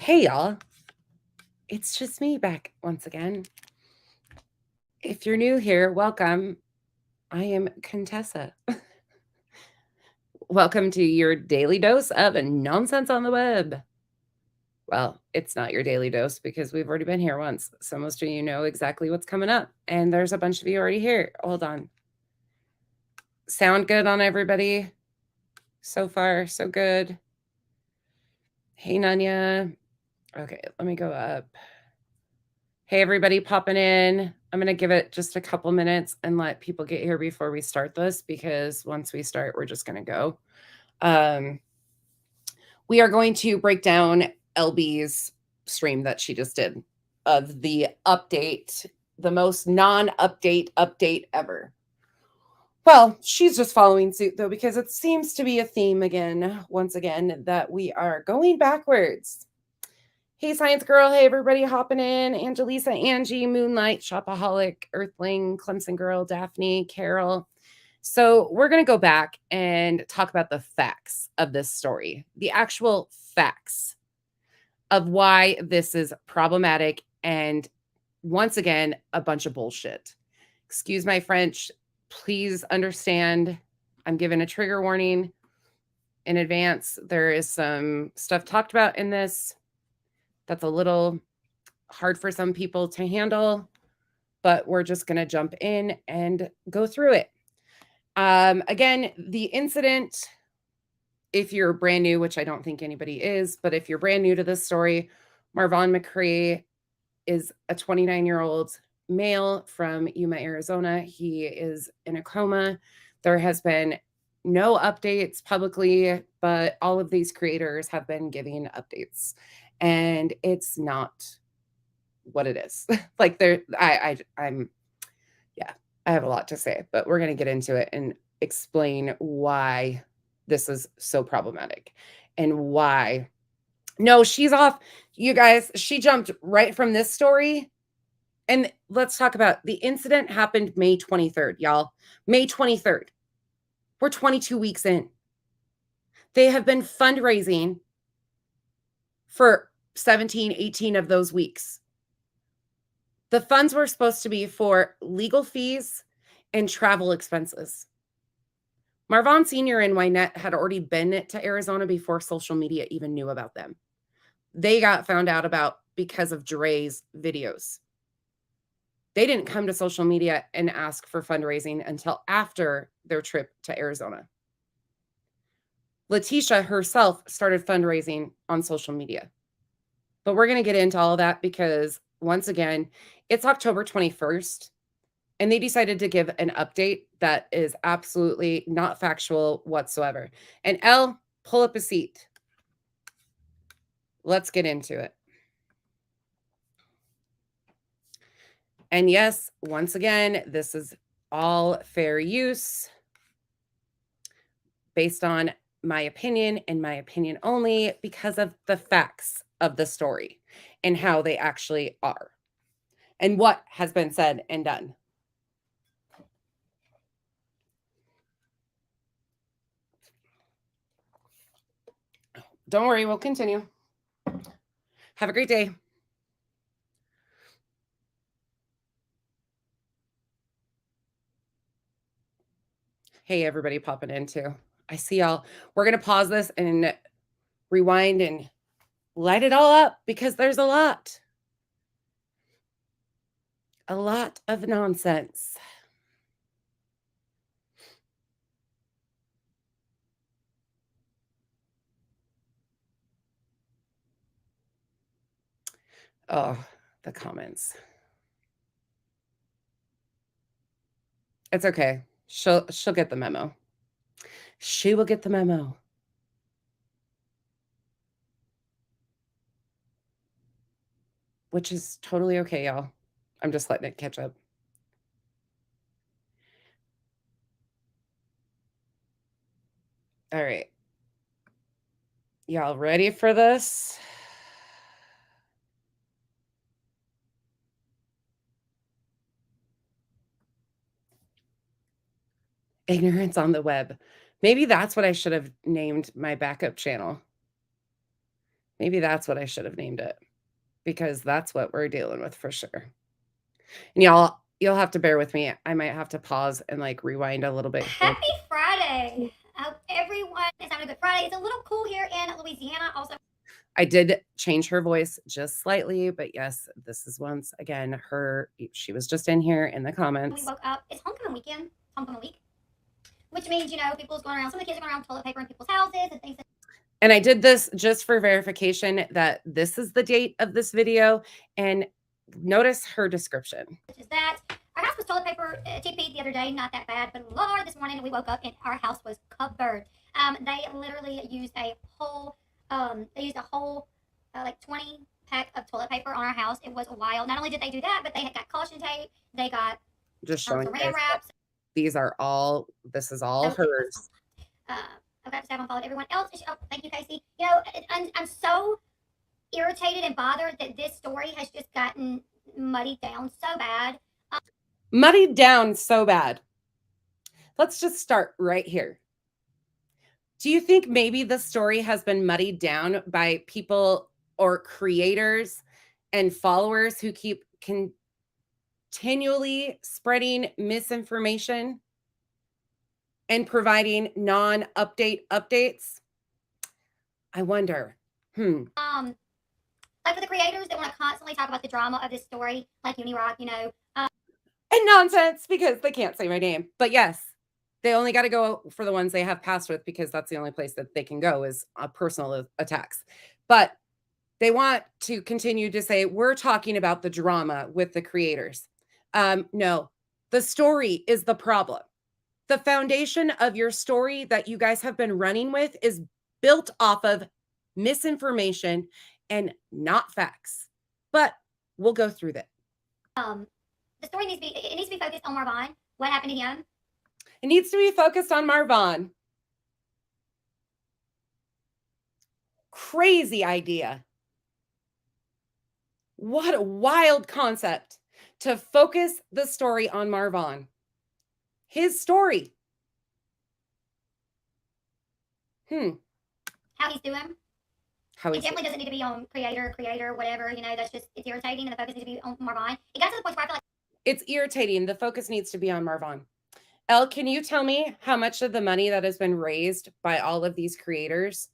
Hey, y'all. It's just me back once again. If you're new here, welcome. I am Contessa. Welcome to your daily dose of nonsense on the web. Well, it's not your daily dose because we've already been here once. So most of you know exactly what's coming up. And there's a bunch of you already here. Hold on. Sound good on everybody? So far, so good. Hey, Nanya. Okay, let me go up. Hey, everybody popping in. I'm going to give it just a couple minutes and let people get here before we start this, because once we start, we're just going to go. We are going to break down LB's stream that she just did of the update, the most non-update update ever. Well, she's just following suit, though, because it seems to be a theme again, once again, that we are going backwards. Hey, Science Girl. Hey, everybody hopping in. Angelisa, Angie, Moonlight, Shopaholic, Earthling, Clemson Girl, Daphne, Carol. So we're going to go back and talk about the facts of this story, the actual facts of why this is problematic and, once again, a bunch of bullshit. Excuse my French. Please understand, I'm giving a trigger warning in advance. There is some stuff talked about in this that's a little hard for some people to handle, but we're just going to jump in and go through it. Again, the incident, if you're brand new, which I don't think anybody is, but if you're brand new to this story, Marvon McCray is a 29-year-old male from Yuma, Arizona. He is in a coma. There has been no updates publicly, but all of these creators have been giving updates, and it's not what it is. Like I'm I have a lot to say, but we're going to get into it and explain why this is so problematic and why. No, she's off. You guys, she jumped right from this story. And let's talk about the incident happened May 23rd, y'all. May 23rd. We're 22 weeks in. They have been fundraising for 17, 18 of those weeks. The funds were supposed to be for legal fees and travel expenses. Marvon Sr. and Wynette had already been to Arizona before social media even knew about them. They got found out about because of Dre's videos. They didn't come to social media and ask for fundraising until after their trip to Arizona. Letitia herself started fundraising on social media. But we're going to get into all of that because, once again, it's October 21st, and they decided to give an update that is absolutely not factual whatsoever. And Elle, pull up a seat. Let's get into it. And yes, once again, this is all fair use based on my opinion and my opinion only, because of the facts of the story and how they actually are and what has been said and done. Don't worry, we'll continue. Have a great day. Hey, everybody popping in too. I see y'all. We're going to pause this and rewind and light it all up because there's a lot of nonsense. Oh, the comments. It's okay. She'll get the memo. She will get the memo. Which is totally okay, y'all. I'm just letting it catch up. All right. Y'all ready for this? Ignorance on the web. Maybe that's what I should have named my backup channel. Maybe that's what I should have named it, because that's what we're dealing with for sure. And you'll have to bear with me. I might have to pause and like rewind a little bit. Happy Friday. I hope everyone is having a good Friday. It's a little cool here in Louisiana. Also, I did change her voice just slightly, but yes, this is once again she was just in here in the comments. we woke up. It's homecoming weekend, homecoming week, which means, people's going around. Some of the kids are going around with toilet paper in people's houses and things. And I did this just for verification that this is the date of this video. And notice her description. Which is that our house was toilet paper TP'd the other day. Not that bad, but Lord, this morning we woke up and our house was covered. They literally used a whole, like 20 pack of toilet paper on our house. It was wild. Not only did they do that, but they had got caution tape. They got just showing saran wraps. This is all hers. I've got to say I haven't followed everyone else. Oh, thank you, Casey. I'm so irritated and bothered that this story has just gotten muddied down so bad. Muddied down so bad. Let's just start right here. Do you think maybe the story has been muddied down by people or creators and followers who keep continually spreading misinformation and providing non-update updates? I wonder. Like for the creators that want to constantly talk about the drama of this story, like Unirock, and nonsense, because they can't say my name. But yes, they only got to go for the ones they have passed with, because that's the only place that they can go is personal attacks. But they want to continue to say, we're talking about the drama with the creators. No, the story is the problem. The foundation of your story that you guys have been running with is built off of misinformation and not facts. But we'll go through that. The story needs to be focused on Marvin. What happened to him? It needs to be focused on Marvin. Crazy idea. What a wild concept to focus the story on Marvin. His story. How he's doing. It definitely doesn't need to be on creator, whatever, that's just, it's irritating, and the focus needs to be on Marvin. It got to the point where I feel like it's irritating. The focus needs to be on Marvin. Elle, can you tell me how much of the money that has been raised by all of these creators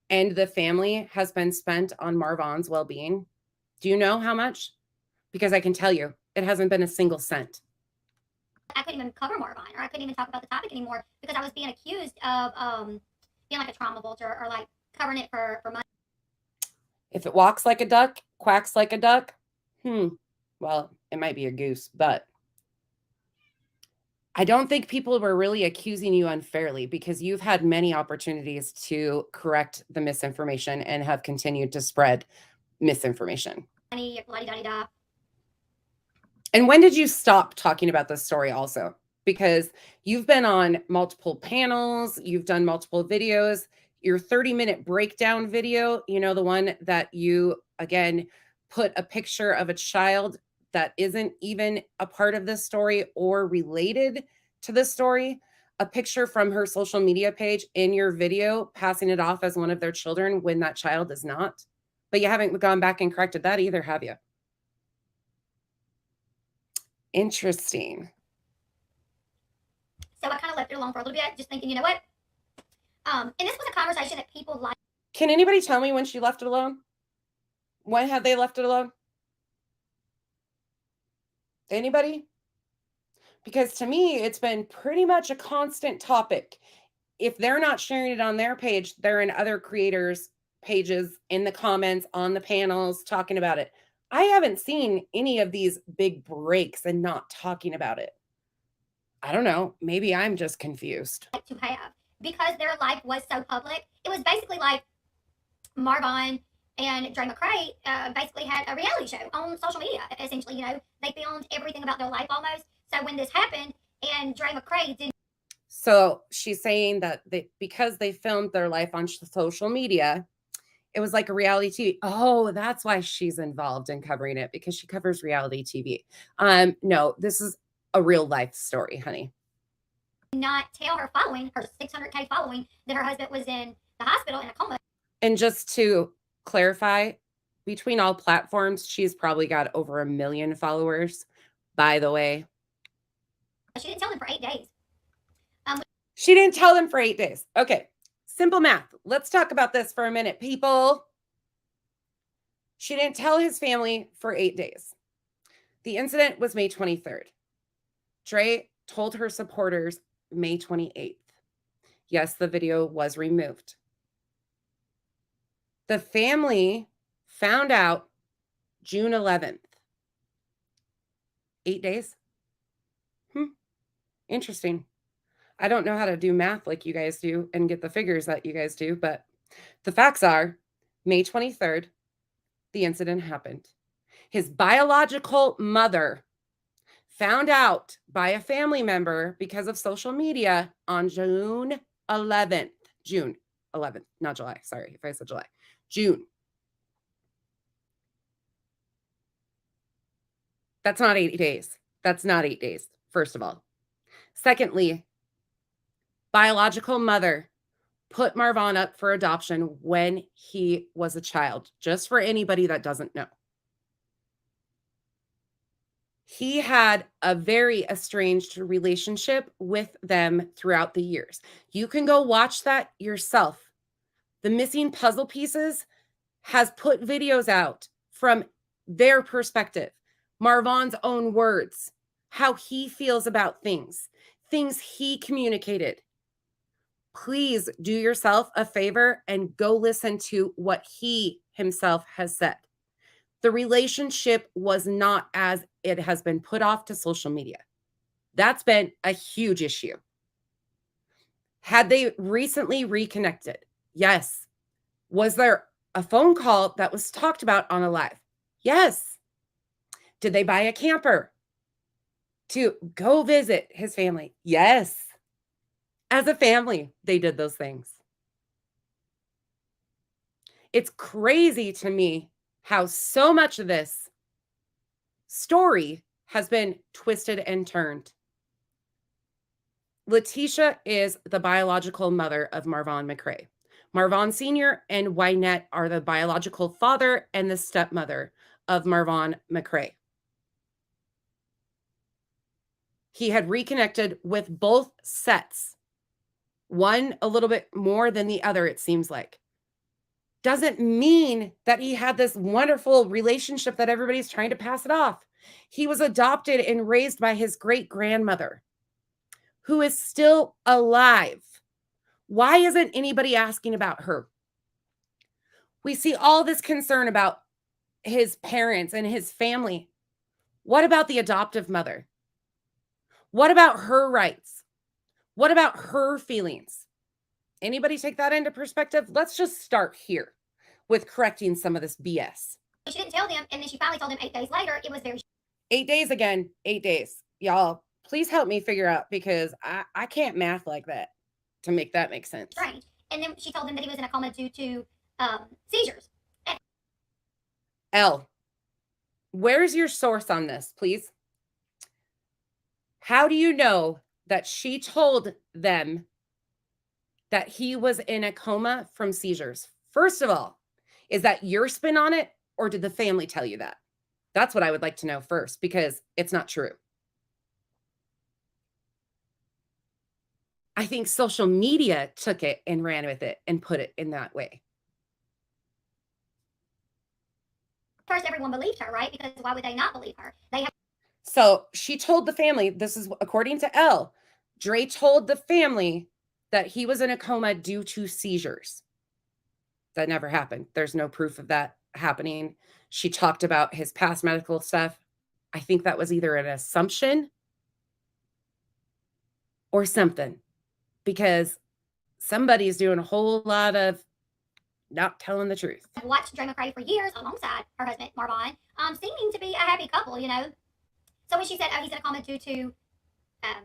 and the family has been spent on Marvin's well-being? Do you know how much? Because I can tell you, it hasn't been a single cent. I couldn't even cover Marvin, or I couldn't even talk about the topic anymore, because I was being accused of being like a trauma vulture, or like covering it for money. If it walks like a duck, quacks like a duck, well, it might be a goose, but I don't think people were really accusing you unfairly, because you've had many opportunities to correct the misinformation and have continued to spread misinformation. And when did you stop talking about this story also? Because you've been on multiple panels, you've done multiple videos. Your 30-minute breakdown video, the one that you, again, put a picture of a child that isn't even a part of this story or related to this story, a picture from her social media page in your video, passing it off as one of their children when that child is not. But you haven't gone back and corrected that either, have you? Interesting. So I kind of left it alone for a little bit, just thinking, you know what? And this was a conversation that people like. Can anybody tell me when she left it alone? When have they left it alone? Anybody? Because to me, it's been pretty much a constant topic. If they're not sharing it on their page, they're in other creators' pages, in the comments, on the panels, talking about it. I haven't seen any of these big breaks and not talking about it. I don't know. Maybe I'm just confused. To have, because their life was so public. It was basically like Marvin and Dre McCray basically had a reality show on social media, essentially. They filmed everything about their life almost. So when this happened and Dre McCray didn't. So she's saying that because they filmed their life on social media, it was like a reality TV. Oh, that's why she's involved in covering it, because she covers reality TV. No, this is a real life story, honey. Not tell her 600K following, that her husband was in the hospital in a coma. And just to clarify, between all platforms, she's probably got over 1 million followers, by the way. She didn't tell them for 8 days. She didn't tell them for 8 days. Okay, simple math. Let's talk about this for a minute, people. She didn't tell his family for 8 days. The incident was May 23rd. Dre told her supporters May 28th. Yes, the video was removed. The family found out June 11th. 8 days? Interesting. I don't know how to do math like you guys do and get the figures that you guys do, but the facts are May 23rd, the incident happened. His biological mother found out by a family member because of social media on June 11th. June 11th, not July. Sorry if I said July. June. That's not 8 days. That's not 8 days, first of all. Secondly, biological mother put Marvon up for adoption when he was a child, just for anybody that doesn't know. He had a very estranged relationship with them throughout the years. You can go watch that yourself. The Missing Puzzle Pieces has put videos out from their perspective, Marvon's own words, how he feels about things he communicated. Please do yourself a favor and go listen to what he himself has said. The relationship was not as it has been put off to social media. That's been a huge issue. Had they recently reconnected? Yes. Was there a phone call that was talked about on a live? Yes. Did they buy a camper to go visit his family? Yes. As a family, they did those things. It's crazy to me how so much of this story has been twisted and turned. Letitia is the biological mother of Marvon McRae. Marvon Sr. and Wynette are the biological father and the stepmother of Marvon McRae. He had reconnected with both sets, one a little bit more than the other, it seems like. Doesn't mean that he had this wonderful relationship that everybody's trying to pass it off. He was adopted and raised by his great-grandmother, who is still alive. Why isn't anybody asking about her? We see all this concern about his parents and his family. What about the adoptive mother? What about her rights? What about her feelings? Anybody take that into perspective? Let's just start here with correcting some of this BS. She didn't tell them, and then she finally told them 8 days later. It was very 8 days again, 8 days. Y'all, please help me figure out, because I can't math like that to make that make sense. strange. And then she told them that he was in a coma due to seizures. Elle, where's your source on this, please? How do you know that she told them that he was in a coma from seizures? First of all, is that your spin on it, or did the family tell you that? That's what I would like to know first, because it's not true. I think social media took it and ran with it and put it in that way. First, everyone believed her, right? Because why would they not believe her? So she told the family, this is according to Elle, Dre told the family that he was in a coma due to seizures. That never happened. There's no proof of that happening. She talked about his past medical stuff. I think that was either an assumption or something, because somebody's doing a whole lot of not telling the truth. I've watched Dre McRae for years alongside her husband, Marvon, seeming to be a happy couple, you know. So when she said, oh, he's in a coma due to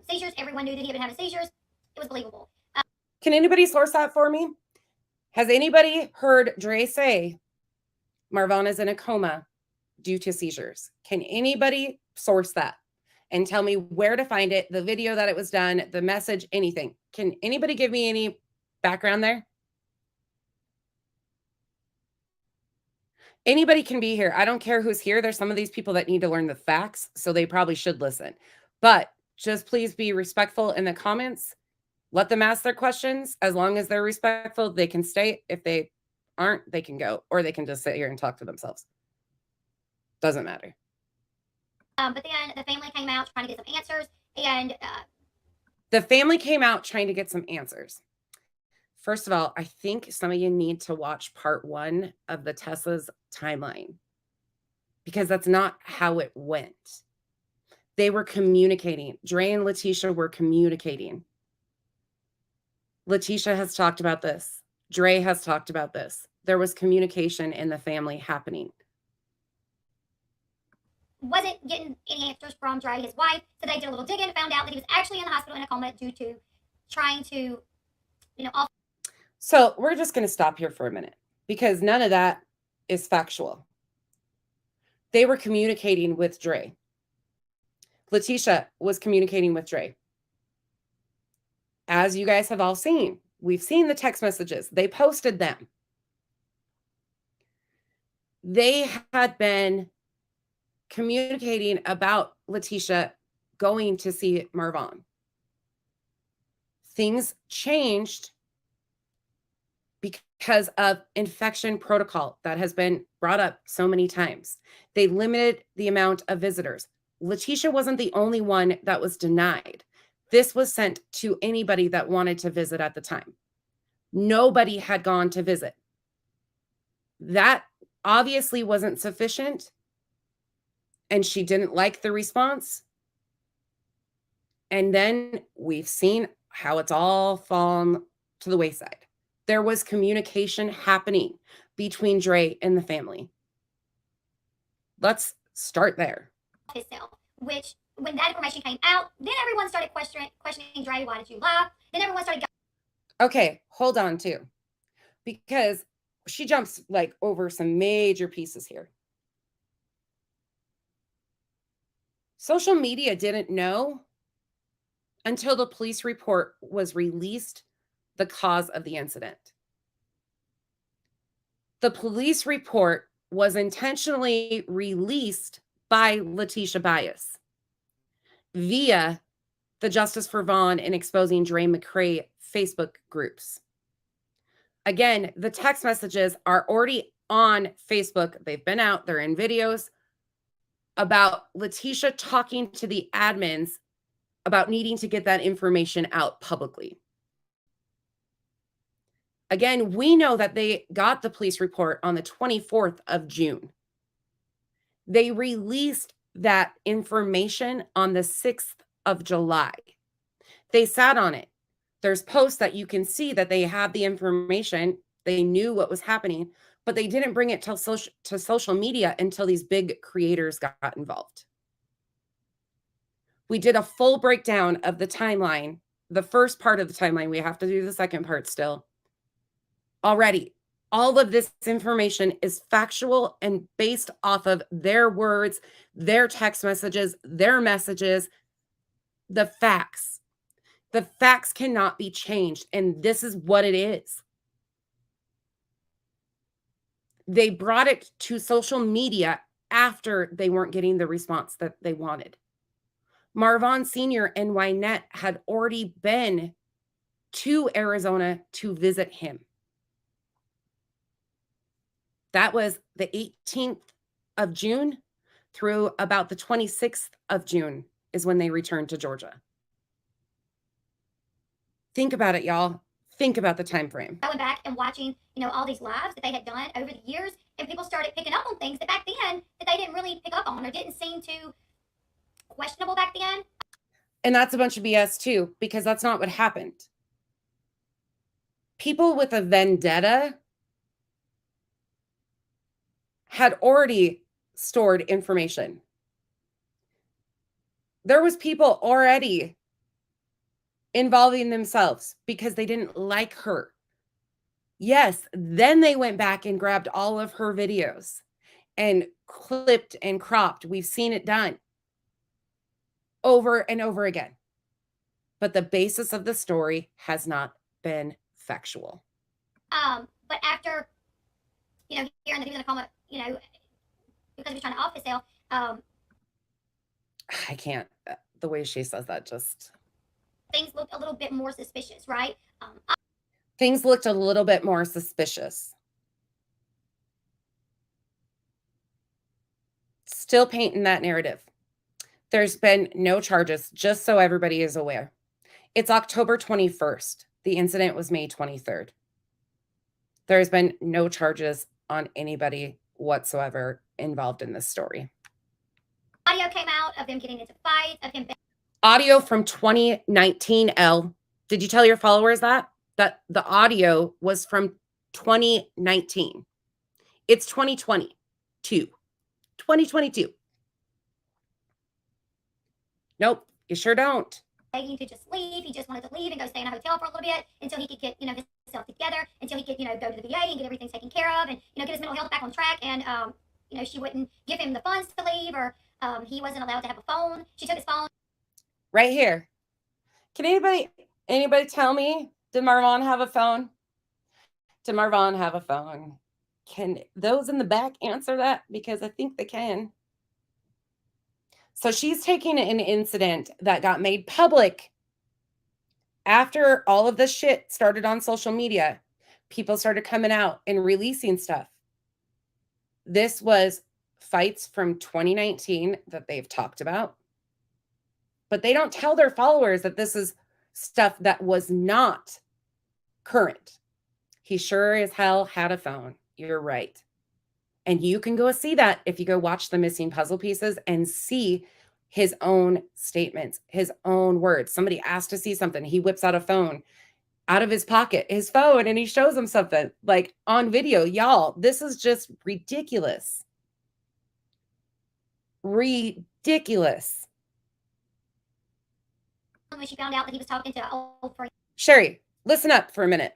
seizures, everyone knew that he had been having seizures. It was believable. Can anybody source that for me? Has anybody heard Dre say Marvon is in a coma due to seizures? Can anybody source that and tell me where to find it, the video that it was done, the message, anything? Can anybody give me any background there? Anybody can be here. I don't care who's here. There's some of these people that need to learn the facts, so they probably should listen. But just please be respectful in the comments. Let them ask their questions. As long as they're respectful, they can stay. If they aren't, they can go, or they can just sit here and talk to themselves. Doesn't matter. But then the family came out trying to get some answers, and the family came out trying to get some answers. First of all, I think some of you need to watch part 1 of the Tessa's timeline, because that's not how it went. They were communicating. Dre and Letitia were communicating. Letitia has talked about this. Dre has talked about this. There was communication in the family happening. Wasn't getting any answers from Dre, his wife, so they did a little digging and found out that he was actually in the hospital in a coma due to trying to, So we're just going to stop here for a minute, because none of that is factual. They were communicating with Dre. Letitia was communicating with Dre. As you guys have all seen, we've seen the text messages. They posted them. They had been communicating about Letitia going to see Marvon. Things changed because of infection protocol that has been brought up so many times. They limited the amount of visitors. Letitia wasn't the only one that was denied. This was sent to anybody that wanted to visit at the time. Nobody had gone to visit. That obviously wasn't sufficient, and she didn't like the response. And then we've seen how it's all fallen to the wayside. There was communication happening between Dre and the family. Let's start there. His cell, which when that information came out, then everyone started questioning Dre, why did you lie? Then everyone started. Okay, hold on too, because she jumps like over some major pieces here. Social media didn't know until the police report was released the cause of the incident. The police report was intentionally released by Letitia Bias via the Justice for Vaughn and Exposing Dre McCray Facebook groups. Again, the text messages are already on Facebook. They've been out. They're in videos about Letitia talking to the admins about needing to get that information out publicly. Again, we know that they got the police report on the 24th of June. They released that information on the 6th of July. They sat on it. There's posts that you can see that they have the information. They knew what was happening, but they didn't bring it to social media until these big creators got involved. We did a full breakdown of the timeline, the first part of the timeline. We have to do the second part still. Already, all of this information is factual and based off of their words, their text messages, their messages, the facts. The facts cannot be changed, and this is what it is. They brought it to social media after they weren't getting the response that they wanted. Marvon Sr. and Wynette had already been to Arizona to visit him. That was the 18th of June through about the 26th of June is when they returned to Georgia. Think about it, y'all. Think about the time frame. Going back and watching, all these lives that they had done over the years, and people started picking up on things that back then that they didn't really pick up on or didn't seem too questionable back then. And that's a bunch of BS too, because that's not what happened. People with a vendetta had already stored information. There was people already involving themselves because they didn't like her. Yes, then they went back and grabbed all of her videos and clipped and cropped. We've seen it done over and over again. But the basis of the story has not been factual. But after, hearing that he was in a coma, you know, because he was trying to off himself. I can't. The way she says that just. Things looked a little bit more suspicious, right? Things looked a little bit more suspicious. Still painting that narrative. There's been no charges, just so everybody is aware. It's October 21st. The incident was May 23rd. There's been no charges on anybody whatsoever involved in this story. Audio came out of them getting into fights, of him. Audio from 2019, L. Did you tell your followers that the audio was from 2019? It's 2022. 2022. Nope, you sure don't. Begging to just leave. He just wanted to leave and go stay in a hotel for a little bit until he could get, himself together, until he could, go to the VA and get everything taken care of, and, get his mental health back on track. And, she wouldn't give him the funds to leave, or he wasn't allowed to have a phone. She took his phone. Right here. Can anybody tell me, did Marvon have a phone? Did Marvon have a phone? Can those in the back answer that? Because I think they can. So she's taking an incident that got made public after all of this shit started on social media. People started coming out and releasing stuff. This was fights from 2019 that they've talked about. But they don't tell their followers that this is stuff that was not current. He sure as hell had a phone. You're right. And you can go see that if you go watch the missing puzzle pieces and see his own statements, his own words. Somebody asked to see something. He whips out a phone out of his pocket, his phone, and he shows them something like on video. Y'all, this is just ridiculous. Ridiculous. When she found out that he was talking to an old friend. Sherry, listen up for a minute.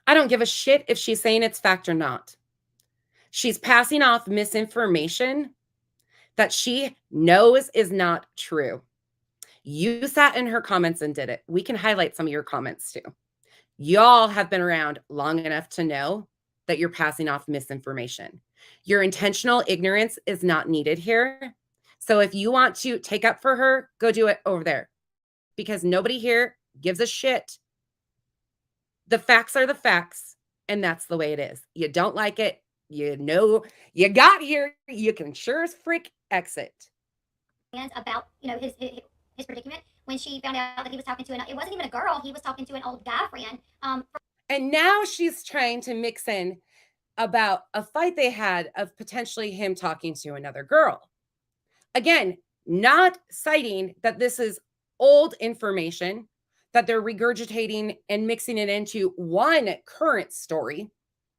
I don't give a shit if she's saying it's fact or not. She's passing off misinformation that she knows is not true. You sat in her comments and did it. We can highlight some of your comments too. Y'all have been around long enough to know that you're passing off misinformation. Your intentional ignorance is not needed here. So if you want to take up for her, go do it over there, because nobody here gives a shit. The facts are the facts, and that's the way it is. You don't like it, you got here, you can sure as frick exit. About, his predicament, when she found out that he was talking to it wasn't even a girl, he was talking to an old guy friend. And now she's trying to mix in about a fight they had of potentially him talking to another girl. Again, not citing that this is old information that they're regurgitating and mixing it into one current story,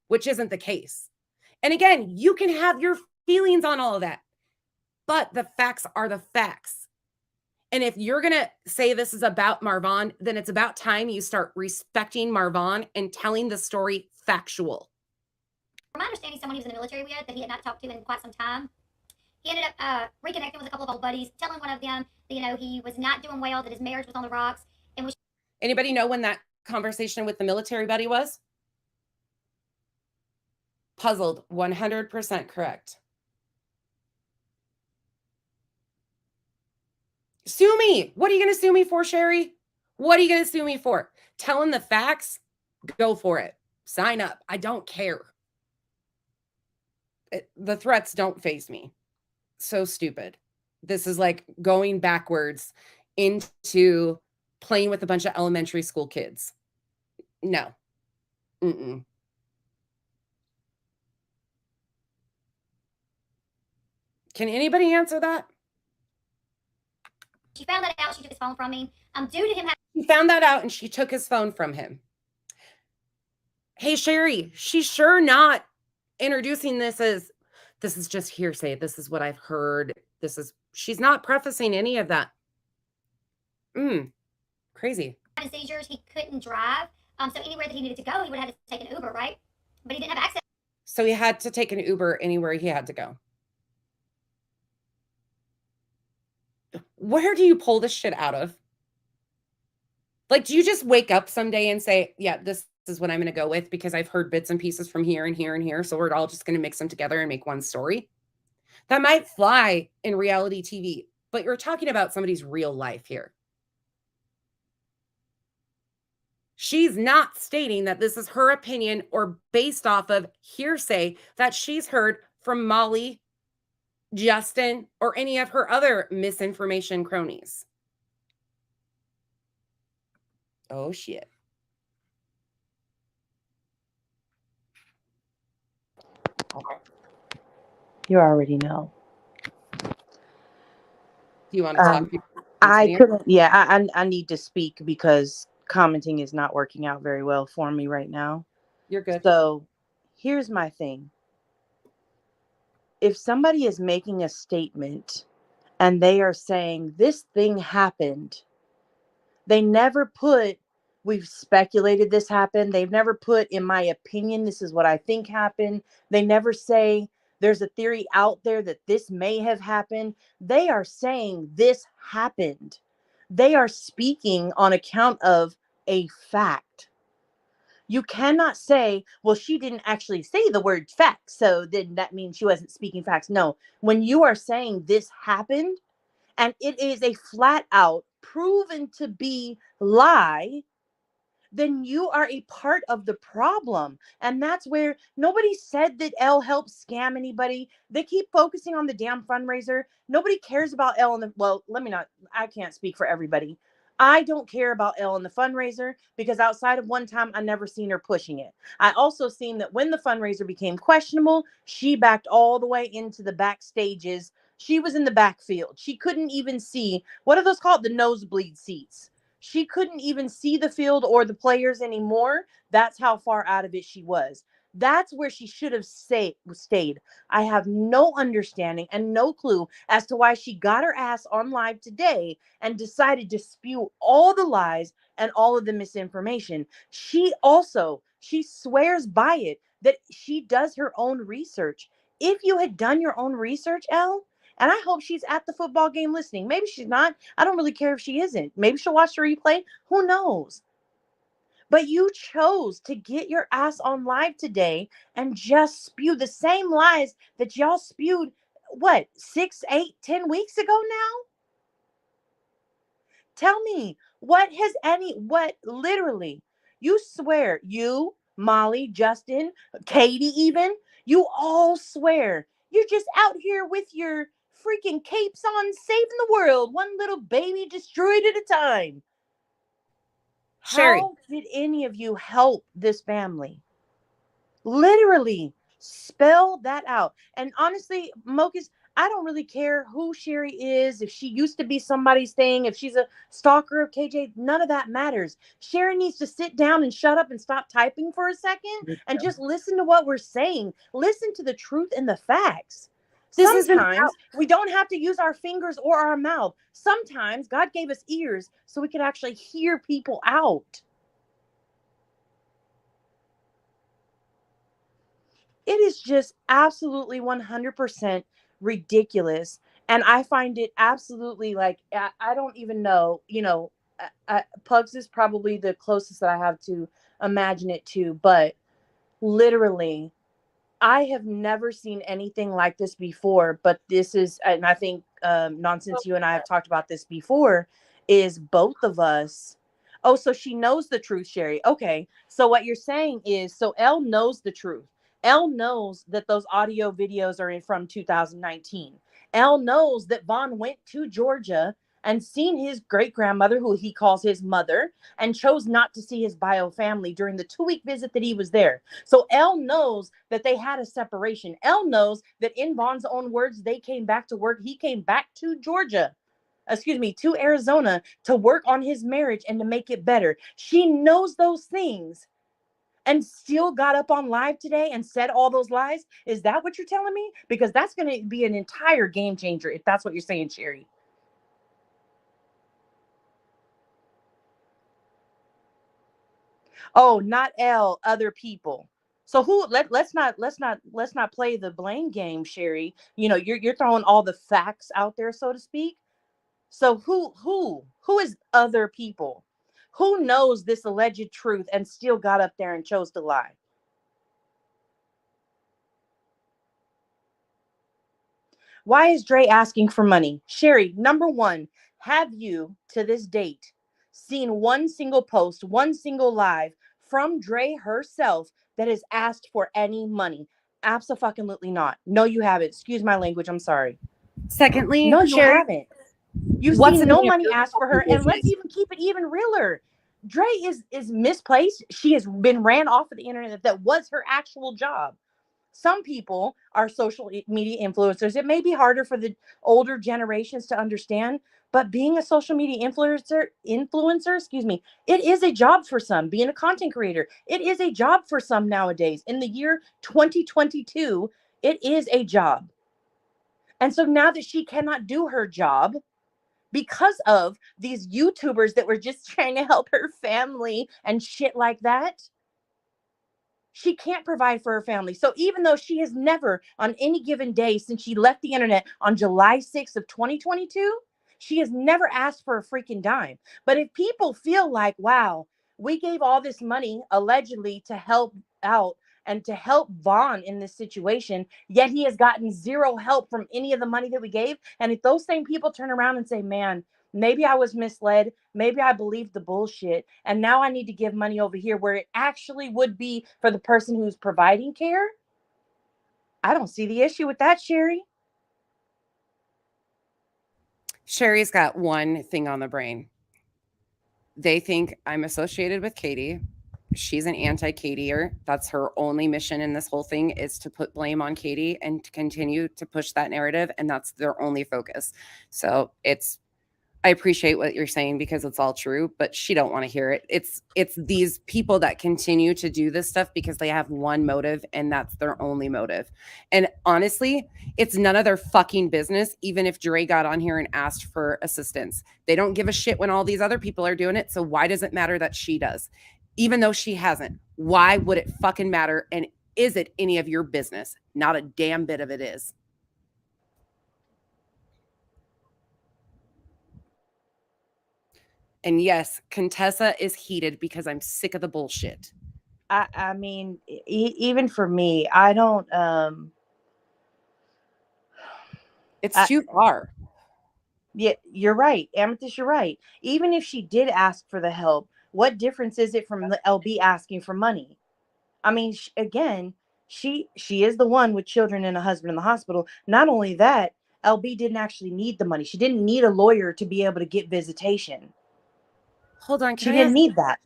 which isn't the case. And again, you can have your feelings on all of that, but the facts are the facts. And if you're going to say this is about Marvon, then it's about time you start respecting Marvon and telling the story factual. From my understanding, someone he was in the military with that he had not talked to in quite some time, he ended up reconnecting with a couple of old buddies, telling one of them that, he was not doing well, that his marriage was on the rocks. And anybody know when that conversation with the military buddy was? Puzzled, 100% correct. Sue me. What are you going to sue me for, Sherry? What are you going to sue me for? Telling the facts? Go for it. Sign up. I don't care. The threats don't faze me. So stupid. This is like going backwards into playing with a bunch of elementary school kids. No. Mm-mm. Can anybody answer that? She found that out. She took his phone from him. Due to him She found that out and she took his phone from him. Hey, Sherry, she's sure not introducing this as, this is just hearsay. This is what I've heard. She's not prefacing any of that. Crazy. Having seizures, he couldn't drive. So anywhere that he needed to go, he would have to take an Uber, right? But he didn't have access. So he had to take an Uber anywhere he had to go. Where do you pull this shit out of? Like, do you just wake up someday and say, yeah, this is what I'm going to go with because I've heard bits and pieces from here and here and here. So we're all just going to mix them together and make one story. That might fly in reality TV, but you're talking about somebody's real life here. She's not stating that this is her opinion or based off of hearsay that she's heard from Molly, Justin, or any of her other misinformation cronies. Oh, shit. You already know. Do you want to talk? I couldn't. Yeah, I need to speak because commenting is not working out very well for me right now. You're good. So here's my thing. If somebody is making a statement and they are saying this thing happened, they never put, we've speculated this happened. They've never put, in my opinion, this is what I think happened. They never say there's a theory out there that this may have happened. They are saying this happened. They are speaking on account of a fact. You cannot say, well, she didn't actually say the word fact, so then that means she wasn't speaking facts. No, when you are saying this happened and it is a flat out proven to be lie, then you are a part of the problem. And that's where nobody said that Elle helped scam anybody. They keep focusing on the damn fundraiser. Nobody cares about Elle and the, well, I can't speak for everybody. I don't care about Elle and the fundraiser because outside of one time, I never seen her pushing it. I also seen that when the fundraiser became questionable, she backed all the way into the back stages. She was in the backfield. She couldn't even see, what are those called? The nosebleed seats. She couldn't even see the field or the players anymore. That's how far out of it she was. That's where she should have stayed. I have no understanding and no clue as to why she got her ass on live today and decided to spew all the lies and all of the misinformation. She swears by it that she does her own research. If you had done your own research, Elle, and I hope she's at the football game listening. Maybe she's not. I don't really care if she isn't. Maybe she'll watch the replay. Who knows? But you chose to get your ass on live today and just spew the same lies that y'all spewed, what, 6, 8, 10 weeks ago now? Tell me, what literally, you swear, you, Molly, Justin, Katie even, you all swear you're just out here with your freaking capes on saving the world, one little baby destroyed at a time. Sherry. How did any of you help this family? Literally spell that out. And honestly, Mochis, I don't really care who Sherry is, if she used to be somebody's thing, if she's a stalker of KJ, none of that matters. Sherry needs to sit down and shut up and stop typing for a second and just listen to what we're saying. Listen to the truth and the facts. Sometimes we don't have to use our fingers or our mouth. Sometimes God gave us ears so we could actually hear people out. It is just absolutely 100% ridiculous. And I find it absolutely like, I don't even know, Pugs is probably the closest that I have to imagine it to, but literally, I have never seen anything like this before, but this is, and I think, Nonsense, you and I have talked about this before, is both of us. Oh, so she knows the truth, Sherry. Okay. So what you're saying is, so Elle knows the truth. Elle knows that those audio videos are from 2019. Elle knows that Vaughn went to Georgia and seen his great grandmother, who he calls his mother, and chose not to see his bio family during the 2-week visit that he was there. So Elle knows that they had a separation. Elle knows that in Vaughn's own words, they came back to work. He came back to to Arizona to work on his marriage and to make it better. She knows those things and still got up on live today and said all those lies. Is that what you're telling me? Because that's going to be an entire game changer if that's what you're saying, Sherry. Oh, not Elle, other people. So let's not play the blame game, Sherry. You're throwing all the facts out there, so to speak. So who is other people? Who knows this alleged truth and still got up there and chose to lie? Why is Dre asking for money? Sherry, number one, have you to this date seen one single post, one single live from Dre herself that has asked for any money? Absolutely not. No, you haven't. Excuse my language. I'm sorry. Secondly, No, you Sherry, haven't. You've what's seen in no any of money your asked for fucking her. And let's business? even keep it even realer. Dre is misplaced. She has been ran off of the internet. That was her actual job. Some people are social media influencers. It may be harder for the older generations to understand, but being a social media influencer, excuse me, it is a job for some. Being a content creator, it is a job for some nowadays. In the year 2022, it is a job. And so now that she cannot do her job because of these YouTubers that were just trying to help her family and shit like that, she can't provide for her family. So even though she has never on any given day since she left the internet on July 6th of 2022, she has never asked for a freaking dime. But if people feel like, wow, we gave all this money allegedly to help out and to help Vaughn in this situation, yet he has gotten zero help from any of the money that we gave. And if those same people turn around and say, man, maybe I was misled. Maybe I believed the bullshit. And now I need to give money over here where it actually would be for the person who's providing care. I don't see the issue with that, Sherry. Sherry's got one thing on the brain. They think I'm associated with Katie. She's an anti-Katieer. That's her only mission in this whole thing, is to put blame on Katie and to continue to push that narrative. And that's their only focus. So I appreciate what you're saying because it's all true, but she don't want to hear it. It's these people that continue to do this stuff because they have one motive and that's their only motive. And honestly, it's none of their fucking business, even if Dre got on here and asked for assistance. They don't give a shit when all these other people are doing it. So why does it matter that she does? Even though she hasn't, why would it fucking matter? And is it any of your business? Not a damn bit of it is. And yes, Contessa is heated because I'm sick of the bullshit. I mean, even for me, I don't. It's too far. Yeah, you're right, Amethyst. You're right. Even if she did ask for the help, what difference is it from the LB asking for money? I mean, again, she is the one with children and a husband in the hospital. Not only that, LB didn't actually need the money. She didn't need a lawyer to be able to get visitation. Hold on, She didn't need that.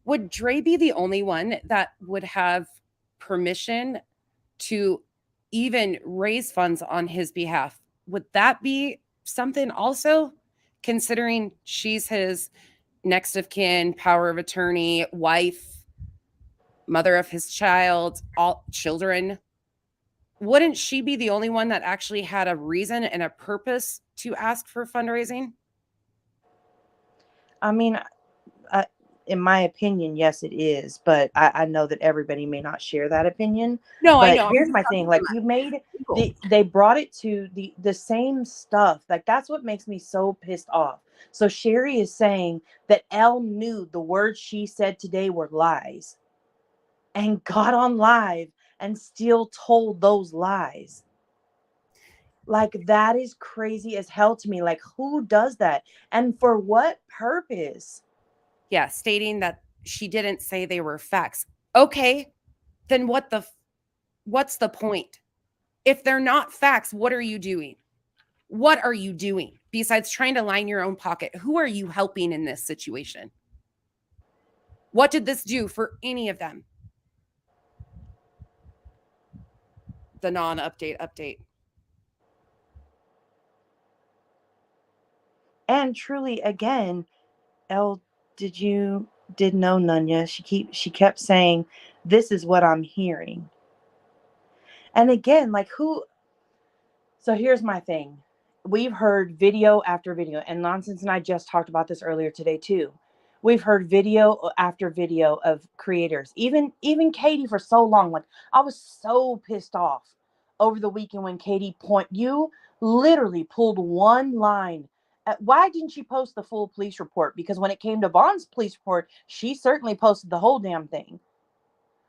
Would Dre be the only one that would have permission to even raise funds on his behalf? Would that be something also, considering she's his next of kin, power of attorney, wife, mother of his child, all children? Wouldn't she be the only one that actually had a reason and a purpose to ask for fundraising? I mean, in my opinion, yes, it is. But I know that everybody may not share that opinion. No, but I know. Here's my thing. Like, you made they brought it to the same stuff. Like, that's what makes me so pissed off. So Sherry is saying that Elle knew the words she said today were lies and got on live and still told those lies. Like, that is crazy as hell to me. Like, who does that? And for what purpose? Yeah, stating that she didn't say they were facts. Okay, then what's the point? If they're not facts, what are you doing? What are you doing besides trying to line your own pocket? Who are you helping in this situation? What did this do for any of them? The non-update update. And truly, again, Elle, did know Nunya. She kept saying, "This is what I'm hearing." And again, like, who? So here's my thing. We've heard video after video, and Nonsense and I just talked about this earlier today too. We've heard video after video of creators, even Katie for so long. Like, I was so pissed off over the weekend when Katie you literally pulled one line Why didn't she post the full police report? Because when it came to Vaughn's police report, she certainly posted the whole damn thing.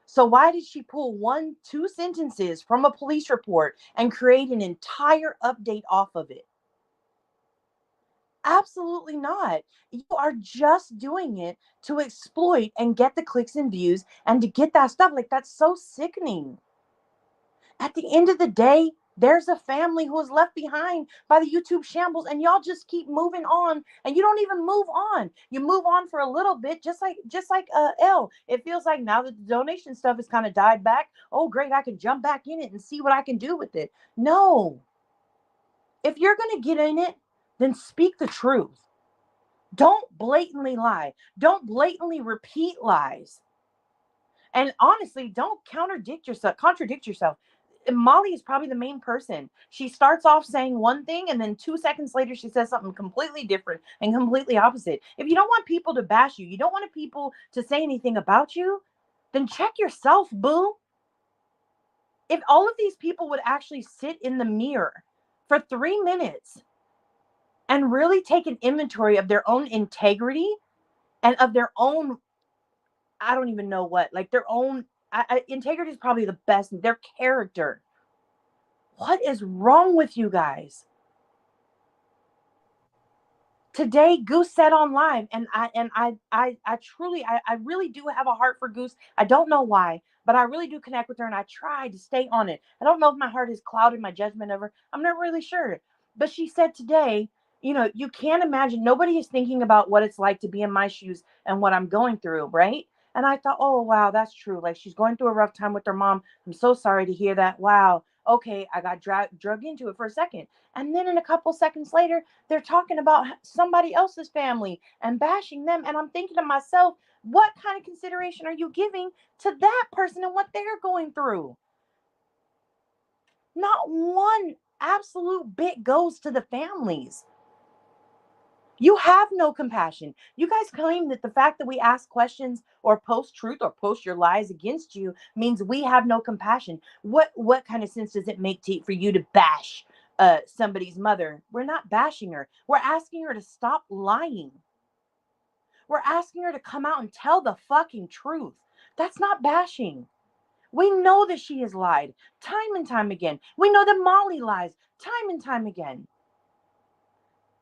So why did she pull 1-2 sentences from a police report and create an entire update off of it? Absolutely not. You are just doing it to exploit and get the clicks and views and to get that stuff. Like, that's so sickening. At the end of the day, there's a family who was left behind by the YouTube shambles, and y'all just keep moving on, and you don't even move on. You move on for a little bit, just like L. It feels like now that the donation stuff has kind of died back. Oh, great, I can jump back in it and see what I can do with it. No. If you're gonna get in it, then speak the truth. Don't blatantly lie. Don't blatantly repeat lies. And honestly, don't contradict yourself. Molly is probably the main person. She starts off saying one thing, and then 2 seconds later, she says something completely different and completely opposite. If you don't want people to bash you, you don't want people to say anything about you, then check yourself, boo. If all of these people would actually sit in the mirror for 3 minutes and really take an inventory of their own integrity and of their own, I don't even know what, like their own, integrity is probably the best, their character. What is wrong with you guys? Today, Goose said on live, and I truly, I really do have a heart for Goose. I don't know why, but I really do connect with her, and I try to stay on it. I don't know if my heart has clouded my judgment of her. I'm not really sure. But she said today, you can't imagine, nobody is thinking about what it's like to be in my shoes and what I'm going through, right? And I thought, oh, wow, that's true. Like, she's going through a rough time with her mom. I'm so sorry to hear that. Wow. Okay, I got drug into it for a second. And then in a couple seconds later, they're talking about somebody else's family and bashing them. And I'm thinking to myself, what kind of consideration are you giving to that person and what they're going through? Not one absolute bit goes to the families. You have no compassion. You guys claim that the fact that we ask questions or post truth or post your lies against you means we have no compassion. What kind of sense does it make for you to bash somebody's mother? We're not bashing her. We're asking her to stop lying. We're asking her to come out and tell the fucking truth. That's not bashing. We know that she has lied time and time again. We know that Molly lies time and time again.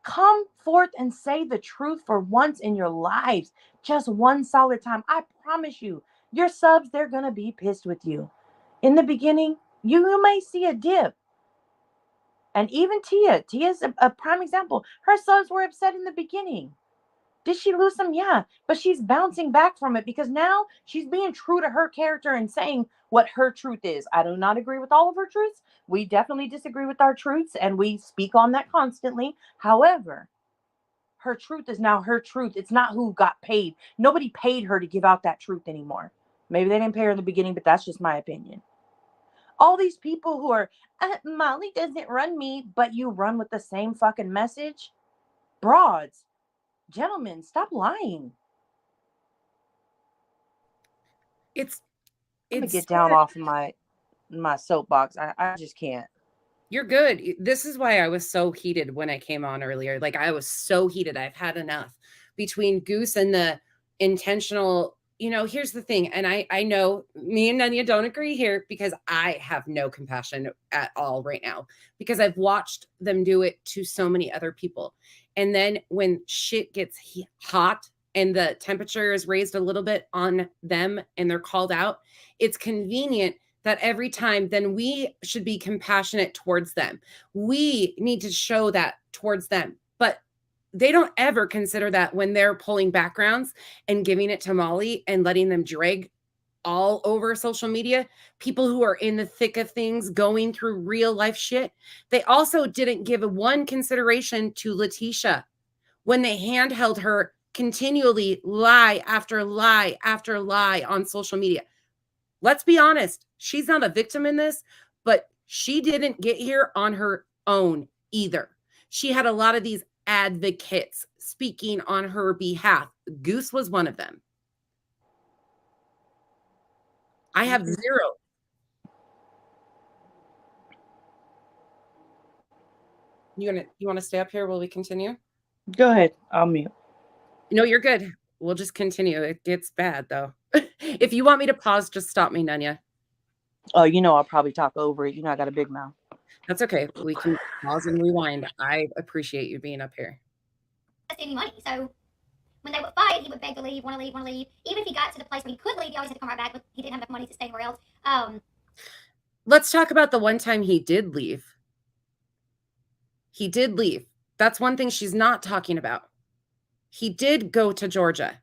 Come forth and say the truth for once in your lives. Just one solid time. I promise you, your subs, they're going to be pissed with you. In the beginning, you may see a dip. And even Tia's a prime example. Her subs were upset in the beginning. Did she lose some? Yeah. But she's bouncing back from it because now she's being true to her character and saying what her truth is. I do not agree with all of her truths. We definitely disagree with our truths, and we speak on that constantly. However, her truth is now her truth. It's not who got paid. Nobody paid her to give out that truth anymore. Maybe they didn't pay her in the beginning, but that's just my opinion. All these people who are, Molly doesn't run me, but you run with the same fucking message. Broads, gentlemen, stop lying. It's I'm gonna get down off of my soapbox. I just can't. You're good. This is why I was so heated when I came on earlier. Like, I was so heated. I've had enough between Goose and the intentional. Here's the thing. And I know me and Nanya don't agree here because I have no compassion at all right now because I've watched them do it to so many other people. And then when shit gets hot and the temperature is raised a little bit on them and they're called out, it's convenient that every time, then we should be compassionate towards them. We need to show that towards them. But they don't ever consider that when they're pulling backgrounds and giving it to Molly and letting them drag all over social media, people who are in the thick of things, going through real life shit. They also didn't give one consideration to Letitia when they handheld her continually lie after lie after lie on social media. Let's be honest. She's not a victim in this, but she didn't get here on her own either. She had a lot of these advocates speaking on her behalf. Goose was one of them. I have zero. You want to stay up here while we continue? Go ahead. I'll mute. No, you're good. We'll just continue. It gets bad though. If you want me to pause, just stop me, Nanya. Oh, you know I'll probably talk over it. You know I got a big mouth. That's okay. We can pause and rewind. I appreciate you being up here. Any money. So when they would fight, he would beg to leave, want to leave, want to leave. Even if he got to the place where he could leave, he always had to come right back. But he didn't have enough money to stay anywhere else. Let's talk about the one time he did leave. He did leave. That's one thing she's not talking about. He did go to Georgia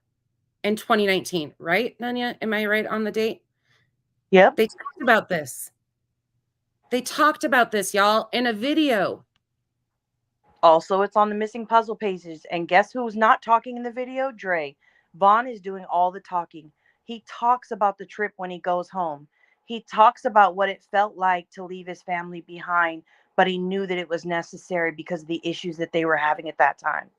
in 2019, right, Nanya? Am I right on the date? Yep. They talked about this. They talked about this, y'all, in a video. Also, it's on the missing puzzle pages. And guess who's not talking in the video? Dre. Vaughn is doing all the talking. He talks about the trip when he goes home. He talks about what it felt like to leave his family behind, but he knew that it was necessary because of the issues that they were having at that time.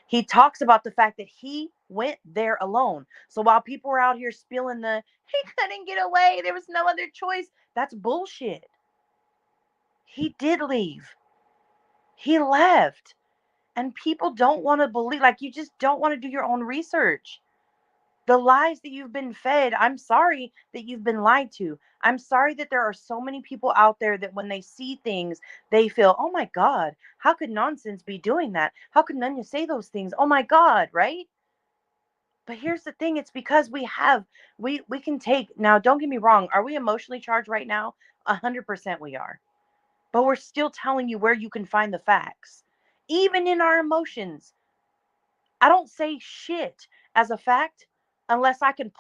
He talks about the fact that he went there alone. So while people were out here spilling he couldn't get away, there was no other choice, that's bullshit. He did leave. He left. And people don't want to believe, like, you just don't want to do your own research. The lies that you've been fed, I'm sorry that you've been lied to. I'm sorry that there are so many people out there that when they see things, they feel, oh my God, how could nonsense be doing that? How could Nunya say those things? Oh my God, right? But here's the thing, it's because we can take, now don't get me wrong, are we emotionally charged right now? 100% we are. But we're still telling you where you can find the facts. Even in our emotions, I don't say shit as a fact unless I can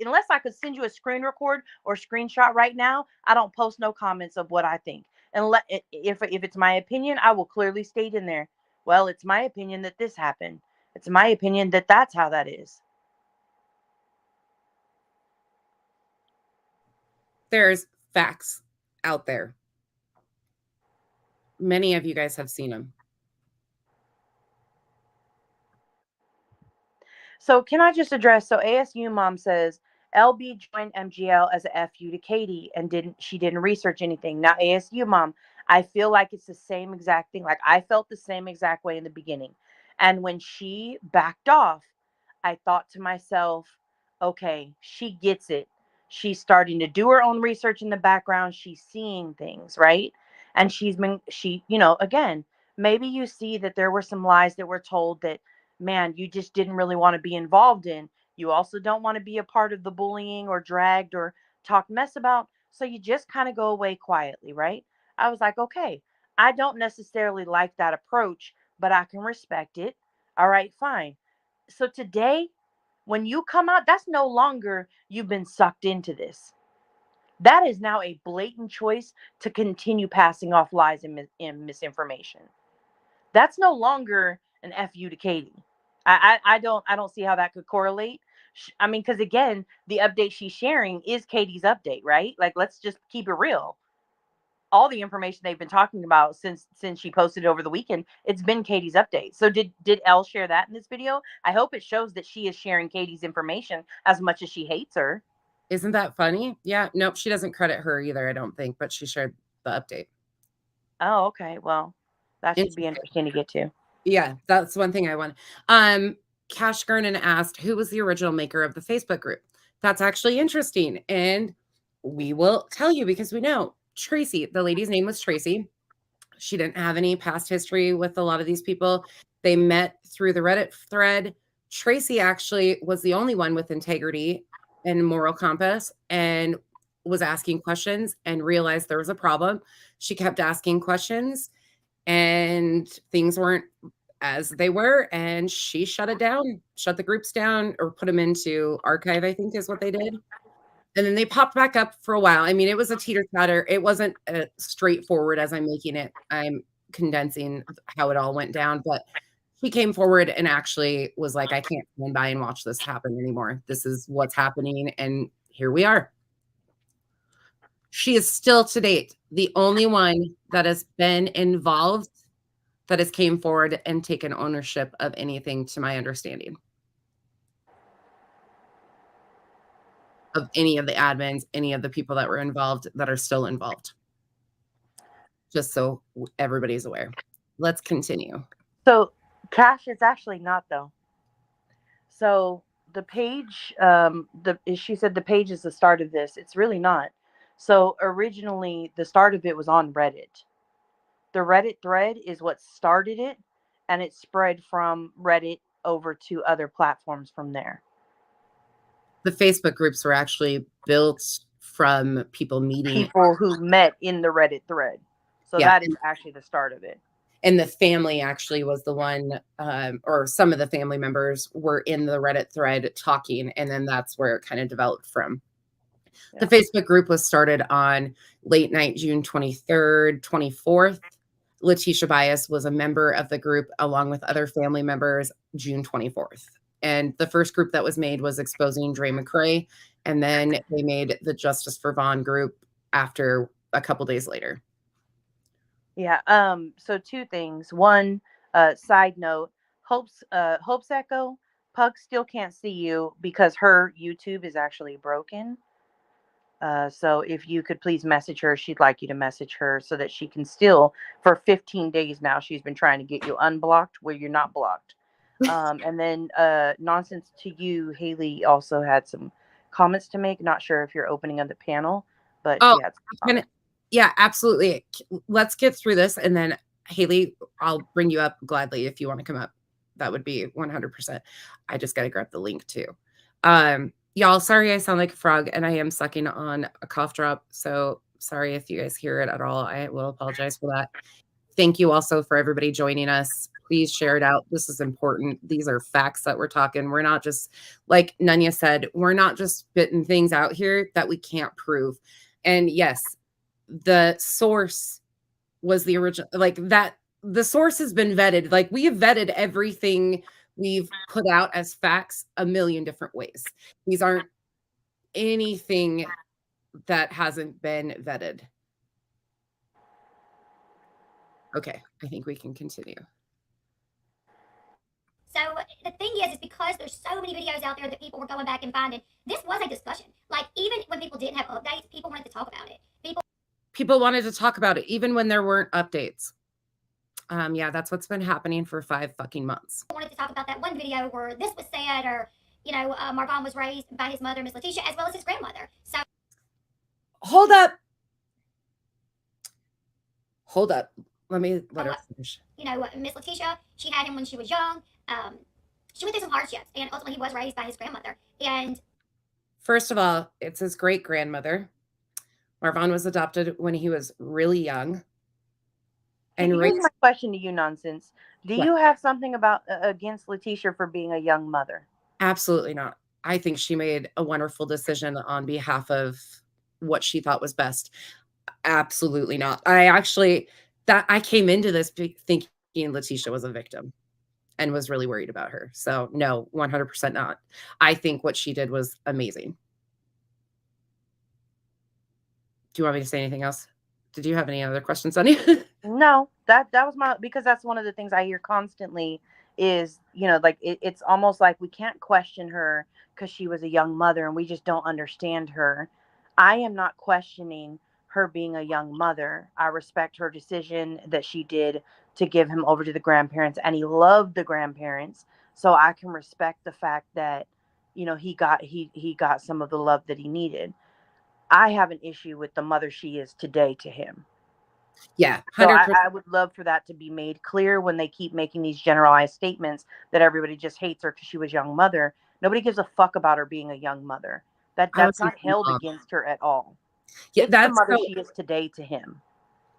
unless I could send you a screen record or screenshot right now. I don't post no comments of what I think. And if it's my opinion, I will clearly state in there, well, it's my opinion that this happened. It's my opinion that that's how that is. There's facts out there. Many of you guys have seen them. So can I just address, so ASU mom says LB joined MGL as a FU to Katie and didn't research anything. Now ASU mom, I feel like it's the same exact thing. Like I felt the same exact way in the beginning. And when she backed off, I thought to myself, okay, she gets it. She's starting to do her own research in the background. She's seeing things, right? And again, maybe you see that there were some lies that were told that, man, you just didn't really want to be involved in. You also don't want to be a part of the bullying or dragged or talked mess about. So you just kind of go away quietly, right? I was like, okay, I don't necessarily like that approach, but I can respect it. All right, fine. So today, when you come out, that's no longer you've been sucked into this. That is now a blatant choice to continue passing off lies and misinformation. That's no longer an FU to Katie. I don't see how that could correlate. I mean, because again, the update she's sharing is Katie's update, right? Like, let's just keep it real. All the information they've been talking about since she posted it over the weekend, it's been Katie's update. So did Elle share that in this video? I hope it shows that she is sharing Katie's information as much as she hates her. Isn't that funny? Yeah, nope, she doesn't credit her either, I don't think, but she shared the update. Oh, okay. Well, that should be interesting to get to. Yeah, that's one thing I want. Cash Gernon asked, who was the original maker of the Facebook group? That's actually interesting. And we will tell you because we know Tracy, the lady's name was Tracy. She didn't have any past history with a lot of these people. They met through the Reddit thread. Tracy actually was the only one with integrity and moral compass and was asking questions and realized there was a problem. She kept asking questions and things weren't as they were, and she shut it down, shut the groups down, or put them into archive, I think is what they did. And then they popped back up for a while. I mean, it was a teeter-totter. It wasn't straightforward as I'm making it. I'm condensing how it all went down, but she came forward and actually was like, I can't stand by and watch this happen anymore. This is what's happening, and here we are. She is still to date the only one that has been involved that has came forward and taken ownership of anything, to my understanding, of any of the admins, any of the people that were involved that are still involved. Just so everybody's aware. Let's continue. So Cash, it's actually not though. So the page, she said the page is the start of this. It's really not. So originally, the start of it was on Reddit. The Reddit thread is what started it, and it spread from Reddit over to other platforms from there. The Facebook groups were actually built from people meeting. People who met in the Reddit thread. So Yeah. that is actually the start of it. And the family actually was the one, or some of the family members were in the Reddit thread talking, and then that's where it kind of developed from. The Facebook group was started on late night, June 23rd, 24th. Letitia Bias was a member of the group along with other family members, June 24th. And the first group that was made was exposing Dre McCrae. And then they made the Justice for Vaughn group after a couple days later. Yeah. So two things. One, side note, Hope's Echo, Pug still can't see you because her YouTube is actually broken. So if you could please message her, she'd like you to message her so that she can still, for 15 days now, she's been trying to get you unblocked where you're not blocked. And then nonsense to you, Haley also had some comments to make. Not sure if you're opening on the panel, but she had some comments. Yeah, absolutely. Let's get through this. And then Haley, I'll bring you up gladly if you want to come up. That would be 100%. I just got to grab the link too. Y'all, sorry I sound like a frog and I am sucking on a cough drop. So sorry if you guys hear it at all. I will apologize for that. Thank you also for everybody joining us. Please share it out. This is important. These are facts that we're talking. We're not just, like Nunya said, we're not just spitting things out here that we can't prove. And yes, the source was the original, like that. The source has been vetted. Like we have vetted everything we've put out as facts a million different ways. These aren't anything that hasn't been vetted. Okay, I think we can continue. So the thing is because there's so many videos out there that people were going back and finding, this was a discussion. Like even when people didn't have updates, people wanted to talk about it. People wanted to talk about it, even when there weren't updates. Yeah, that's what's been happening for 5 fucking months. I wanted to talk about that one video where this was said, or Marvon was raised by his mother, Miss Letitia, as well as his grandmother. So hold up. Let her finish. Miss Letitia, she had him when she was young. She went through some hardships, and ultimately he was raised by his grandmother. And first of all, it's his great grandmother. Marvon was adopted when he was really young. And here's my question to you, Nonsense. Do you have something against Letitia for being a young mother? Absolutely not. I think she made a wonderful decision on behalf of what she thought was best. Absolutely not. I came into this thinking Letitia was a victim and was really worried about her. So no, 100% not. I think what she did was amazing. Do you want me to say anything else? Did you have any other questions, Sunny? No, that was because that's one of the things I hear constantly is, like it's almost like we can't question her because she was a young mother and we just don't understand her. I am not questioning her being a young mother. I respect her decision that she did to give him over to the grandparents, and he loved the grandparents. So I can respect the fact that, he got some of the love that he needed. I have an issue with the mother she is today to him. Yeah, 100%. So I would love for that to be made clear when they keep making these generalized statements that everybody just hates her because she was a young mother. Nobody gives a fuck about her being a young mother. That's not held against her at all. Yeah, it's the mother she is today to him.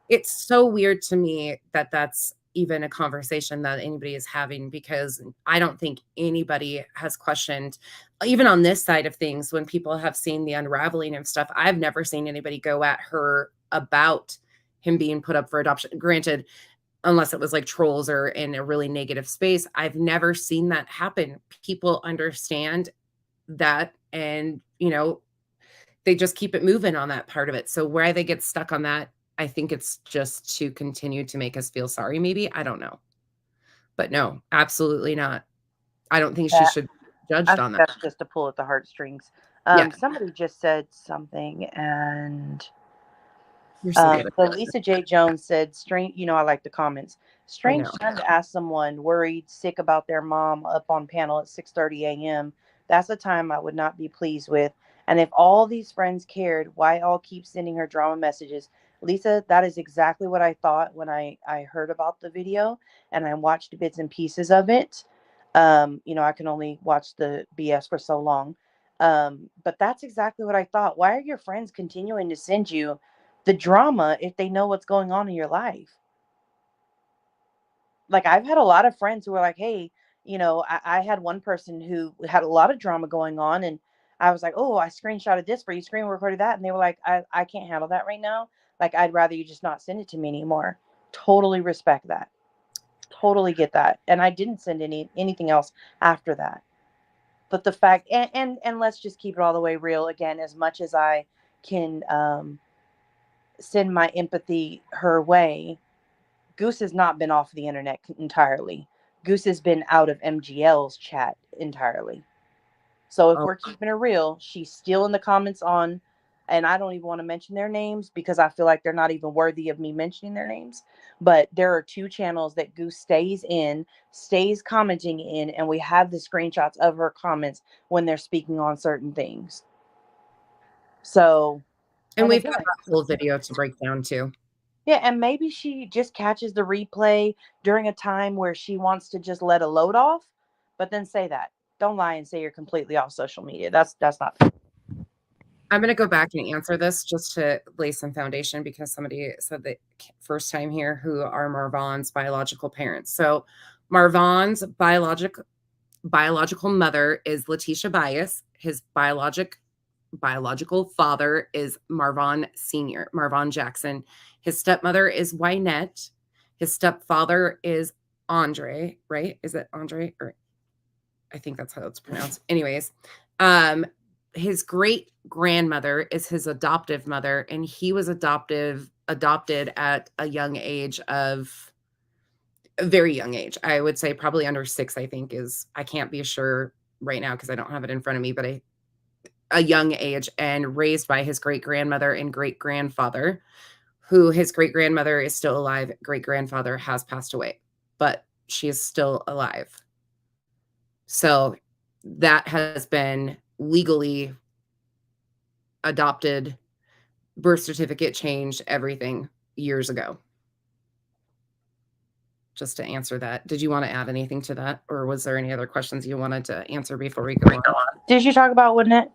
It's so weird to me that that's even a conversation that anybody is having, because I don't think anybody has questioned, even on this side of things, when people have seen the unraveling of stuff. I've never seen anybody go at her about him being put up for adoption. Granted, unless it was like trolls or in a really negative space, I've never seen that happen. People understand that, and they just keep it moving on that part of it. So where they get stuck on that, I think it's just to continue to make us feel sorry, maybe. I don't know. But no, absolutely not. I don't think she should be judged on that. That's just to pull at the heartstrings. Somebody just said something, and You're so good. So Lisa J. Jones said, strange, I like the comments. Strange know. time to ask someone worried, sick about their mom up on panel at 6:30 a.m. That's a time I would not be pleased with. And if all these friends cared, why all keep sending her drama messages? Lisa, that is exactly what I thought when I heard about the video and I watched bits and pieces of it. I can only watch the BS for so long. But that's exactly what I thought. Why are your friends continuing to send you the drama if they know what's going on in your life? Like, I've had a lot of friends who are like, hey, I had one person who had a lot of drama going on, and I was like, oh, I screenshotted this for you, screen recorded that, and they were like, I can't handle that right now. Like, I'd rather you just not send it to me anymore. Totally respect that. Totally get that. And I didn't send anything else after that. But the fact, and let's just keep it all the way real again, as much as I can send my empathy her way, Goose has not been off the internet entirely. Goose has been out of MGL's chat entirely. So if Oh, we're keeping it real, she's still in the comments on, and I don't even want to mention their names because I feel like they're not even worthy of me mentioning their names. But there are two channels that Goose stays commenting in, and we have the screenshots of her comments when they're speaking on certain things. So, and we've again, got that whole video to break down too. yeah, and maybe she just catches the replay during a time where she wants to just let a load off, but then say that. Don't lie and say you're completely off social media. That's not. I'm going to go back and answer this just to lay some foundation because somebody said that first time here who are Marvan's biological parents. So Marvan's biological mother is Letitia Bias. His biological father is Marvan Sr., Marvan Jackson. His stepmother is Wynette. His stepfather is Andre, right? Is it Andre? Or I think that's how it's pronounced. Anyways, his great grandmother is his adoptive mother, and he was adopted at a young age of a very young age. I would say probably under 6, I think I can't be sure right now because I don't have it in front of me, but a young age, and raised by his great grandmother and great grandfather, who his great grandmother is still alive. Great grandfather has passed away, but she is still alive. So that has been legally adopted, birth certificate changed, everything years ago. Just to answer that. Did you want to add anything to that? Or was there any other questions you wanted to answer before we go on? Did you talk about Wynette?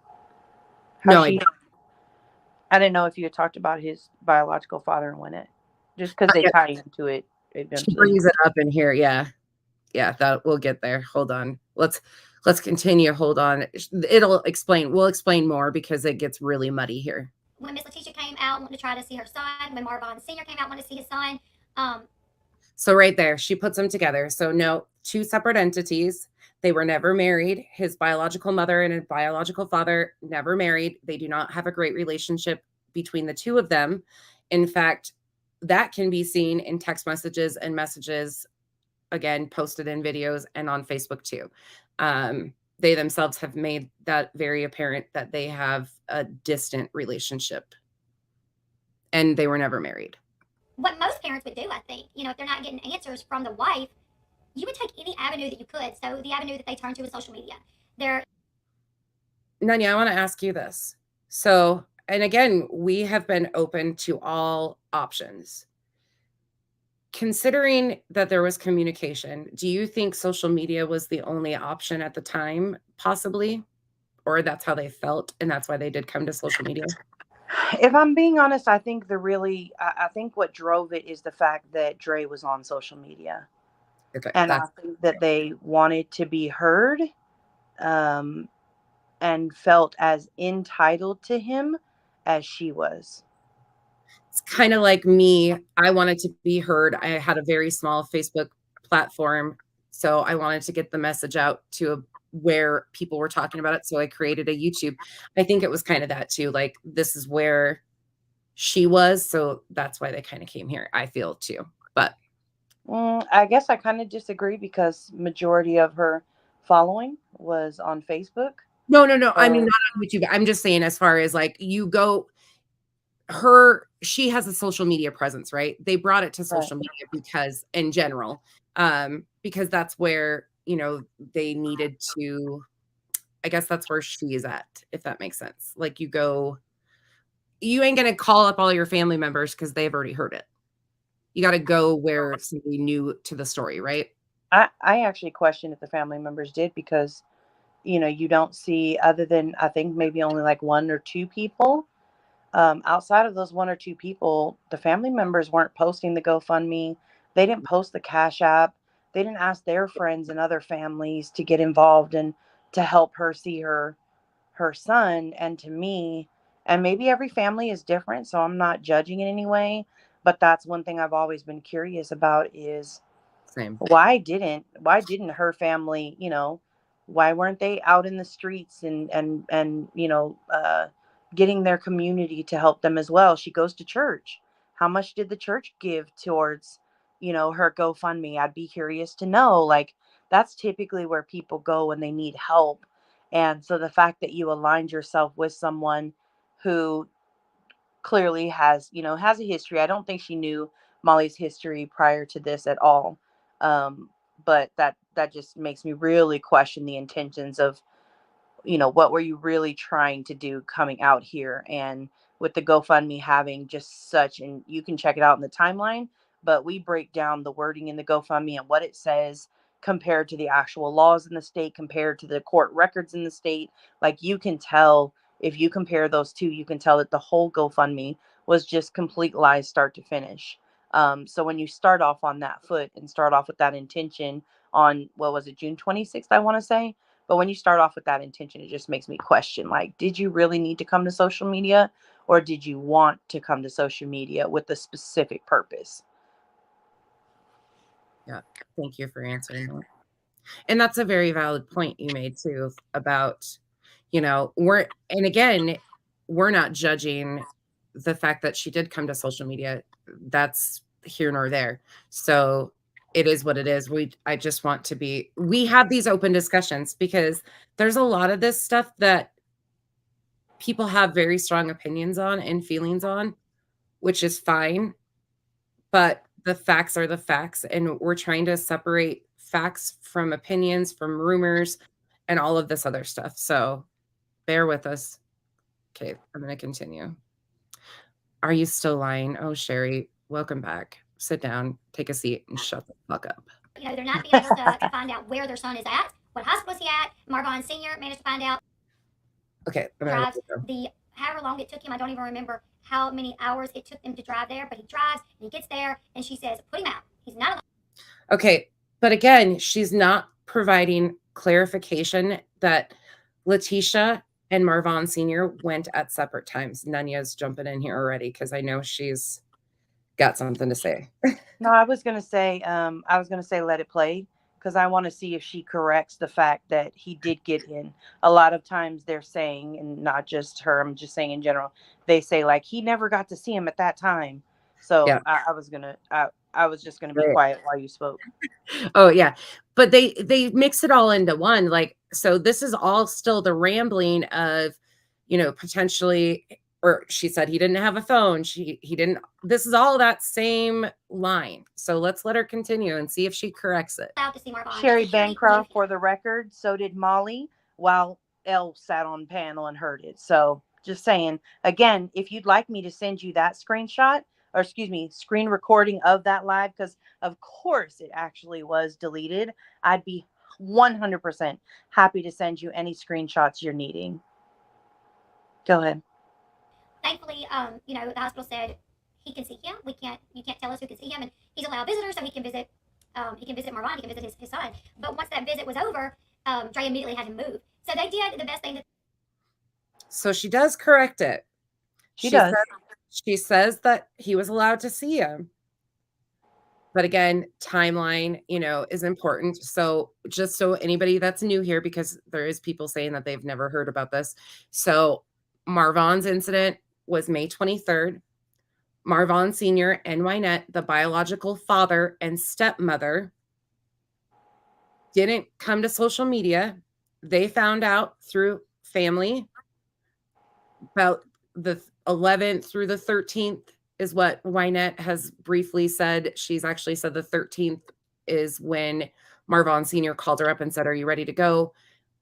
No, I didn't know if you had talked about his biological father and Wynette. Just because they tie into it eventually. She brings it up in here, yeah. Yeah, that we'll get there. Hold on. Let's continue. Hold on. We'll explain more because it gets really muddy here. When Miss Letitia came out, wanted to try to see her son. When Marvon Sr. came out, wanted to see his son. So right there, she puts them together. So no, 2 separate entities. They were never married. His biological mother and his biological father never married. They do not have a great relationship between the two of them. In fact, that can be seen in text messages and messages, again, posted in videos and on Facebook too. They themselves have made that very apparent that they have a distant relationship and they were never married. What most parents would do, I think, if they're not getting answers from the wife, you would take any avenue that you could. So the avenue that they turn to is social media. Nanya, I want to ask you this. So, and again, we have been open to all options. Considering that there was communication, do you think social media was the only option at the time, possibly? Or that's how they felt, and that's why they did come to social media? If I'm being honest, I think I think what drove it is the fact that Dre was on social media. Okay, and I think that they wanted to be heard and felt as entitled to him as she was. It's kind of like me. I wanted to be heard. I had a very small Facebook platform, so I wanted to get the message out to where people were talking about it. So I created a YouTube. I think it was kind of that too. Like, this is where she was. So that's why they kind of came here, I feel too. But I guess I kind of disagree because majority of her following was on Facebook. No. I mean, not on YouTube. I'm just saying as far as like you go, she has a social media presence, right? They brought it to social media because in general, because that's where, they needed to, I guess that's where she is at, if that makes sense. Like you ain't going to call up all your family members because they've already heard it. You got to go where somebody new to the story, right? I actually question if the family members did, because, you don't see, other than I think maybe only like one or two people. Outside of those one or two people, the family members weren't posting the GoFundMe. They didn't post the Cash App. They didn't ask their friends and other families to get involved and to help her see her son. And to me, and maybe every family is different, so I'm not judging in any way, but that's one thing I've always been curious about is Same. why didn't her family, why weren't they out in the streets and getting their community to help them as well? She goes to church. How much did the church give towards, her GoFundMe? I'd be curious to know. Like, that's typically where people go when they need help. And so the fact that you aligned yourself with someone who clearly has a history. I don't think she knew Molly's history prior to this at all. But that just makes me really question the intentions of, what were you really trying to do coming out here? And with the GoFundMe having just such, and you can check it out in the timeline, but we break down the wording in the GoFundMe and what it says compared to the actual laws in the state, compared to the court records in the state. Like, you can tell, if you compare those two, you can tell that the whole GoFundMe was just complete lies, start to finish. So when you start off on that foot and start off with that intention on, what was it, June 26th, I want to say, but when you start off with that intention, it just makes me question, like, did you really need to come to social media, or did you want to come to social media with a specific purpose? Yeah. Thank you for answering that. And that's a very valid point you made too about, we're not judging the fact that she did come to social media. That's here nor there. So it is what it is. I just want to we have these open discussions because there's a lot of this stuff that people have very strong opinions on and feelings on, which is fine. But the facts are the facts, and we're trying to separate facts from opinions, from rumors, and all of this other stuff. So bear with us. Okay, I'm going to continue. Are you still lying? Oh, Sherry, welcome back. Sit down, take a seat, and shut the fuck up. They're not being able to find out where their son is at, what hospital is he at. Marvon Sr. managed to find out. Okay. Drives however long it took him. I don't even remember how many hours it took them to drive there, but he drives and he gets there and she says, put him out. He's not alive. Okay. But again, she's not providing clarification that Letitia and Marvon Sr. went at separate times. Nanya's jumping in here already because I know she's got something to say. No, I was gonna say let it play, because I want to see if she corrects the fact that he did get in. A lot of times they're saying, and not just her, I'm just saying in general, they say like he never got to see him at that time. So yeah. I was just gonna be quiet while you spoke. Oh yeah, but they mix it all into one. Like, so this is all still the rambling of, potentially, or she said he didn't have a phone. He didn't. This is all that same line. So let's let her continue and see if she corrects it. Sherry Bancroft, for the record, so did Molly, while Elle sat on panel and heard it. So just saying, again, if you'd like me to send you that screenshot, or excuse me, screen recording of that live, because of course it actually was deleted, I'd be 100% happy to send you any screenshots you're needing. Go ahead. Thankfully, the hospital said he can see him. You can't tell us who can see him, and he's allowed visitors, so he can visit Marwan, he can visit his son. But once that visit was over, Dre immediately had him moved. So they did the best thing. So she does correct it. She does. She says that he was allowed to see him. But again, timeline, is important. So just so anybody that's new here, because there is people saying that they've never heard about this. So Marvon's incident was May 23rd. Marvon Sr. and Wynette, the biological father and stepmother, didn't come to social media. They found out through family about the 11th through the 13th is what Wynette has briefly said. She's actually said the 13th is when Marvon Sr. called her up and said, "Are you ready to go?"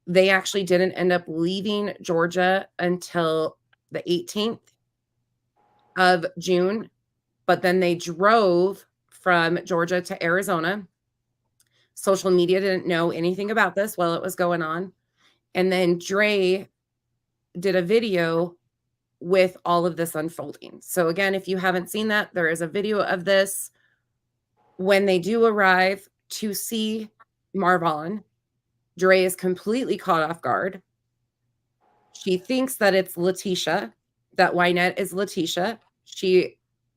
They actually didn't end up leaving Georgia until the 18th of June, but then they drove from Georgia to Arizona. Social media didn't know anything about this while it was going on. And then Dre did a video with all of this unfolding. So again, if you haven't seen that, there is a video of this. When they do arrive to see Marvon, Dre is completely caught off guard. She thinks that it's Letitia, that Wynette is Letitia.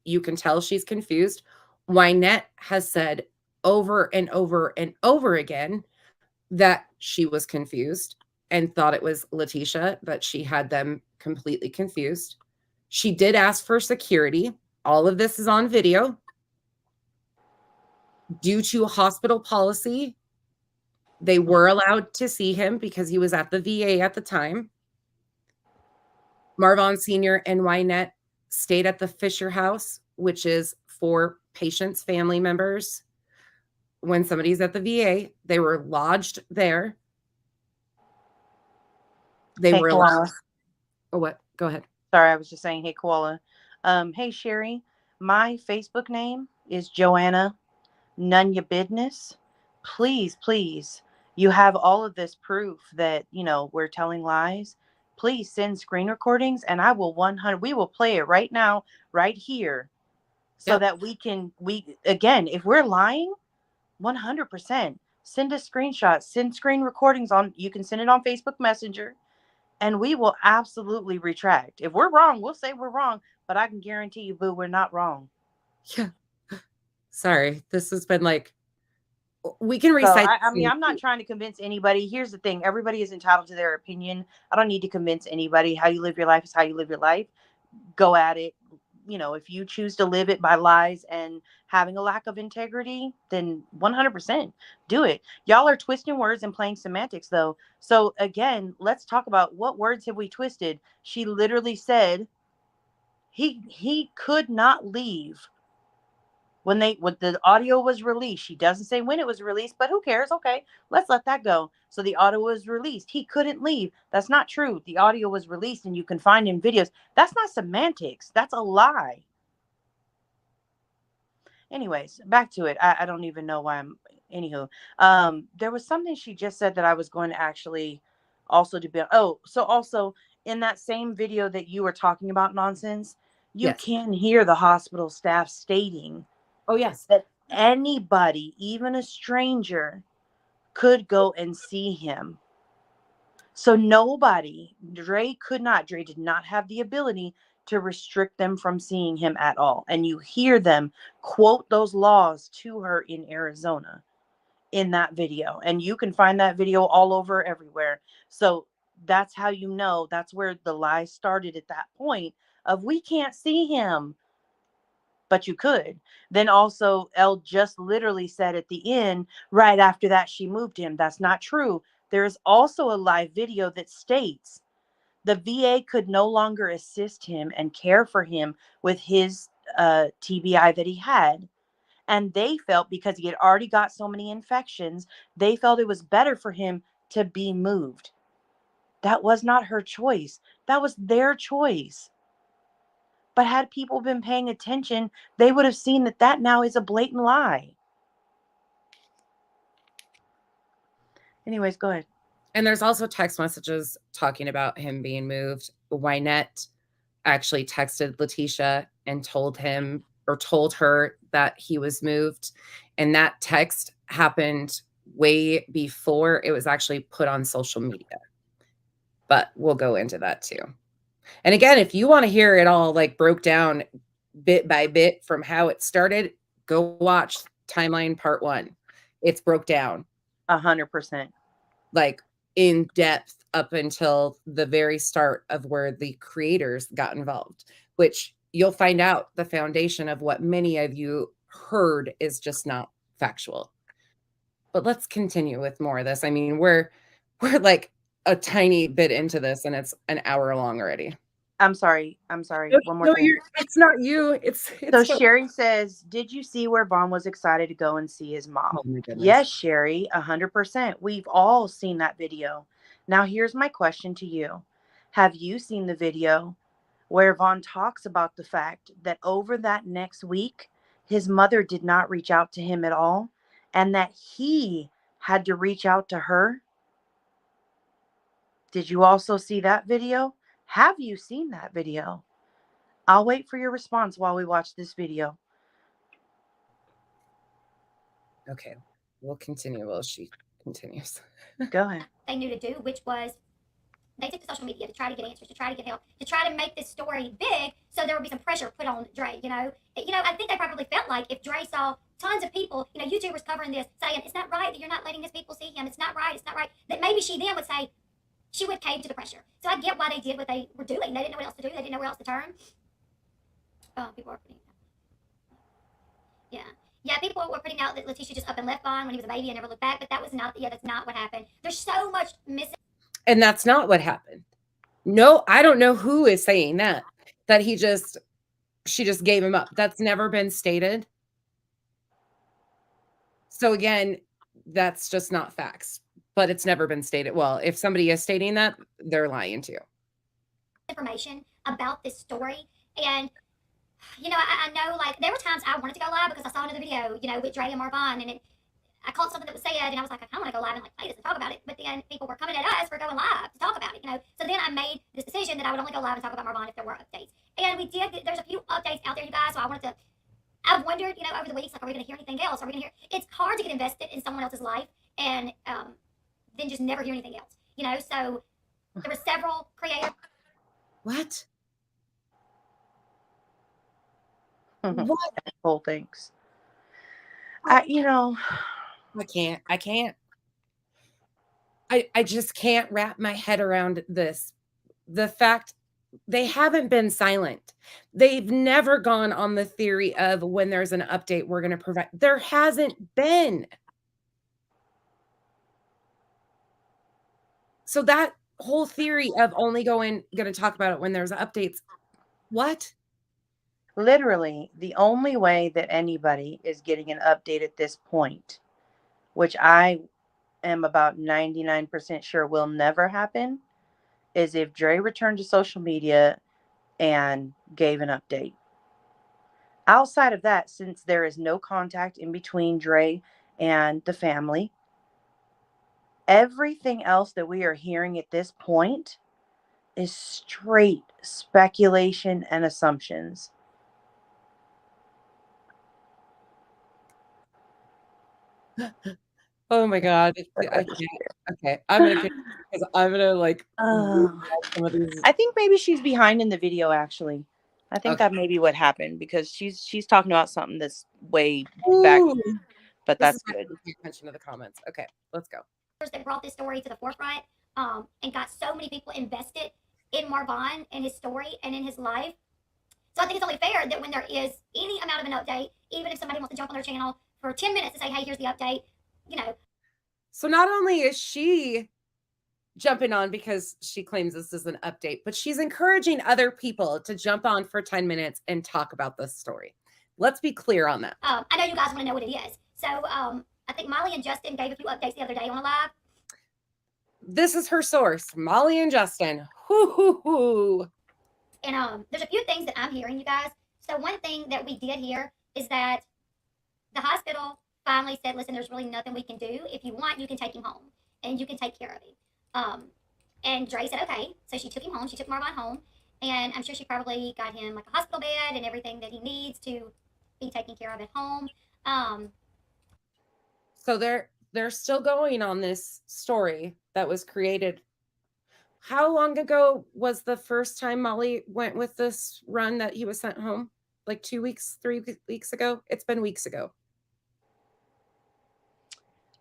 You can tell she's confused. Wynette has said over and over and over again that she was confused and thought it was Letitia, but she had them completely confused. She did ask for security. All of this is on video. Due to hospital policy, they were allowed to see him because he was at the VA at the time. Marvon Sr. and Wynette stayed at the Fisher House, which is for patients' family members. When somebody's at the VA, they were lodged there. They were allowed. Oh, what? Go ahead. Sorry, I was just saying, hey, Koala. Hey, Sherry. My Facebook name is Joanna None Ya Business. Please, please, you have all of this proof that, we're telling lies. Please send screen recordings and we will play it right now, right here. So that again, if we're lying, 100%, send us screenshots, send screen recordings you can send it on Facebook Messenger. And we will absolutely retract. If we're wrong, we'll say we're wrong. But I can guarantee you, boo, we're not wrong. Yeah. Sorry. This has been like, we can recite. So, I'm not trying to convince anybody. Here's the thing. Everybody is entitled to their opinion. I don't need to convince anybody. How you live your life is how you live your life. Go at it. If you choose to live it by lies and having a lack of integrity, then 100% do it. Y'all are twisting words and playing semantics, though. So again, let's talk about what words have we twisted. She literally said he could not leave when the audio was released. She doesn't say when it was released, but who cares? Okay, let's let that go. So the audio was released. He couldn't leave. That's not true. The audio was released and you can find in videos. That's not semantics. That's a lie. Anyways, back to it. I don't even know why anywho. There was something she just said that I was going to actually also debate. Oh, so also in that same video that you were talking about nonsense, you can hear the hospital staff stating, oh yes, that anybody, even a stranger, could go and see him. So Dre did not have the ability to restrict them from seeing him at all. And you hear them quote those laws to her in Arizona in that video. And you can find that video all over everywhere. So that's how that's where the lie started at that point of we can't see him. But you could. Then also, Elle just literally said at the end, right after that, she moved him. That's not true. There is also a live video that states the VA could no longer assist him and care for him with his TBI that he had. And they felt, because he had already got so many infections, they felt it was better for him to be moved. That was not her choice. That was their choice. But had people been paying attention, they would have seen that now is a blatant lie. Anyways, go ahead. And there's also text messages talking about him being moved. Wynette actually texted Letitia and told her that he was moved. And that text happened way before it was actually put on social media. But we'll go into that too. And again, if you want to hear it all like broke down bit by bit from how it started, go watch Timeline Part 1. It's broke down 100%. Like in depth up until the very start of where the creators got involved, which you'll find out the foundation of what many of you heard is just not factual. But let's continue with more of this. I mean, we're like a tiny bit into this and it's an hour long already. I'm sorry. One more thing. It's not you. So Sherry says, did you see where Vaughn was excited to go and see his mom? Oh my goodness. Yes, Sherry, 100%. We've all seen that video. Now, here's my question to you. Have you seen the video where Vaughn talks about the fact that over that next week, his mother did not reach out to him at all, and that he had to reach out to her? Did you also see that video? Have you seen that video? I'll wait for your response while we watch this video. Okay, we'll continue while she continues. Go ahead. They knew to do, which was they took to social media to try to get answers, to try to get help, to try to make this story big, so there would be some pressure put on Dre. I think they probably felt like if Dre saw tons of people, YouTubers covering this, saying it's not right that you're not letting his people see him, it's not right, that maybe she then would say she would cave to the pressure. So I get why they did what they were doing. They didn't know what else to do. They didn't know where else to turn. People are putting people were putting out that Letitia just up and left Vaughn when he was a baby and never looked back, but that's not what happened. There's so much missing. And that's not what happened. No, I don't know who is saying that she just gave him up. That's never been stated. So again, that's just not facts, but it's never been stated. Well, if somebody is stating that, they're lying too. Information about this story. And I know, like, there were times I wanted to go live because I saw another video, with Dre and Marvon, and I caught something that was said, and I was like, I kind of want to go live and play this and talk about it. But then people were coming at us for going live to talk about it, So then I made this decision that I would only go live and talk about Marvon if there were updates. And we did. There's a few updates out there, you guys. So I've wondered, over the weeks, like, are we going to hear anything else? It's hard to get invested in someone else's life and then just never hear anything else, So there were several creators. What? What? Whole things. I can't. I just can't wrap my head around this. The fact they haven't been silent. They've never gone on the theory of when there's an update, we're going to provide. There hasn't been. So that whole theory of only going to talk about it when there's updates. What? Literally, the only way that anybody is getting an update at this point, which I am about 99% sure will never happen, is if Dre returned to social media and gave an update. Outside of that, since there is no contact in between Dre and the family, everything else that we are hearing at this point is straight speculation and assumptions. Oh my God. I can't. Okay. I'm going to because I'm going to like some of these. I think maybe she's behind in the video, actually. I think that may be what happened because she's talking about something that's way back, but that's good. Pay attention to the comments. Okay, let's go. That brought this story to the forefront and got so many people invested in Marvon and his story and in his life. So I think it's only fair that when there is any amount of an update, even if somebody wants to jump on their channel for 10 minutes to say, hey, here's the update, So not only is she jumping on because she claims this is an update, but she's encouraging other people to jump on for 10 minutes and talk about this story. Let's be clear on that. I know you guys want to know what it is. So I think Molly and Justin gave a few updates the other day on a live. This is her source, Molly and Justin. Hoo. And there's a few things that I'm hearing, you guys. So one thing that we did hear is that the hospital finally said, listen, there's really nothing we can do. If you want, you can take him home and you can take care of him. And Dre said, okay. So she took him home. She took Marvon home. And I'm sure she probably got him like a hospital bed and everything that he needs to be taken care of at home. So they're still going on this story that was created. How long ago was the first time Molly went with this run that he was sent home? Like 2 weeks, 3 weeks ago? It's been weeks ago.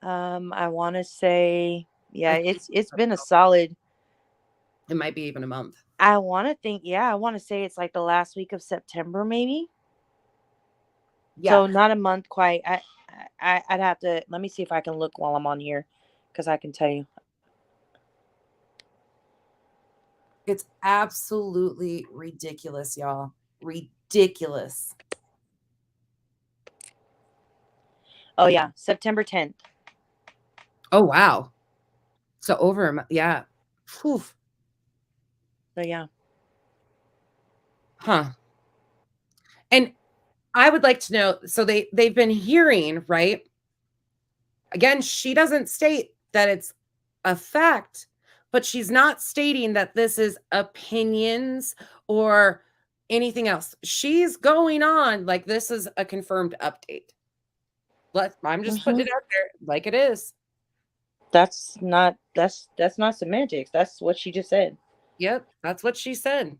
I want to say, yeah, it's been a solid. It might be even a month. I want to say it's like the last week of September, maybe. Yeah. So not a month quite. I'd have to, let me see if I can look while I'm on here, because I can tell you. It's absolutely ridiculous, y'all. Ridiculous. Oh yeah, September 10th. Oh, wow. So over a yeah. Whew. So yeah. Huh. And I would like to know, so they've been hearing, right? Again, she doesn't state that it's a fact, but she's not stating that this is opinions or anything else. She's going on like this is a confirmed update. I'm just putting it out there like it is. That's not semantics. That's what she just said. Yep, that's what she said.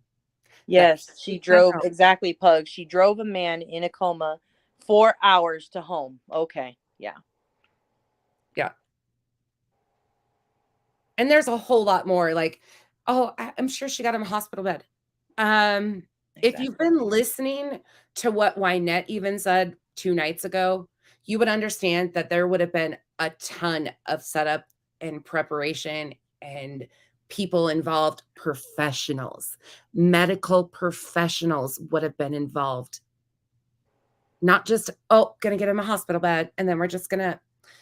Yes, she drove exactly, Pug. She drove a man in a coma 4 hours to home. Okay, yeah. Yeah. And there's a whole lot more. Like, oh, I'm sure she got him a hospital bed. If you've been listening to what Wynette even said 2 nights ago, you would understand that there would have been a ton of setup and preparation and people involved, professionals, medical professionals would have been involved. Not just, oh, gonna get him a hospital bed, and then we're just gonna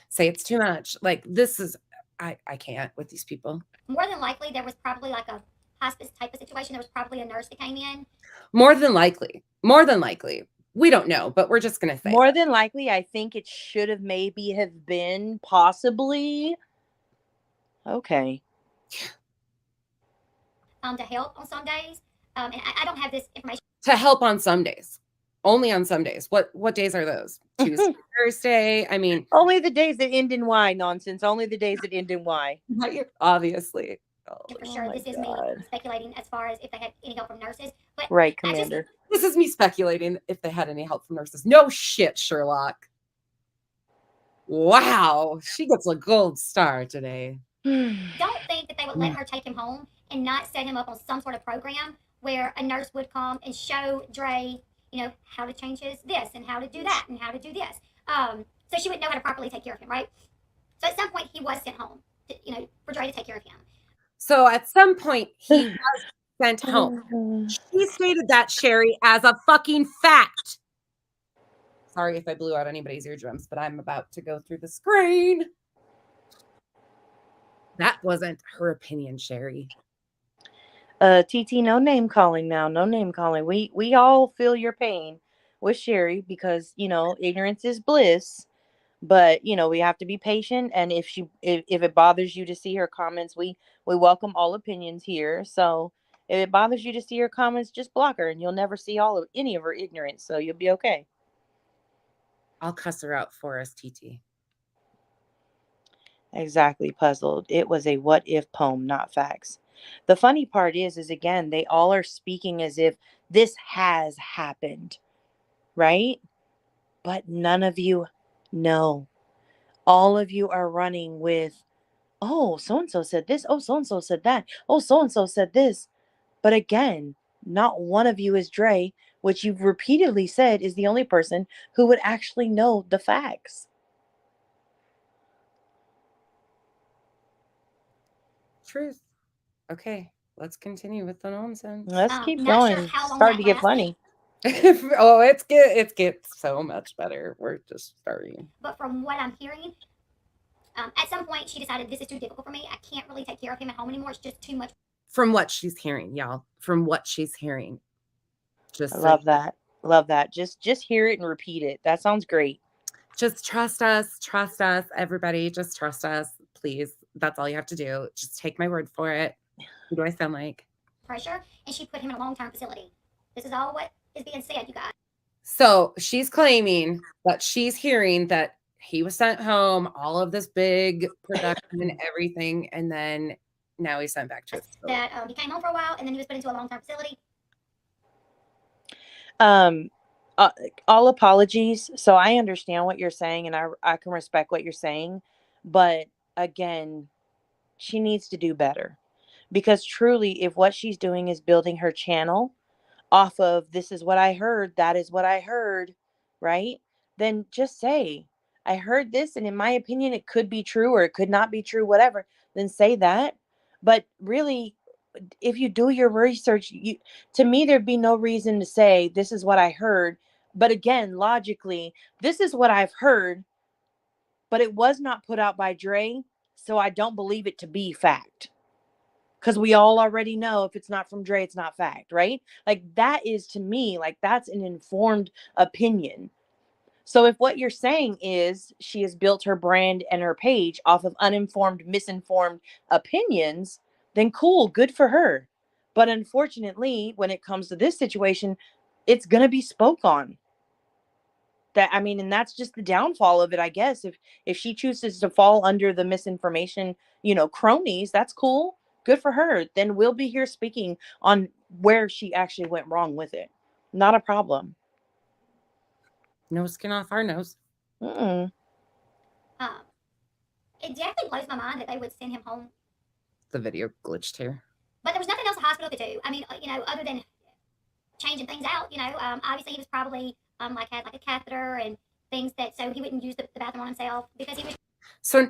say it's too much. Like, this is, I can't with these people. More than likely, there was probably like a hospice type of situation. There was probably a nurse that came in. More than likely. More than likely. We don't know, but we're just gonna say more than likely. I think it should have maybe have been possibly. Okay. To help on some days. And I don't have this information. To help on some days. Only on some days. What days are those? Tuesday, Thursday? I mean, only the days that end in Y nonsense. Only the days that end in Y. Obviously. For sure, this is me speculating as far as if they had any help from nurses. But right, Commander. This is me speculating if they had any help from nurses. No shit, Sherlock. Wow, she gets a gold star today. Don't think that they would let her take him home and not set him up on some sort of program where a nurse would come and show Dre, how to change his this and how to do that and how to do this. So she would know how to properly take care of him, right? So at some point he was sent home, for Dre to take care of him. So at some point he was sent home. She stated that, Sherry, as a fucking fact. Sorry if I blew out anybody's eardrums, but I'm about to go through the screen. That wasn't her opinion, Sherry. TT, no name calling now. No name calling. We all feel your pain with Sherry because, ignorance is bliss. But, we have to be patient. And if it bothers you to see her comments, we welcome all opinions here. So if it bothers you to see her comments, just block her and you'll never see any of her ignorance. So you'll be okay. I'll cuss her out for us, TT. Exactly, puzzled. It was a what if poem, not facts. The funny part is again, they all are speaking as if this has happened, right? But none of you know. All of you are running with, oh, so-and-so said this. Oh, so-and-so said that. Oh, so-and-so said this. But again, not one of you is Dre, which you've repeatedly said is the only person who would actually know the facts. Truth. Okay, let's continue with the nonsense. Let's keep going. Sure how long starting to get funny. Oh, it gets so much better. We're just starting. But from what I'm hearing, at some point she decided this is too difficult for me. I can't really take care of him at home anymore. It's just too much. From what she's hearing, y'all. From what she's hearing. I love that. Love that. Just hear it and repeat it. That sounds great. Just trust us. Trust us. Everybody, just trust us. Please. That's all you have to do. Just take my word for it. Who do I sound like? Pressure. And she put him in a long-term facility. This is all what is being said, you guys. So she's claiming that she's hearing that he was sent home, all of this big production and everything, and then now he's sent back to his facility. That he came home for a while and then he was put into a long-term facility. All apologies. So I understand what you're saying and I can respect what you're saying. But again, she needs to do better. Because truly, if what she's doing is building her channel off of this is what I heard, that is what I heard, right? Then just say, I heard this, and in my opinion, it could be true or it could not be true, whatever. Then say that. But really, if you do your research, to me, there'd be no reason to say this is what I heard. But again, logically, this is what I've heard, but it was not put out by Dre, so I don't believe it to be fact. Because we all already know if it's not from Dre, it's not fact, right? Like, that is, to me, like, that's an informed opinion. So if what you're saying is she has built her brand and her page off of uninformed, misinformed opinions, then cool, good for her. But unfortunately, when it comes to this situation, it's going to be spoke on. That, I mean, and that's just the downfall of it, I guess. If she chooses to fall under the misinformation, cronies, that's cool. Good for her. Then we'll be here speaking on where she actually went wrong with it. Not a problem. No skin off our nose. Mm-mm. It definitely blows my mind that they would send him home. The video glitched here. But there was nothing else the hospital could do. I mean, other than changing things out. Obviously he was probably had like a catheter and things so he wouldn't use the bathroom on himself because he was. So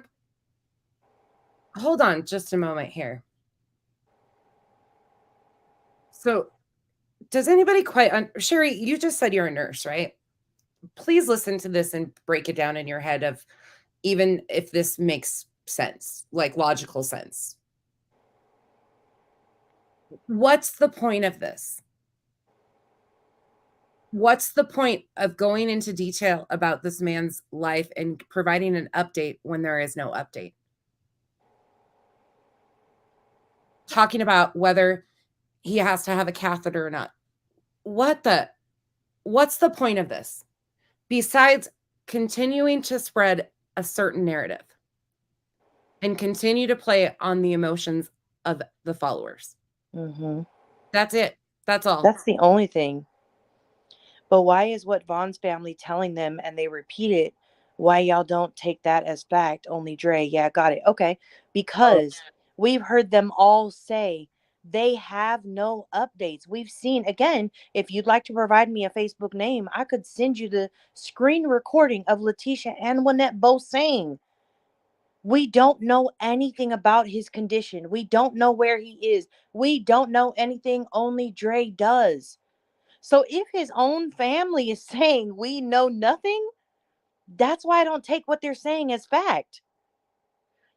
hold on just a moment here. So does anybody Sherry, you just said you're a nurse, right? Please listen to this and break it down in your head of even if this makes sense, like logical sense. What's the point of this? What's the point of going into detail about this man's life and providing an update when there is no update? Talking about whether he has to have a catheter or not. What's the point of this? Besides continuing to spread a certain narrative and continue to play on the emotions of the followers. Mm-hmm. That's it. That's all. That's the only thing. But why is what Vaughn's family telling them and they repeat it? Why y'all don't take that as fact? Only Dre. Yeah, got it. Okay. Because we've heard them all say they have no updates. We've seen, again, if you'd like to provide me a Facebook name, I could send you the screen recording of Letitia and Wynette both saying, we don't know anything about his condition. We don't know where he is. We don't know anything. Only Dre does. So if his own family is saying we know nothing, that's why I don't take what they're saying as fact.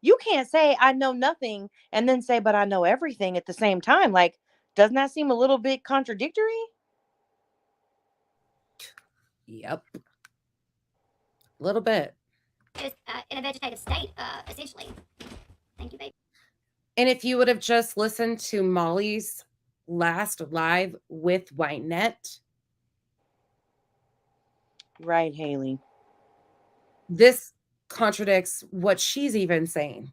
You can't say I know nothing and then say, but I know everything at the same time. Like, doesn't that seem a little bit contradictory? Yep. A little bit. Just in a vegetative state, essentially. Thank you, babe. And if you would have just listened to Molly's last live with Wynette. Right, Haley. This contradicts what she's even saying.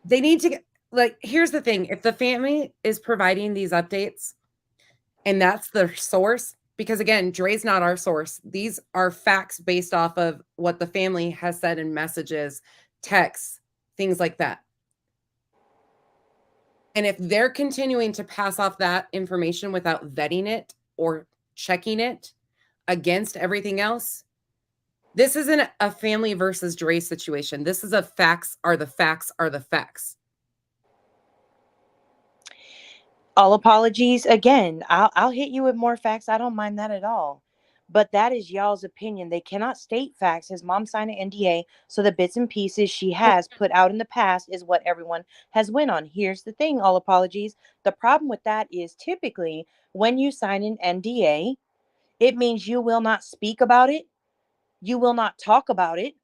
They need to get, here's the thing. If the family is providing these updates and that's the source, because again, Dre's not our source. These are facts based off of what the family has said in messages, texts, things like that. And if they're continuing to pass off that information without vetting it or checking it against everything else, this isn't a family versus Dre situation. This is a facts are the facts are the facts. All apologies. Again, I'll hit you with more facts. I don't mind that at all. But that is y'all's opinion. They cannot state facts. His mom signed an NDA, so the bits and pieces she has put out in the past is what everyone has went on. Here's the thing, all apologies. The problem with that is typically when you sign an NDA, it means you will not speak about it. You will not talk about it.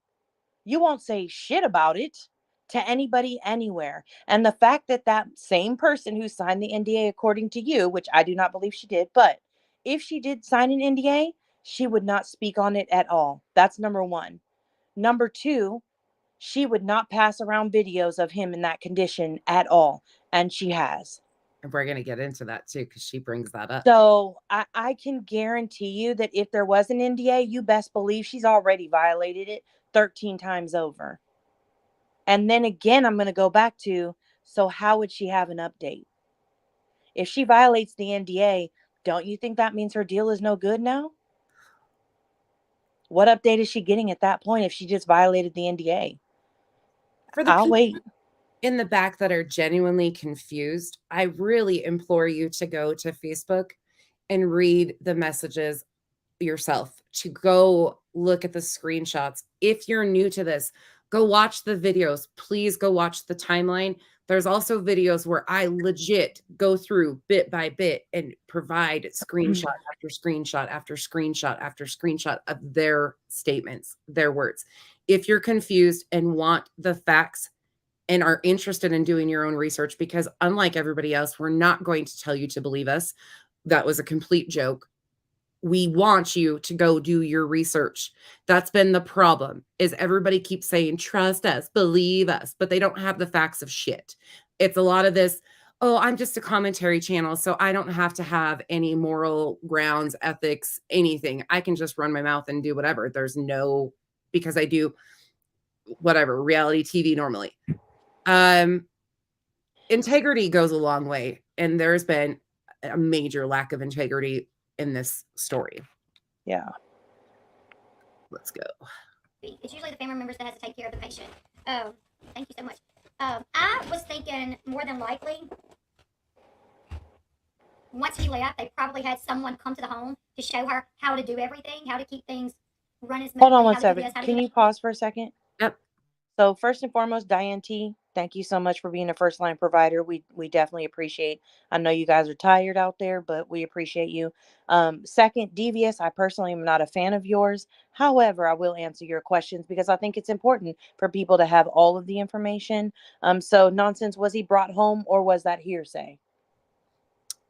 You won't say shit about it to anybody anywhere. And the fact that that same person who signed the NDA, according to you, which I do not believe she did, but if she did sign an NDA, she would not speak on it at all. That's number one. Number two, she would not pass around videos of him in that condition at all. And she has. And we're going to get into that too, because she brings that up. So I can guarantee you that if there was an NDA, you best believe she's already violated it 13 times over. And then again, I'm going to go back to, so how would she have an update? If she violates the NDA, don't you think that means her deal is no good now? What update is she getting at that point if she just violated the NDA? I'll wait. in the back that are genuinely confused, I really implore you to go to Facebook and read the messages yourself, to go look at the screenshots. If you're new to this, go watch the videos. Please go watch the timeline. There's also videos where I legit go through bit by bit and provide screenshot after screenshot after screenshot after screenshot of their statements, their words. If you're confused and want the facts and are interested in doing your own research, because unlike everybody else, we're not going to tell you to believe us. That was a complete joke. We want you to go do your research. That's been the problem, is everybody keeps saying, trust us, believe us, but they don't have the facts of shit. It's a lot of this, oh, I'm just a commentary channel, so I don't have to have any moral grounds, ethics, anything. I can just run my mouth and do whatever. There's no, because I do whatever, reality TV normally. Integrity goes a long way, and there's been a major lack of integrity in this story. Yeah. Let's go. It's usually the family members that has to take care of the patient. Oh, thank you so much. I was thinking more than likely, once he left, they probably had someone come to the home to show her how to do everything, how to keep things running smoothly. Hold on one second. Can you pause for a second? Yep. So first and foremost, Diane T, thank you so much for being a first line provider. We definitely appreciate. I know you guys are tired out there, but we appreciate you. Second, Devious, I personally am not a fan of yours. However, I will answer your questions because I think it's important for people to have all of the information. So Nonsense, was he brought home or was that hearsay?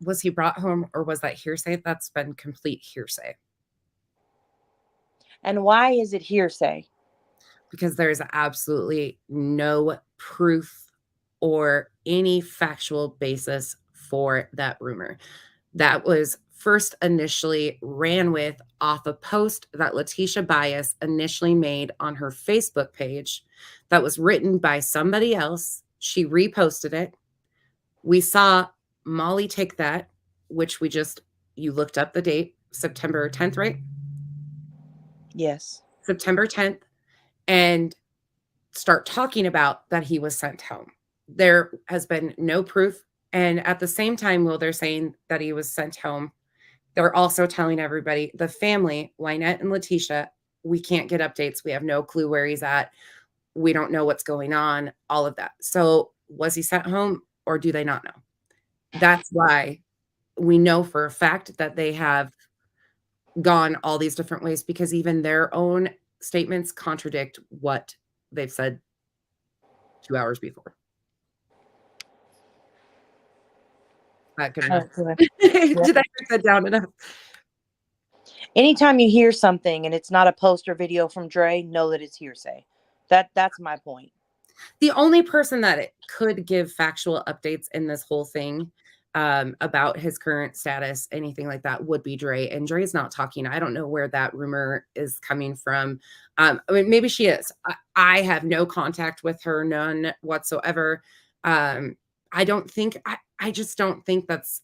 Was he brought home or was that hearsay? That's been complete hearsay. And why is it hearsay? Because there's absolutely no proof or any factual basis for that rumor. That was first initially ran with off a post that Letitia Bias initially made on her Facebook page that was written by somebody else. She reposted it. We saw Molly take that, which you looked up the date, September 10th, right? Yes. September 10th. And start talking about that he was sent home. There has been no proof. And at the same time, while they're saying that he was sent home, they're also telling everybody, the family, Lynette and Letitia, we can't get updates. We have no clue where he's at. We don't know what's going on, all of that. So was he sent home or do they not know? That's why we know for a fact that they have gone all these different ways, because even their own statements contradict what they've said 2 hours before. Not good enough. Did I break that down enough? Anytime you hear something and it's not a post or video from Dre, know that it's hearsay. That's my point. The only person that it could give factual updates in this whole thing about his current status, anything like that, would be Dre. And Dre's not talking. I don't know where that rumor is coming from. I mean, maybe she is. I have no contact with her, none whatsoever. I just don't think that's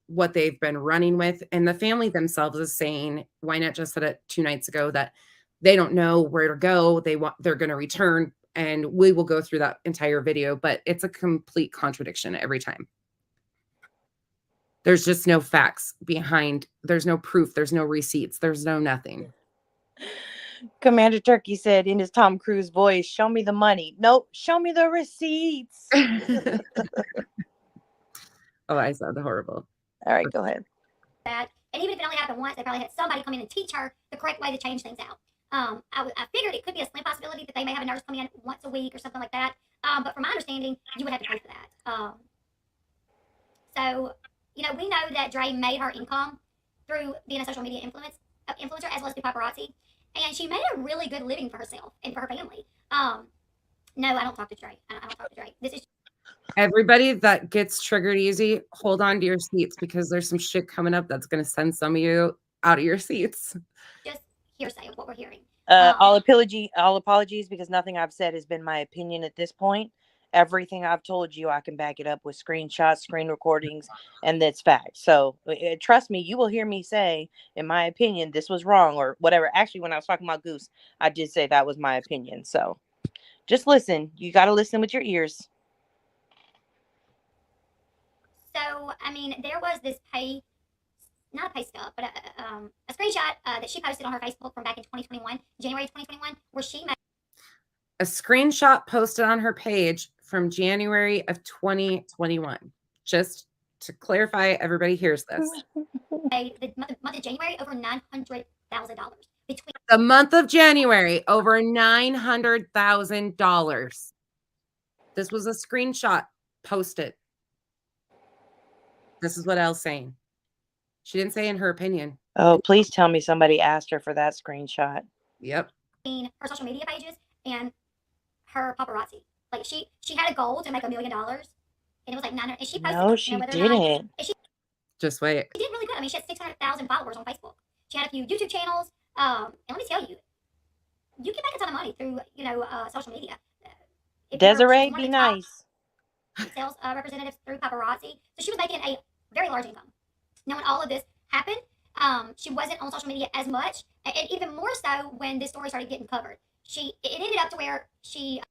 what they've been running with. And the family themselves is saying, Wynette just said it 2 nights ago, that they don't know where to go. They're going to return, and we will go through that entire video, but it's a complete contradiction every time. There's just no facts behind. There's no proof. There's no receipts. There's no nothing. Commander Turkey said in his Tom Cruise voice, show me the money. Nope, show me the receipts. Oh, I sound horrible. All right, go ahead. That, and even if it only happened once, they probably had somebody come in and teach her the correct way to change things out. I figured it could be a slim possibility that they may have a nurse come in once a week or something like that. But from my understanding, you would have to pay for that. So, we know that Dre made her income through being a social media influencer as well as through paparazzi. And she made a really good living for herself and for her family. No, I don't talk to Dre. I don't talk to Dre. This is everybody that gets triggered easy. Hold on to your seats, because there's some shit coming up that's going to send some of you out of your seats. Just hearsay of what we're hearing. All apologies, because nothing I've said has been my opinion at this point. Everything I've told you, I can back it up with screenshots, screen recordings, and that's fact. So trust me, you will hear me say, in my opinion, this was wrong or whatever. Actually, when I was talking about Goose, I did say that was my opinion. So just listen. You got to listen with your ears. So, I mean, there was this not a pay stub, but a screenshot that she posted on her Facebook from back in 2021, January 2021, where she made A screenshot posted on her page from January of 2021. Just to clarify, everybody hears this. the month of January over $900,000 between The month of January, over $900,000. This was a screenshot posted. This is what Elle's saying. She didn't say in her opinion. Oh, please tell me somebody asked her for that screenshot. Yep. her social media pages and her paparazzi. Like she had a goal to make $1 million, and it was like 900. And she posted, No, she didn't. Just wait. She did really good. I mean, she had 600,000 followers on Facebook. She had a few YouTube channels. And let me tell you, you can make a ton of money through social media. Desiree, be nice. Sales representatives through paparazzi, so she was making a very large income. Now, when all of this happened, she wasn't on social media as much, and even more so when this story started getting covered. It ended up to where she.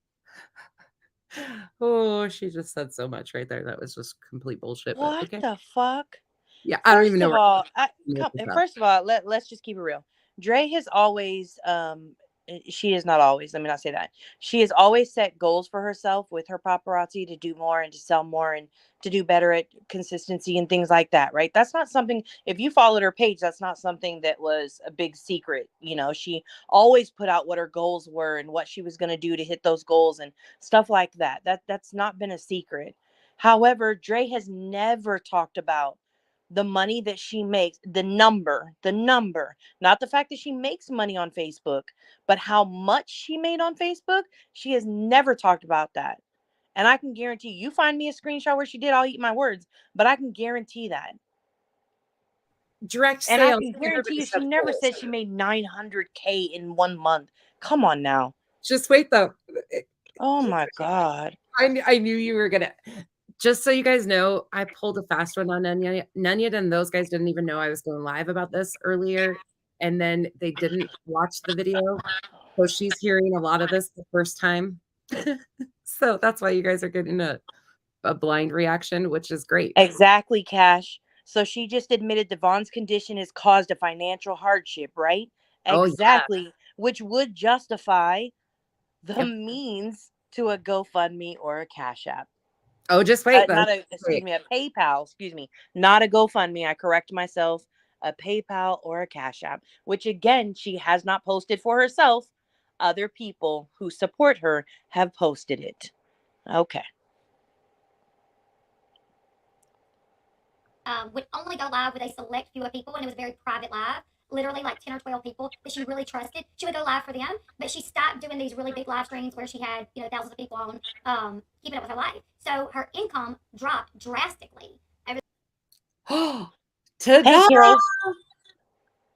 Oh, she just said so much right there. That was just complete bullshit. What okay. the fuck? Yeah, I don't even know. First of all, let's just keep it real. Dre has always, she is not always, let me not say that. She has always set goals for herself with her paparazzi to do more and to sell more and to do better at consistency and things like that, right? That's not something, if you followed her page, that's not something that was a big secret. You know, she always put out what her goals were and what she was going to do to hit those goals and stuff like that. That's not been a secret. However, Dre has never talked about the money that she makes, the number, not the fact that she makes money on Facebook, but how much she made on Facebook. She has never talked about that. And I can guarantee you find me a screenshot where she did, I'll eat my words, but I can guarantee that. Direct and sales. I can guarantee you she never said she made 900K in 1 month. Come on now. Just wait though. Oh my God. I knew you were gonna. Just so you guys know, I pulled a fast one on Nunya, and those guys didn't even know I was going live about this earlier. And then they didn't watch the video. So she's hearing a lot of this the first time. So that's why you guys are getting a blind reaction, which is great. Exactly, Cash. So she just admitted Devon's condition has caused a financial hardship, right? Exactly. Yeah. Which would justify the means to a GoFundMe or a Cash App. Oh, just wait. A PayPal, not a GoFundMe. I correct myself. A PayPal or a Cash App, which again, she has not posted for herself. Other people who support her have posted it. Okay. Would only go live with a select few of people, and it was a very private live. Literally like 10 or 12 people that she really trusted. She would go live for them, but she stopped doing these really big live streams where she had, thousands of people on, keeping up with her life. So her income dropped drastically. Oh,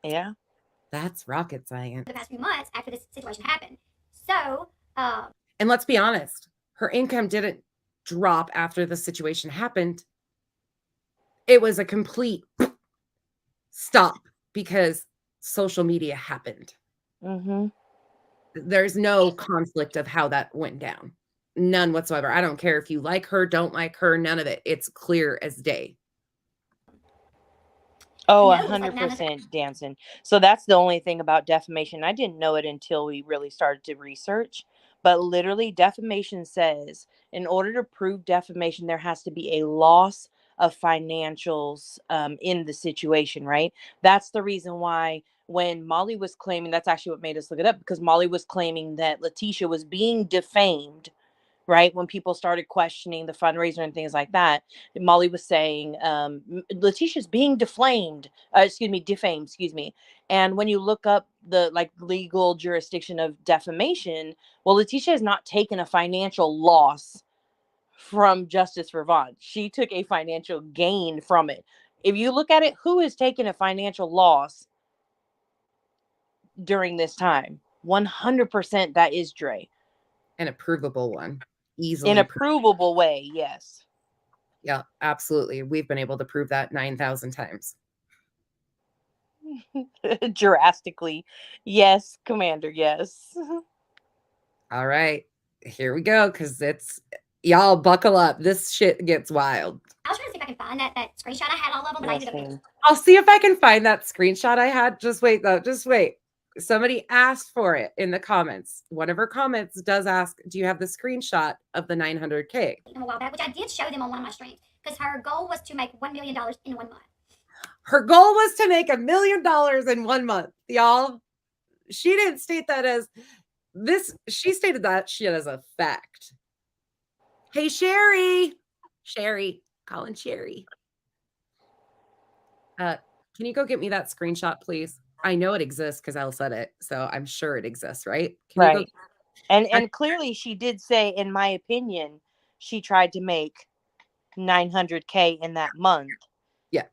yeah. That's rocket science. The past few months after this situation happened. So, and let's be honest, her income didn't drop after the situation happened. It was a complete stop because social media happened. Mm-hmm. There's no conflict of how that went down. None whatsoever. I don't care if you like her, don't like her, none of it. It's clear as day. Oh, 100% dancing. So that's the only thing about defamation. I didn't know it until we really started to research. But literally, defamation says in order to prove defamation, there has to be a loss of financials in the situation, right? That's the reason why when Molly was claiming, that's actually what made us look it up, because Molly was claiming that Letitia was being defamed, right? When people started questioning the fundraiser and things like that, Molly was saying, Letitia's being defamed. And when you look up the legal jurisdiction of defamation, well, Letitia has not taken a financial loss from Justice for Vaughn. She took a financial gain from it. If you look at it, who has taken a financial loss during this time? 100% that is Dre. An approvable one. Easily. In a provable way, yes. Yeah, absolutely. We've been able to prove that 9,000 times. Drastically. Yes, Commander, yes. All right. Here we go, because y'all buckle up. This shit gets wild. I was trying to see if I can find that screenshot. I had all of them, but I ended up. Listen, I'll see if I can find that screenshot I had. Just wait, though. Just wait. Somebody asked for it in the comments. One of her comments does ask, do you have the screenshot of the 900K? A while back, which I did show them on one of my streams, because her goal was to make $1 million in 1 month. Her goal was to make $1 million in 1 month, y'all. She didn't state that as this. She stated that shit as a fact. Hey, Sherry. Sherry. Calling Sherry. Can you go get me that screenshot, please? I know it exists because Elle said it, so I'm sure it exists, right? Can right. you go? And clearly she did say, in my opinion, she tried to make 900K in that month. Yeah.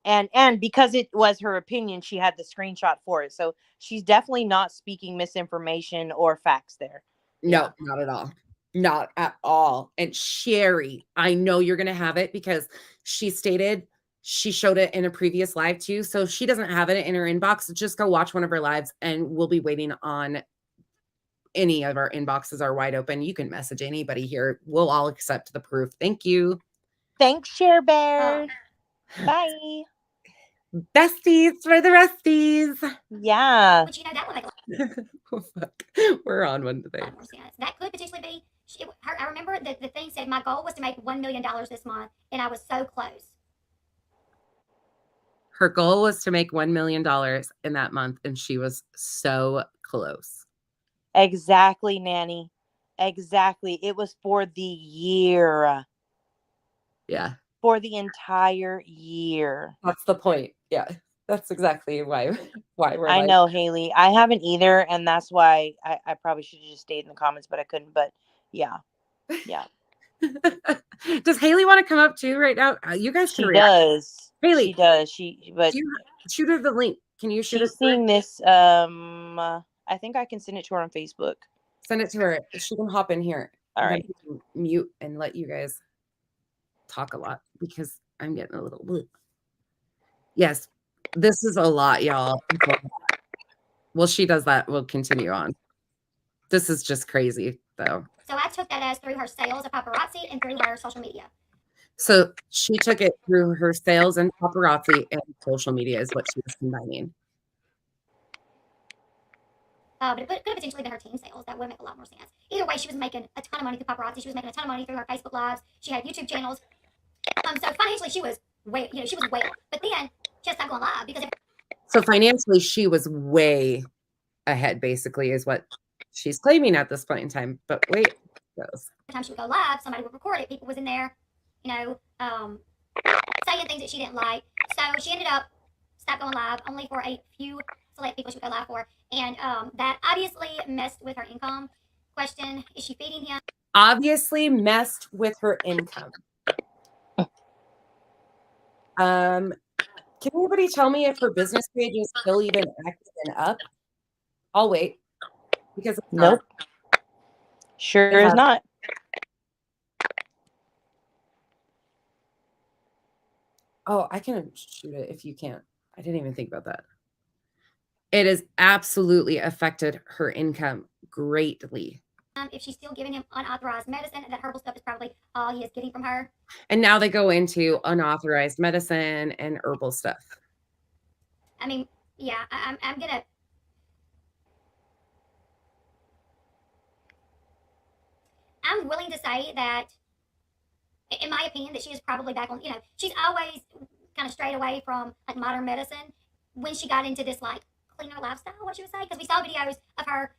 And because it was her opinion, she had the screenshot for it. So she's definitely not speaking misinformation or facts there. No, not at all. Not at all. And Sherry, I know you're going to have it because she stated she showed it in a previous live too. So if she doesn't have it in her inbox, just go watch one of her lives and we'll be waiting on any of our inboxes are wide open. You can message anybody here. We'll all accept the proof. Thank you. Thanks, Share Bear. Bye. Besties for the resties. Yeah. Which, that would make Oh, fuck. We're on one today. more sense. That could potentially be. I remember that the thing said my goal was to make $1 million this month, and I was so close. Her goal was to make $1 million in that month, and she was so close. Exactly, Nanny. Exactly. It was for the year. Yeah. For the entire year. That's the point. Yeah. That's exactly why we're I know, Haley. I haven't either, and that's why I probably should have just stayed in the comments, but I couldn't. But yeah. Yeah. Does Haley want to come up too right now? You guys can react. Does. Haley. She does. But shoot her the link. Can you shoot she's it? Seeing this. I think I can send it to her on Facebook. Send it to her. She can hop in here. All right. Mute and let you guys talk a lot because I'm getting a little blue. Yes. This is a lot, y'all. Well, she does that. We'll continue on. This is just crazy, though. So I took that as through her sales of paparazzi and through her social media. So she took it through her sales and paparazzi and social media is what she was combining. But it could have potentially been her team sales. That would make a lot more sense. Either way, she was making a ton of money through paparazzi. She was making a ton of money through her Facebook lives. She had YouTube channels. So financially, she was well. But then she had to stop going live because. So financially, she was way ahead. Basically, is what she's claiming at this point in time. But wait, every time she would go live, somebody would record it. People was in there, saying things that she didn't like. So she ended up stopped going live only for a few select people she would go live for, and that obviously messed with her income. Question: is she feeding him? Obviously messed with her income. Can anybody tell me if her business page is still even active and up? I'll wait because it's nope. Sure is not. Oh, I can shoot it if you can't. I didn't even think about that. It has absolutely affected her income greatly. If she's still giving him unauthorized medicine, that herbal stuff is probably all he is getting from her. And now they go into unauthorized medicine and herbal stuff. I mean, yeah, I'm gonna. I'm willing to say that, in my opinion, that she is probably back on. She's always kind of strayed away from like modern medicine when she got into this like cleaner lifestyle. What she would say, because we saw videos of her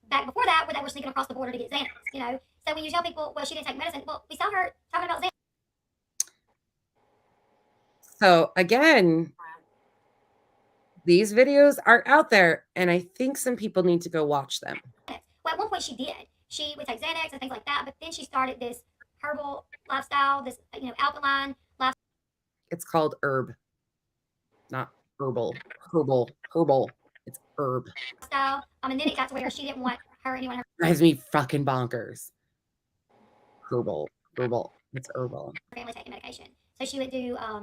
back before that where they were sneaking across the border to get Xanax. So when you tell people, well, she didn't take medicine, well, we saw her talking about Xanax. So again, these videos are out there, and I think some people need to go watch them. Well, at one point she did. She would take Xanax and things like that, but then she started this herbal lifestyle, this alkaline lifestyle. It's called herb, not herbal. Herbal. It's herb. And then it got to where she didn't want anyone. Drives me fucking bonkers. Herbal. It's herbal. Family taking medication, so she would do, my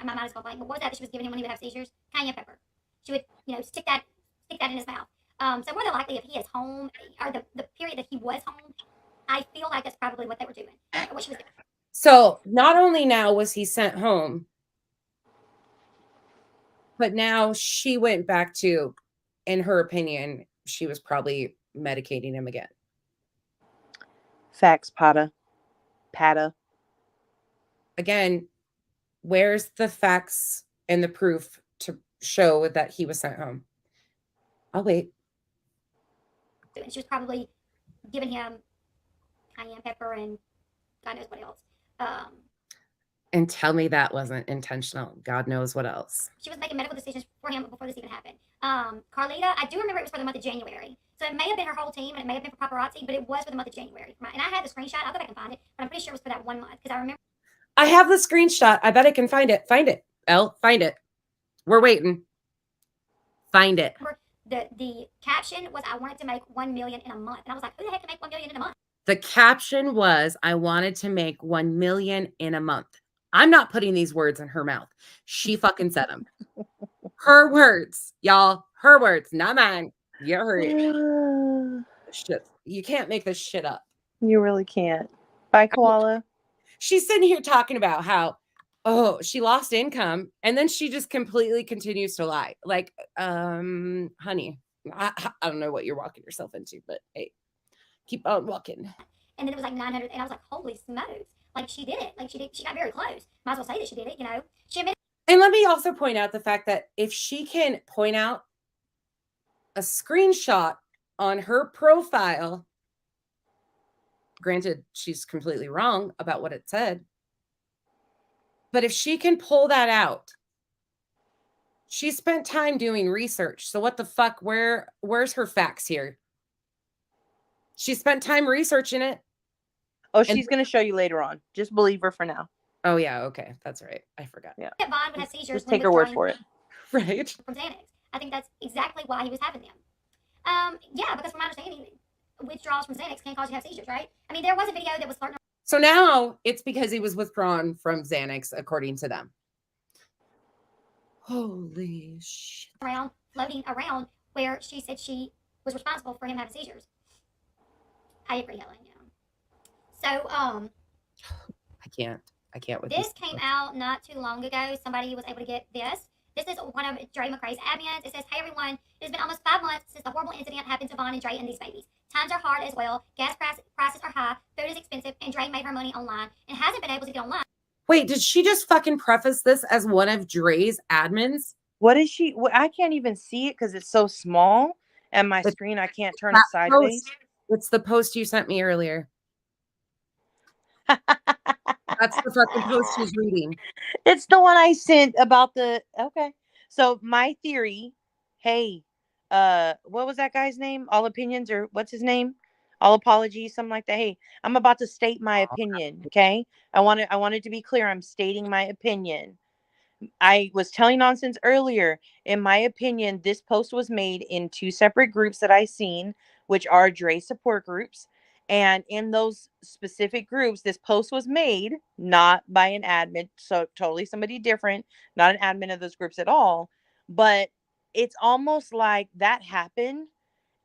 mind is going blank. But what was that she was giving him when he would have seizures? Cayenne pepper. She would, stick that in his mouth. So more than likely, if he is home, or the period that he was home, I feel like that's probably what they were doing, what she was doing. So not only now was he sent home, but now she went back to, in her opinion, she was probably medicating him again. Facts, Pata. Again, where's the facts and the proof to show that he was sent home? I'll wait. She was probably giving him cayenne pepper and God knows what else. And tell me that wasn't intentional. God knows what else. She was making medical decisions for him before this even happened. Carlita, I do remember it was for the month of January. So it may have been her whole team and it may have been for paparazzi, but it was for the month of January. And I had the screenshot. I'll go back and find it, but I'm pretty sure it was for that 1 month because I remember. I have the screenshot. I bet I can find it. Find it. Elle, find it. We're waiting. Find it. The caption was, I wanted to make 1 million in a month. And I was like, who the heck can make 1 million in a month? The caption was, I wanted to make 1 million in a month. I'm not putting these words in her mouth. She fucking said them. Her words, y'all. Her words, not mine. You heard it. Shit. You can't make this shit up. You really can't. Bye, Koala. She's sitting here talking about how, oh, she lost income, and then she just completely continues to lie. Like, honey, I don't know what you're walking yourself into, but hey, keep on walking. And then it was like 900, and I was like, holy smokes. Like, she did it. Like, she got very close. Might as well say that she did it, you know. She admitted. And let me also point out the fact that if she can point out a screenshot on her profile, granted, she's completely wrong about what it said, but if she can pull that out, she spent time doing research. So what the fuck? Where's her facts here? She spent time researching it. Oh, she's going to show you later on. Just believe her for now. Oh, yeah. Okay. That's right. I forgot. Yeah. Vaughn would have seizures. Just take her word for it. Right. From Xanax. I think that's exactly why he was having them. Yeah, because from my understanding, withdrawals from Xanax can cause you to have seizures, right? I mean, there was a video that was flirting. So now it's because he was withdrawn from Xanax, according to them. Holy shit. Floating around where she said she was responsible for him having seizures. I agree, Helen. Yeah. So, I can't with this came out not too long ago. Somebody was able to get this. This is one of Dre McCrae's admins. It says, hey everyone, it's been almost 5 months since the horrible incident happened to Vaughn and Dre and these babies. Times are hard as well. Gas prices are high. Food is expensive. And Dre made her money online and hasn't been able to get online. Wait, did she just fucking preface this as one of Dre's admins? What is she? I can't even see it because it's so small. And my screen, I can't turn it sideways. It's the post you sent me earlier. That's the fucking post she's reading. It's the one I sent about the. Okay. So my theory, hey, what was that guy's name? All opinions, or what's his name? All apologies, something like that. Hey, I'm about to state my opinion. Okay. I wanted to be clear. I'm stating my opinion. I was telling nonsense earlier. In my opinion, this post was made in 2 separate groups that I seen, which are Dre support groups. And in those specific groups, this post was made not by an admin, so totally somebody different, not an admin of those groups at all. But it's almost like that happened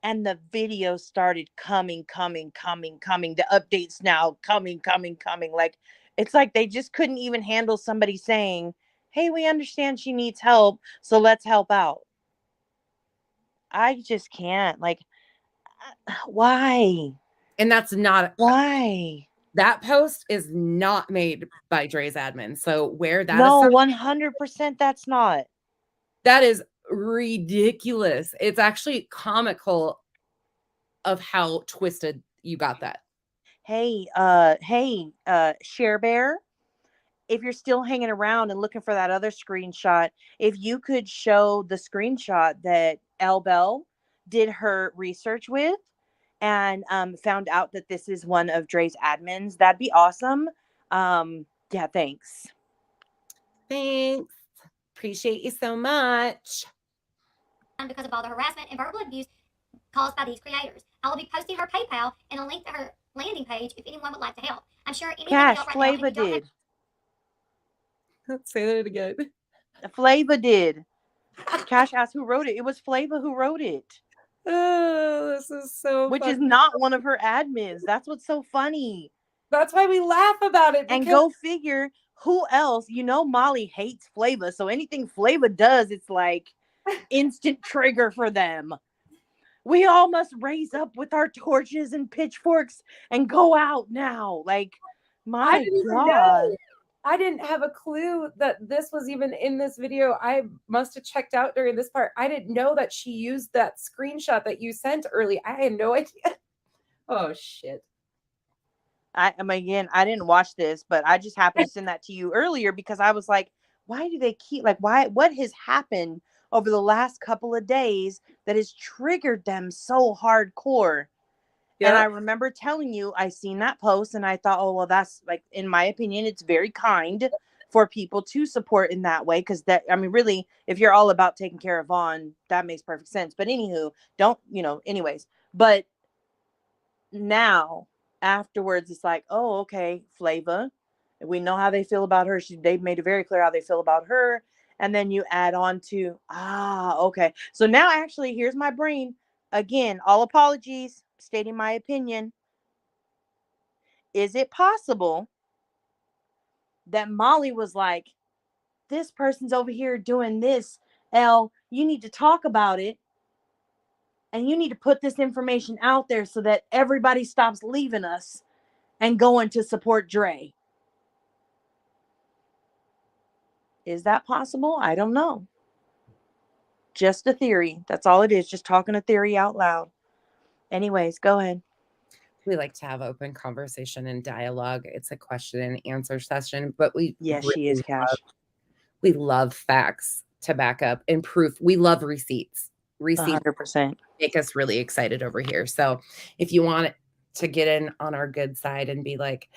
and the videos started coming. The updates now coming. Like, it's like they just couldn't even handle somebody saying, hey, we understand she needs help, so let's help out. I just can't. Like, why? And that's not why. That post is not made by Dre's admin. So where that no, is 100% that's not. That is ridiculous. It's actually comical of how twisted you got that. Hey, Share Bear, if you're still hanging around and looking for that other screenshot, if you could show the screenshot that Elle Bell did her research with and found out that this is one of Dre's admins, that'd be awesome. Yeah, thanks. Thanks. Appreciate you so much. Because of all the harassment and verbal abuse caused by these creators. I will be posting her PayPal and a link to her landing page if anyone would like to help. I'm sure anything Cash, right Flava did. Say that again. Flava did. Cash asked who wrote it. It was Flava who wrote it. Oh, this is so which funny. is not one of her admins. That's what's so funny. That's why we laugh about it. And Because go figure, who else? You know, Molly hates Flava, so anything Flava does, it's like instant trigger for them. We all must raise up with our torches and pitchforks and go out now. Like, I my didn't even God. know. I didn't have a clue that this was even in this video. I must have checked out during this part. I didn't know that she used that screenshot that you sent early. I had no idea. Oh, shit. I mean, again, I didn't watch this, but I just happened to send that to you earlier because I was like, why do they keep, like, what has happened over the last couple of days that has triggered them so hardcore? And I remember telling you, I seen that post and I thought, oh, well, that's, like, in my opinion, it's very kind for people to support in that way. Cause that, I mean, really, if you're all about taking care of Vaughn, that makes perfect sense. But anywho, don't, anyways, but now afterwards, it's like, oh, okay, Flava, we know how they feel about her. They've made it very clear how they feel about her. And then you add on to, okay. So now actually, here's my brain. Again, all apologies, stating my opinion. Is it possible that Molly was like, this person's over here doing this, Elle, you need to talk about it. And you need to put this information out there so that everybody stops leaving us and going to support Dre. Is that possible? I don't know. Just a theory. That's all it is. Just talking a theory out loud. Anyways, go ahead. We like to have open conversation and dialogue. It's a question and answer session, but we Yes, she is, Cash. We love facts to back up and proof. We love receipts. Receipts 100%. make us really excited over here. So if you want to get in on our good side and be like,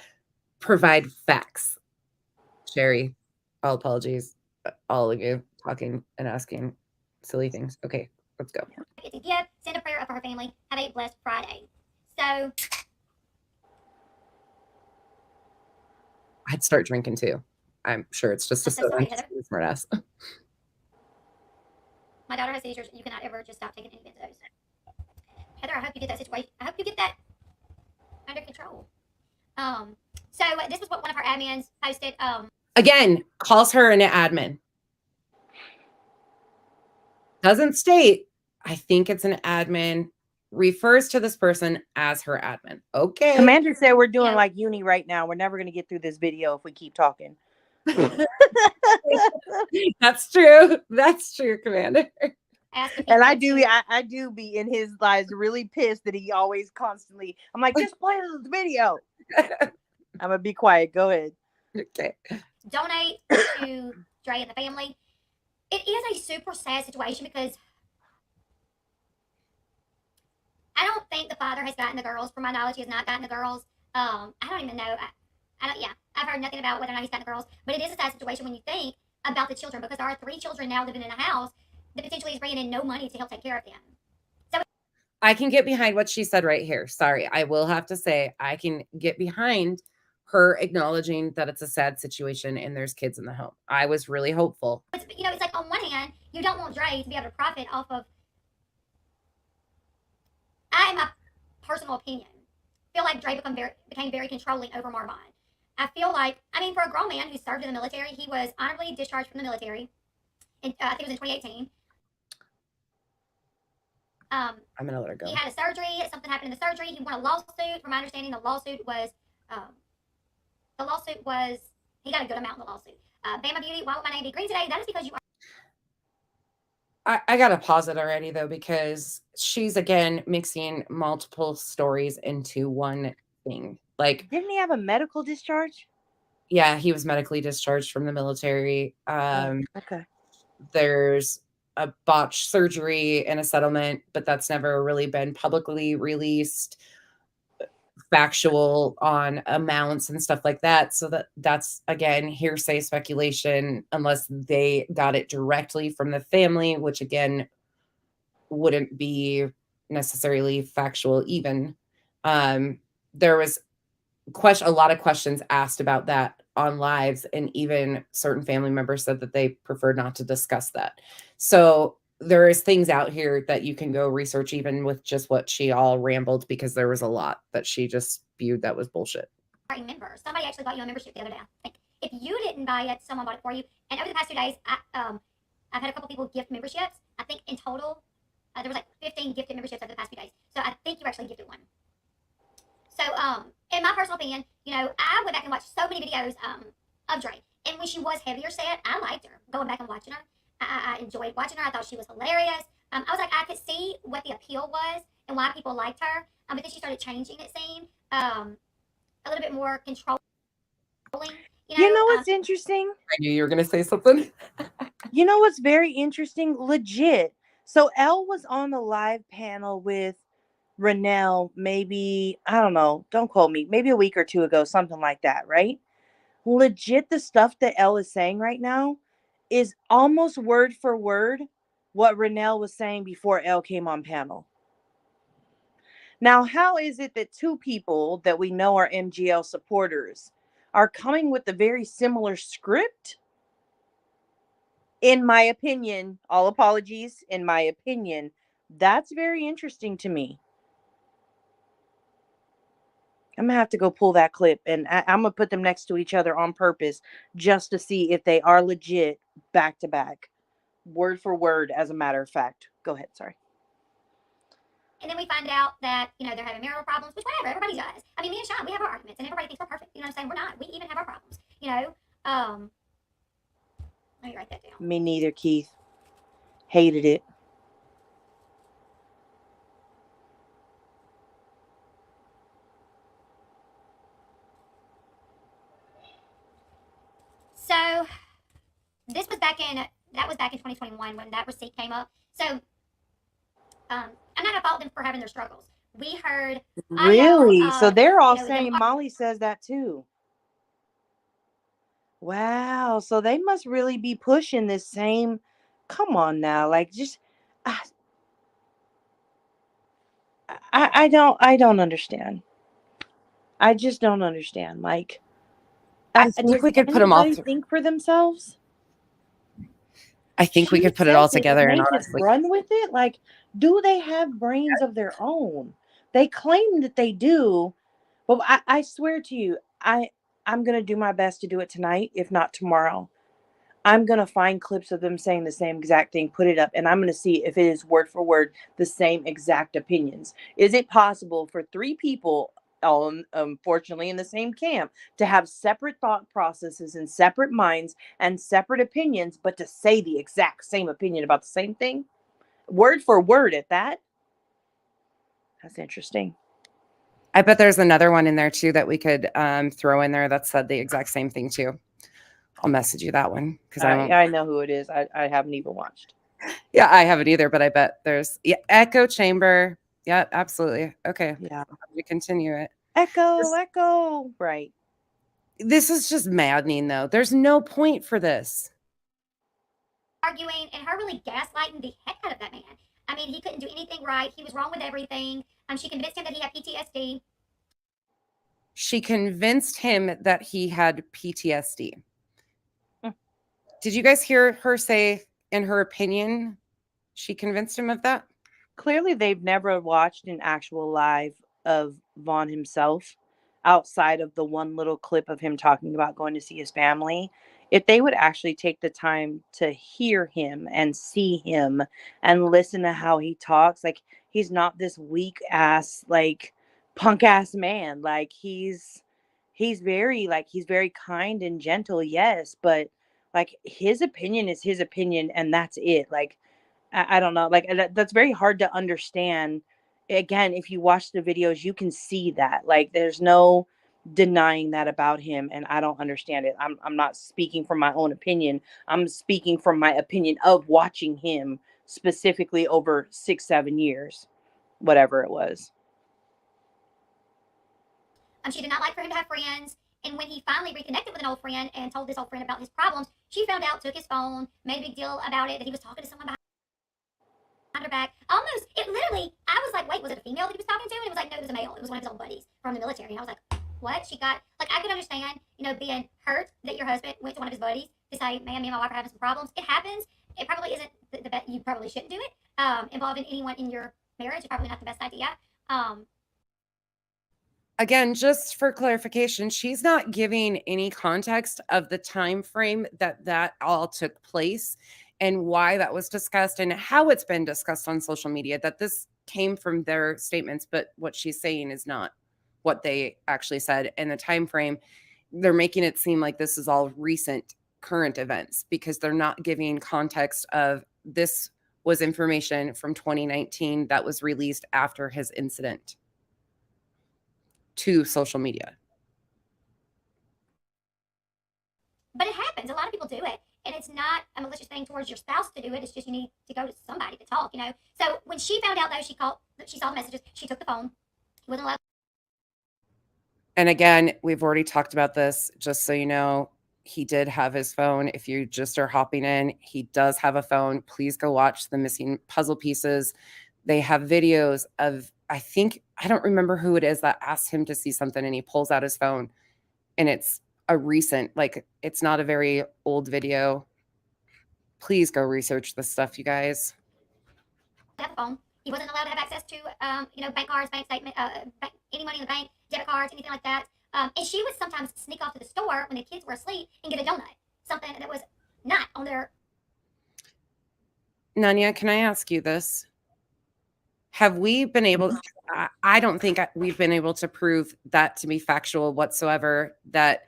provide facts, Sherry, all apologies, all of you talking and asking silly things. Okay, let's go. It's a gift. Send a prayer up for her family. Have a blessed Friday. So I'd start drinking too. I'm sure it's just a I'm so sorry, soda. Heather. Smart ass. My daughter has seizures. You cannot ever just stop taking any benzos. Heather, I hope you get that situation. I hope you get that under control. So this is what one of her admins posted. Again, calls her an admin. Doesn't state, I think it's an admin, refers to this person as her admin. Okay. Commander said we're doing like uni right now. We're never going to get through this video if we keep talking. That's true. That's true, Commander. And I do be in his lives really pissed that he always constantly, I'm like, just play this video. I'm going to be quiet. Go ahead. Okay. Donate to Dre and the family. It is a super sad situation because I don't think the father has gotten the girls. From my knowledge, he has not gotten the girls. I don't even know. I've heard nothing about whether or not he's gotten the girls. But it is a sad situation when you think about the children, because there are 3 children now living in a house that potentially is bringing in no money to help take care of them. So I can get behind what she said right here. Sorry, I will have to say I can get behind her acknowledging that it's a sad situation and there's kids in the home. I was really hopeful. it's like on one hand, you don't want Dre to be able to profit off of. In my personal opinion, feel like Dre became very controlling over Marvin. I feel like, for a grown man who served in the military, he was honorably discharged from the military. I think it was in 2018. I'm gonna let her go. He had a surgery. Something happened in the surgery. He won a lawsuit. From my understanding, the lawsuit was he got a good amount in the lawsuit. Bama Beauty, why would my name be green today? That is because you are. I gotta pause it already though, because she's again mixing multiple stories into one thing. Like, didn't he have a medical discharge? Yeah, he was medically discharged from the military. Okay. There's a botched surgery and a settlement, but that's never really been publicly released, factual on amounts and stuff like that. So that's again hearsay speculation, unless they got it directly from the family, which again wouldn't be necessarily factual even. There was a lot of questions asked about that on lives, and even certain family members said that they preferred not to discuss that. So there is things out here that you can go research even with just what she all rambled, because there was a lot that she just spewed that was bullshit. Member. Somebody actually bought you a membership the other day. Like, if you didn't buy it, someone bought it for you. And over the past 2 days, I've had a couple people gift memberships. I think in total, there was like 15 gifted memberships over the past few days. So I think you actually gifted one. So, in my personal opinion, you know, I went back and watched so many videos of Dre. And when she was heavier set, I liked her. Going back and watching her, I enjoyed watching her. I thought she was hilarious. I was like, I could see what the appeal was and why people liked her. But then she started changing, it seemed. A little bit more controlling. You know what's interesting? I knew you were going to say something. You know what's very interesting? Legit. So Elle was on the live panel with Renelle maybe, I don't know, don't quote me, maybe a week or two ago, something like that, right? Legit, the stuff that Elle is saying right now is almost word for word what Renelle was saying before Elle came on panel. Now, how is it that two people that we know are MGL supporters are coming with a very similar script? In my opinion, all apologies, in my opinion, that's very interesting to me. I'm going to have to go pull that clip, and I'm going to put them next to each other on purpose just to see if they are legit back to back, word for word, as a matter of fact. Go ahead, sorry. And then we find out that, you know, they're having marital problems, which whatever, everybody does. I mean, me and Sean, we have our arguments, and everybody thinks we're perfect. You know what I'm saying? We're not. We even have our problems, you know. Let me write that down. Me neither, Keith. Hated it. So this was back in 2021 when that receipt came up. So I'm not gonna fault them for having their struggles. We heard really, so they're all you know, saying Molly says that too. Wow, so they must really be pushing this same. Come on now, like just. I don't understand. I just don't understand. Like, I think we could put them all. Think for themselves. I think we could put it all together and and honestly run with it. Like, do they have brains of their own? They claim that they do, but I swear to you, I'm gonna do my best to do it tonight, if not tomorrow. I'm gonna find clips of them saying the same exact thing, put it up, and I'm gonna see if it is word for word the same exact opinions. Is it possible for three people, all unfortunately in the same camp, to have separate thought processes and separate minds and separate opinions, but to say the exact same opinion about the same thing, word for word at that? That's interesting. I bet there's another one in there too that we could throw in there that said the exact same thing too. I'll message you that one because I know who it is. I haven't even watched. Yeah, I haven't either, but I bet there's echo chamber. Yeah, absolutely. Okay. Yeah. We continue it. Echo. Right. This is just maddening though. There's no point for this. Arguing and her really gaslighting the heck out of that man. I mean, he couldn't do anything right. He was wrong with everything. She convinced him that he had PTSD. She convinced him that he had PTSD. Did you guys hear her say, in her opinion, she convinced him of that? Clearly, they've never watched an actual live of Vaughn himself outside of the one little clip of him talking about going to see his family. If they would actually take the time to hear him and see him and listen to how he talks, like, he's not this weak ass, like, punk ass man. Like, he's very kind and gentle, yes, but like, his opinion is his opinion and that's it. Like, I don't know, like, that's very hard to understand. Again, if you watch the videos, you can see that, like, there's no denying that about him, and I don't understand it. I'm not speaking from my own opinion. I'm speaking from my opinion of watching him specifically over 6-7 years, whatever it was. She did not like for him to have friends. And when he finally reconnected with an old friend and told this old friend about his problems, she found out, took his phone, made a big deal about it, that he was talking to someone behind her back. Almost, it literally, I was like, wait, was it a female that he was talking to? And it was like, no, it was a male. It was one of his old buddies from the military. And I was like, what? She got, like, I could understand, you know, being hurt that your husband went to one of his buddies to say, man, me and my wife are having some problems. It happens. it probably isn't the best. You probably shouldn't do it. Involving anyone in your marriage is probably not the best idea. Again, just for clarification, she's not giving any context of the time frame that all took place and why that was discussed and how it's been discussed on social media, that this came from their statements, but what she's saying is not what they actually said. And the time frame, they're making it seem like this is all recent current events because they're not giving context of this was information from 2019 that was released after his incident to social media. But it happens. A lot of people do it. And it's not a malicious thing towards your spouse to do it. It's just you need to go to somebody to talk, you know. So when she found out, though, she saw the messages, she took the phone. He wasn't allowed. And again, we've already talked about this, just so you know, he did have his phone. If you just are hopping in, he does have a phone. Please go watch the missing puzzle pieces. They have videos of, I don't remember who it is that asked him to see something and he pulls out his phone and it's a recent, like it's not a very old video. Please go research this stuff, you guys. Have a phone. He wasn't allowed to have access to, bank cards, bank statement, any money in the bank, debit cards, anything like that. And she would sometimes sneak off to the store when the kids were asleep and get a donut, something that was not on their. Nanya, can I ask you this? Have we been able, I don't think we've been able to prove that to be factual whatsoever, that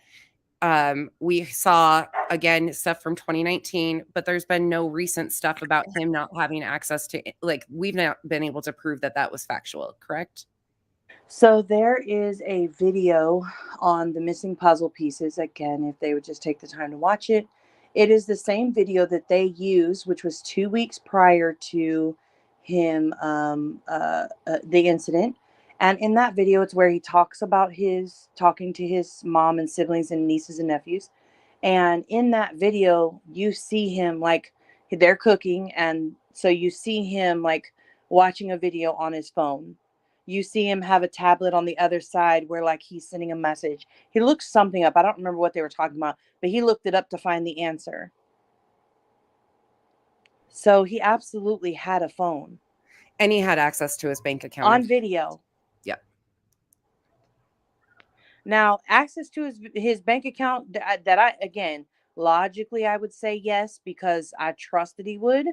we saw, again, stuff from 2019, but there's been no recent stuff about him not having access to, like, we've not been able to prove that that was factual, correct? So there is a video on the missing puzzle pieces. Again, if they would just take the time to watch it, it is the same video that they used, which was 2 weeks prior to him, the incident. And in that video, it's where he talks about talking to his mom and siblings and nieces and nephews. And in that video, you see him like they're cooking. And so you see him like watching a video on his phone. You see him have a tablet on the other side where like he's sending a message. He looked something up. I don't remember what they were talking about, but he looked it up to find the answer. So he absolutely had a phone. And he had access to his bank account. On video. Yeah. Now, access to his bank account that I, again, logically, I would say yes, because I trust that he would.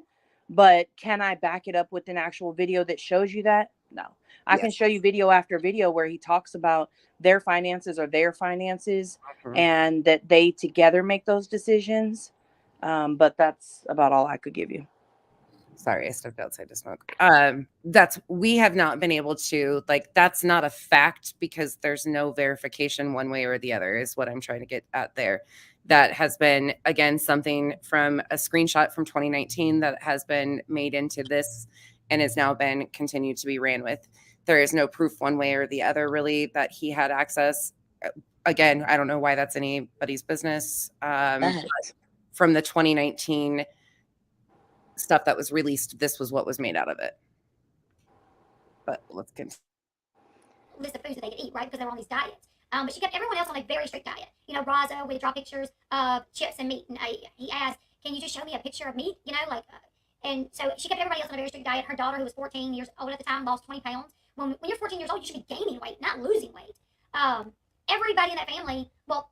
But can I back it up with an actual video that shows you that? No. I can show you video after video where he talks about their finances or their finances and that they together make those decisions. But that's about all I could give you. Sorry, I stepped outside to smoke. We have not been able to, like, that's not a fact because there's no verification one way or the other is what I'm trying to get at there. That has been, again, something from a screenshot from 2019 that has been made into this and has now been continued to be ran with. There is no proof one way or the other really that he had access. Again, I don't know why that's anybody's business. From the 2019 stuff that was released, this was what was made out of it. But let's continue. List of foods that they could eat, right? Because they were on these diets. But she kept everyone else on a very strict diet. You know, Raza would draw pictures of chips and meat, and he asked, "Can you just show me a picture of meat?" You know, like, and so she kept everybody else on a very strict diet. Her daughter, who was 14 years old at the time, lost 20 pounds. When you're 14 years old, you should be gaining weight, not losing weight. Everybody in that family, well,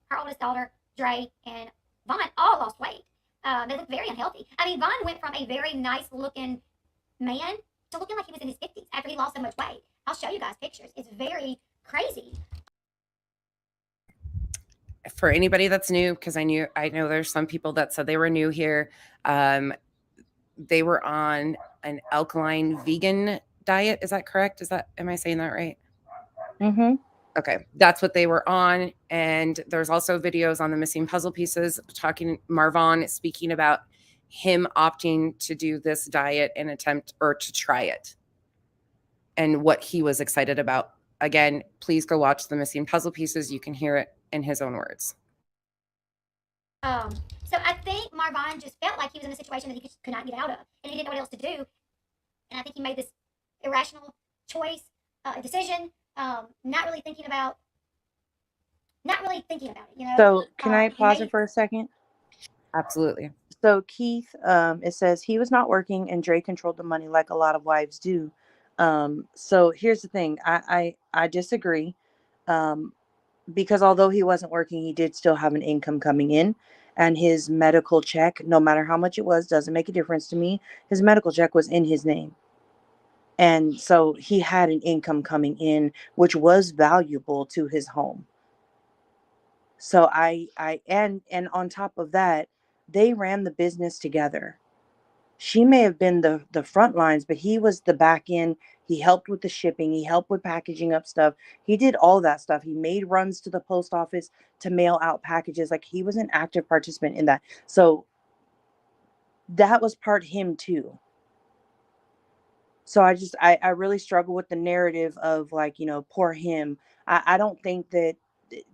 her oldest daughter, Dre, and Vaughn, all lost weight. They look very unhealthy. I mean, Vaughn went from a very nice-looking man to looking like he was in his 50s after he lost so much weight. I'll show you guys pictures. It's very crazy. For anybody that's new, because I know there's some people that said they were new here. They were on an alkaline vegan diet. Is that correct? Am I saying that right? Mm-hmm. Okay, that's what they were on. And there's also videos on the missing puzzle pieces Marvon speaking about him opting to do this diet and attempt or to try it and what he was excited about. Again, please go watch the missing puzzle pieces. You can hear it in his own words. So I think Marvon just felt like he was in a situation that he could not get out of, and he didn't know what else to do. And I think he made this irrational choice, decision, not really thinking about it, you know. So can I pause it for a second? Absolutely. So Keith, it says he was not working and Dre controlled the money like a lot of wives do. So here's the thing. I disagree. Um, because although he wasn't working, he did still have an income coming in. And his medical check, no matter how much it was, doesn't make a difference to me. His medical check was in his name. And so he had an income coming in, which was valuable to his home. So and on top of that, they ran the business together. She may have been the front lines, but he was the back end. He helped with the shipping. He helped with packaging up stuff. He did all that stuff. He made runs to the post office to mail out packages. Like, he was an active participant in that. So that was part him too. So I really struggle with the narrative of, like, poor him. I don't think that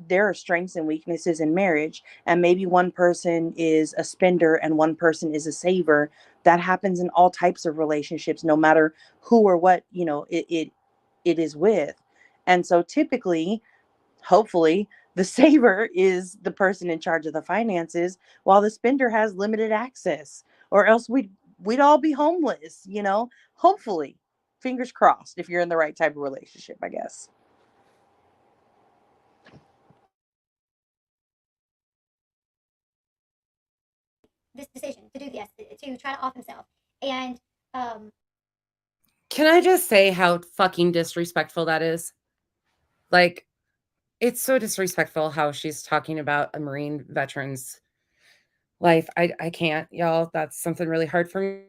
there are strengths and weaknesses in marriage, and maybe one person is a spender and one person is a saver. That happens in all types of relationships, no matter who or what, it is with. And so typically, hopefully, the saver is the person in charge of the finances, while the spender has limited access, or else we'd all be homeless. Hopefully, fingers crossed, if you're in the right type of relationship, I guess. This decision to do this, to try to off himself. And Can I just say how fucking disrespectful that is? Like, it's so disrespectful how she's talking about a Marine veteran's life. I can't, y'all. That's something really hard for me.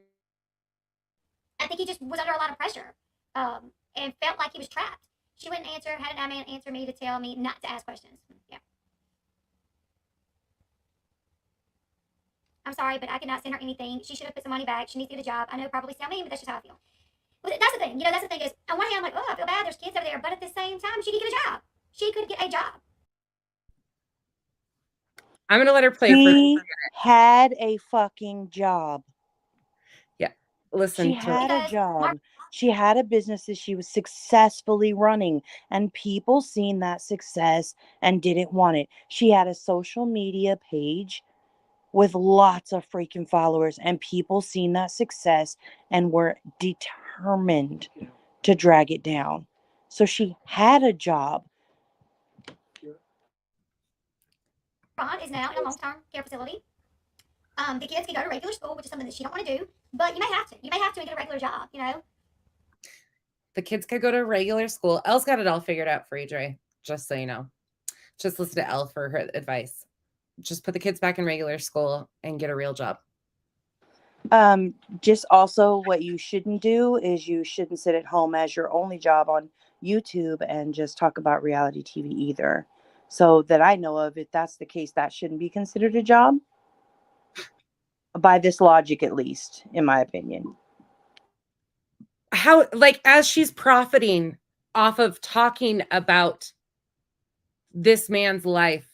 I think he just was under a lot of pressure, and felt like he was trapped. She wouldn't answer, had an man answer me to tell me not to ask questions. Yeah. I'm sorry, but I cannot send her anything. She should have put some money back. She needs to get a job. I know, probably sound mean, but that's just how I feel. But that's the thing. That's the thing is, on one hand, I'm like, oh, I feel bad. There's kids over there. But at the same time, she could get a job. She could get a job. I'm gonna let her play for. She had a fucking job. Yeah, listen. She had a job. She had a business that she was successfully running, and people seen that success and didn't want it. She had a social media page with lots of freaking followers, and people seen that success and were determined to drag it down. So she had a job. Ron is now in a long-term care facility. The kids can go to regular school, which is something that she don't want to do, but you may have to. You may have to and get a regular job. The kids could go to regular school. Elle's got it all figured out for you, Dre. Just so you know. Just listen to Elle for her advice. Just put the kids back in regular school and get a real job. Just also, what you shouldn't do is you shouldn't sit at home as your only job on YouTube and just talk about reality TV either. So that I know of, if that's the case, that shouldn't be considered a job. By this logic, at least, in my opinion. How, like, as she's profiting off of talking about this man's life,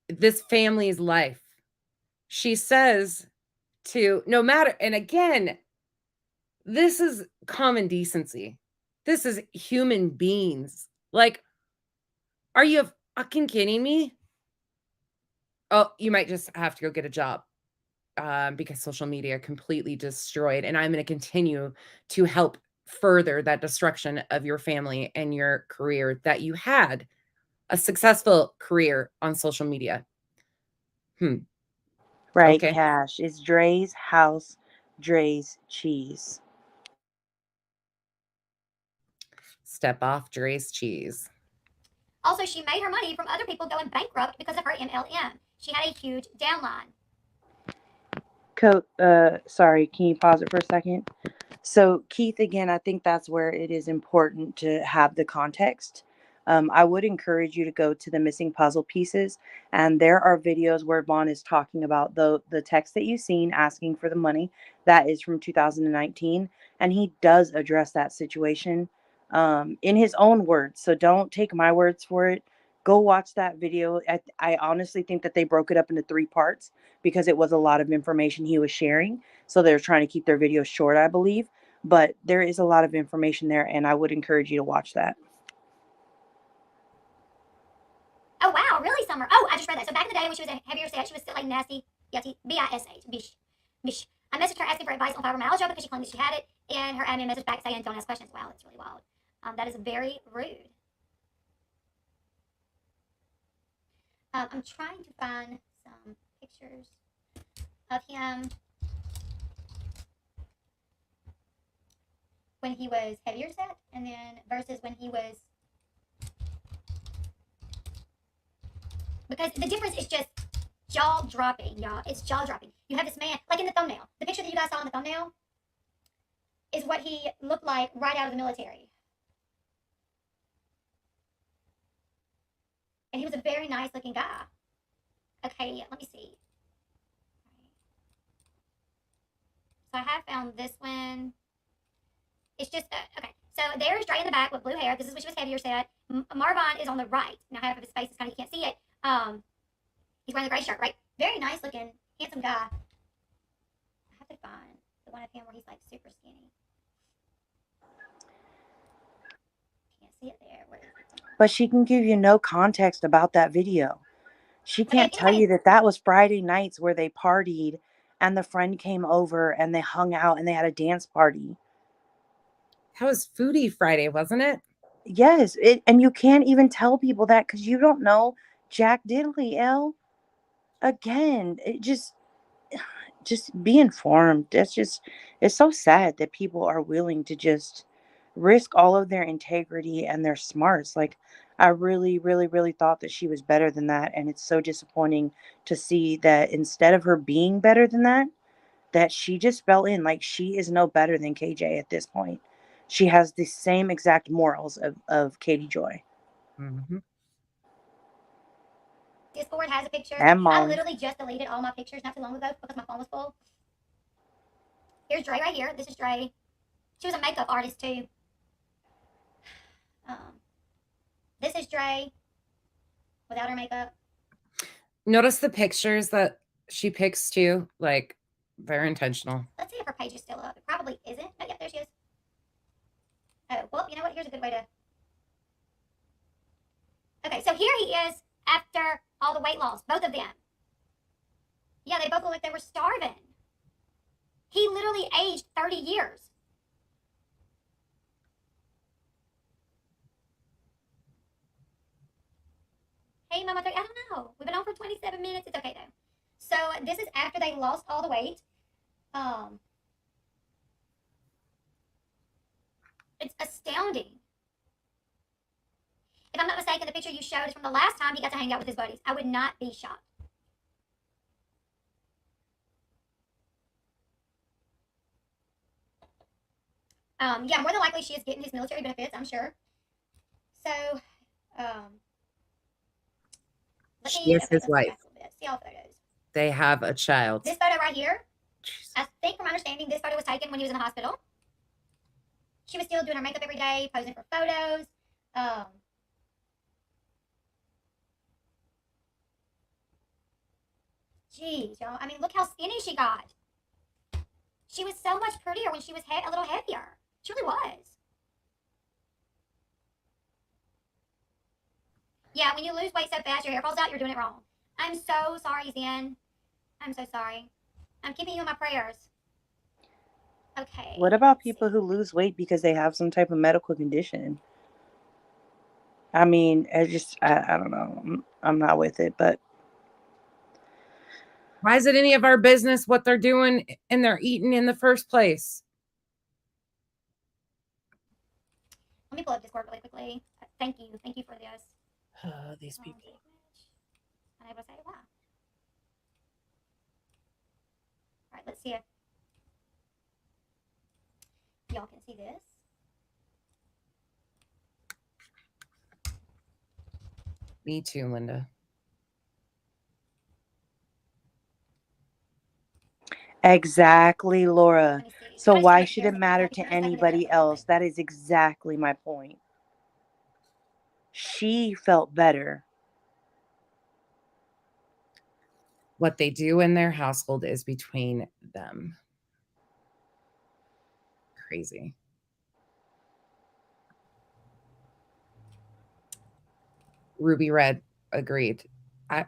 this family's life, she says to, no matter, and again, this is common decency. This is human beings. Like, are you fucking kidding me? Oh, you might just have to go get a job. Because social media completely destroyed, and I'm going to continue to help further that destruction of your family and your career that you had a successful career on social media. Right, Okay. Cash. It's Dre's house, Dre's cheese. Step off Dre's cheese. Also, she made her money from other people going bankrupt because of her MLM. She had a huge downline. Sorry, can you pause it for a second? So, Keith, again, I think that's where it is important to have the context. I would encourage you to go to the missing puzzle pieces, and there are videos where Vaughn is talking about the text that you've seen asking for the money. That is from 2019, and he does address that situation in his own words. So don't take my words for it. Go watch that video. I honestly think that they broke it up into 3 parts because it was a lot of information he was sharing. So they're trying to keep their videos short, I believe. But there is a lot of information there, and I would encourage you to watch that. Oh, wow, really, Summer? Oh, I just read that. So back in the day when she was a heavier set, she was still like nasty. B-I-S-H. Bish. Bish. I messaged her asking for advice on fibromyalgia because she claimed that she had it, and her admin messaged back saying, don't ask questions. Wow, that's really wild. That is very rude. I'm trying to find some pictures of him when he was heavier set, and then versus when he was, because the difference is just jaw dropping, y'all. It's jaw dropping. You have this man, like in the thumbnail. The picture that you guys saw in the thumbnail is what he looked like right out of the military. And he was a very nice looking guy. Okay, let me see. So I have found this one. It's just, okay. So there's Dre in the back with blue hair. This is when she was heavier set. Marvin is on the right. Now half of his face is kind of, you can't see it. He's wearing the gray shirt, right? Very nice looking, handsome guy. I have to find the one of him where he's like super skinny. Can't see it there. Where is it? But she can give you no context about that video. She can't tell you that that was Friday nights where they partied and the friend came over and they hung out and they had a dance party. That was Foodie Friday, wasn't it? Yes, and you can't even tell people that because you don't know Jack Diddley, L. Again, it just be informed. It's so sad that people are willing to just risk all of their integrity and their smarts. Like, I really, really, really thought that she was better than that. And it's so disappointing to see that instead of her being better than that, that she just fell in. Like, she is no better than KJ at this point. She has the same exact morals of Katie Joy. Mm-hmm. Discord has a picture. And I Molly. literally just deleted all my pictures not too long ago because my phone was full. Here's Dre right here. This is Dre. She was a makeup artist too. This is Dre without her makeup. Notice the pictures that she picks too. Like, very intentional. Let's see if her page is still up. It probably isn't. Oh, yeah, there she is. Oh, well, you know what? Here's a good way to... Okay, so here he is after all the weight loss. Both of them. Yeah, they both look like they were starving. He literally aged 30 years. Hey, Mama 30, I don't know. We've been on for 27 minutes. It's okay, though. So this is after they lost all the weight. It's astounding. If I'm not mistaken, the picture you showed is from the last time he got to hang out with his buddies. I would not be shocked. Yeah, more than likely she is getting his military benefits, I'm sure. So, She is his wife. See all photos. They have a child. This photo right here, I think from my understanding, this photo was taken when he was in the hospital. She was still doing her makeup every day, posing for photos. Jeez, y'all. I mean, look how skinny she got. She was so much prettier when she was a little heavier. She really was. Yeah, when you lose weight so fast, your hair falls out, you're doing it wrong. I'm so sorry, Zen. I'm so sorry. I'm keeping you in my prayers. Okay. What about people who lose weight because they have some type of medical condition? I mean, I don't know. I'm not with it, but why is it any of our business what they're doing and they're eating in the first place? Let me pull up Discord really quickly. Thank you for this. These people. Unable to say why. All right, let's see if y'all can see this. Me too, Linda. exactly, Laura. So Kind of why like should here's it matter like, to here's like anybody the- else? That is exactly my point. She felt better. What they do in their household is between them. Crazy. Ruby Red agreed. I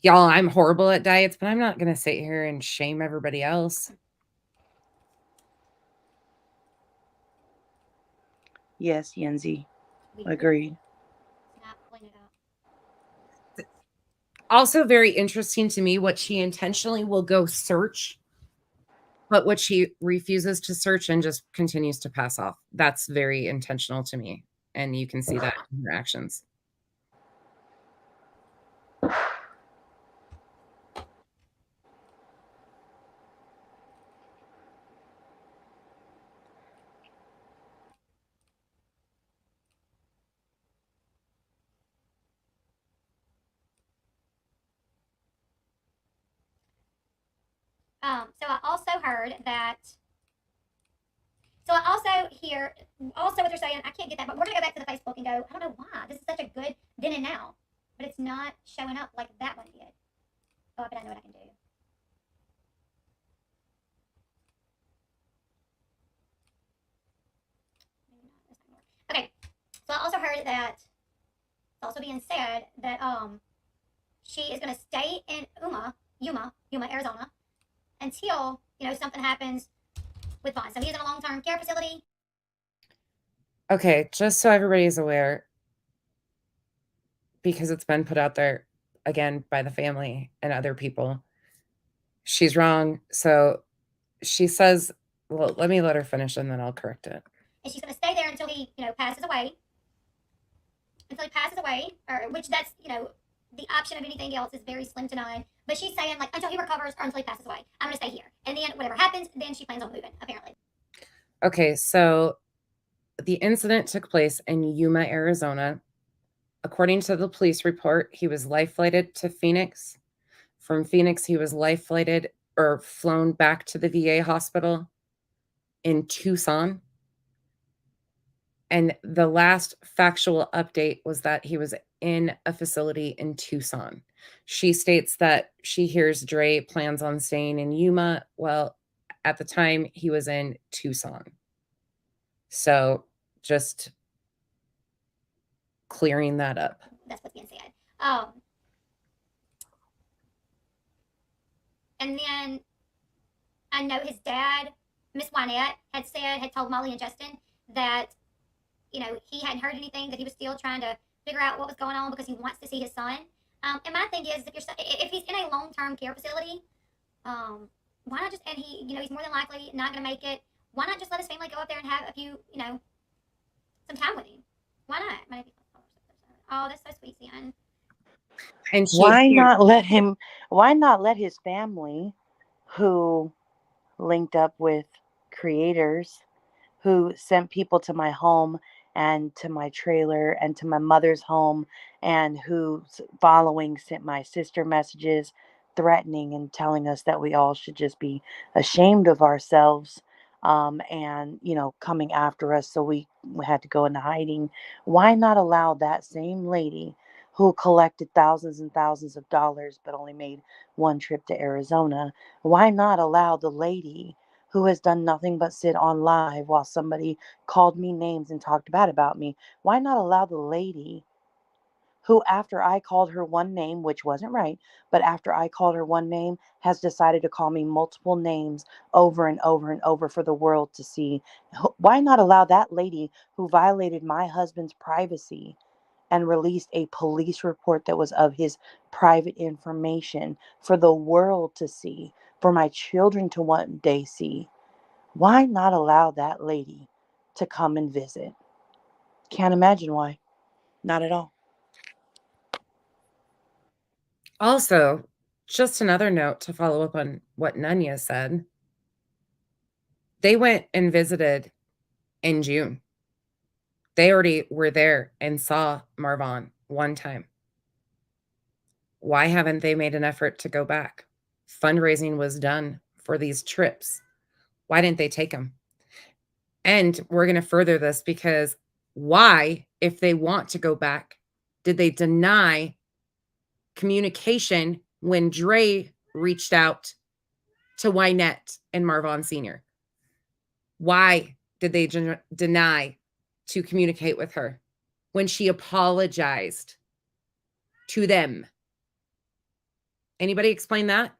Y'all, I'm horrible at diets, but I'm not going to sit here and shame everybody else. Yes, Yenzi. We Agreed. not pulling it out. Also very interesting to me what she intentionally will go search, but what she refuses to search and just continues to pass off. That's very intentional to me. And you can see that in her actions. So I also heard that. So I also hear also what they're saying. I can't get that, but we're gonna go back to the Facebook and go. I don't know why this is such a good then and now, but it's not showing up like that one did. Oh, but I know what I can do. Okay, so I also heard that it's also being said that she is gonna stay in Yuma, Arizona, until something happens with Vaughn. So he's in a long-term care facility. Okay, just so everybody's aware, because it's been put out there again by the family and other people, she's wrong. So she says, well, let me let her finish and then I'll correct it. And she's going to stay there until he, passes away. Until he passes away, or which that's, the option of anything else is very slim to none. But she's saying, like, until he recovers or until he passes away, I'm going to stay here. And then whatever happens, then she plans on moving, apparently. Okay, so the incident took place in Yuma, Arizona. According to the police report, he was life flighted to Phoenix. From Phoenix, he was life flighted or flown back to the VA hospital in Tucson. And the last factual update was that he was in a facility in Tucson. She states that she hears Dre plans on staying in Yuma. Well, at the time, he was in Tucson. So just clearing that up. That's what's being said. And then I know his dad, Miss Wynette, had told Molly and Justin that, he hadn't heard anything, that he was still trying to figure out what was going on because he wants to see his son. And my thing is, if he's in a long-term care facility, why not just, and he's more than likely not going to make it, why not just let his family go up there and have a few, some time with him? Why not? Oh, that's so sweet, Sian. And why not let his family, who linked up with creators, who sent people to my home and to my trailer and to my mother's home, and who following sent my sister messages threatening and telling us that we all should just be ashamed of ourselves, and coming after us, so we had to go into hiding. Why not allow that same lady who collected thousands and thousands of dollars but only made one trip to Arizona, why not allow the lady who has done nothing but sit on live while somebody called me names and talked bad about me, why not allow the lady who, after I called her one name, which wasn't right, but after I called her one name, has decided to call me multiple names over and over and over for the world to see? Why not allow that lady who violated my husband's privacy and released a police report that was of his private information for the world to see, for my children to one day see? Why not allow that lady to come and visit? Can't imagine why. Not at all. Also, just another note to follow up on what Nunya said. They went and visited in June. They already were there and saw Marvon one time. Why haven't they made an effort to go back? Fundraising was done for these trips. Why didn't they take them? And we're going to further this because why, if they want to go back, did they deny communication when Dre reached out to Wynette and Marvon Sr.? Why did they deny to communicate with her when she apologized to them? Anybody explain that?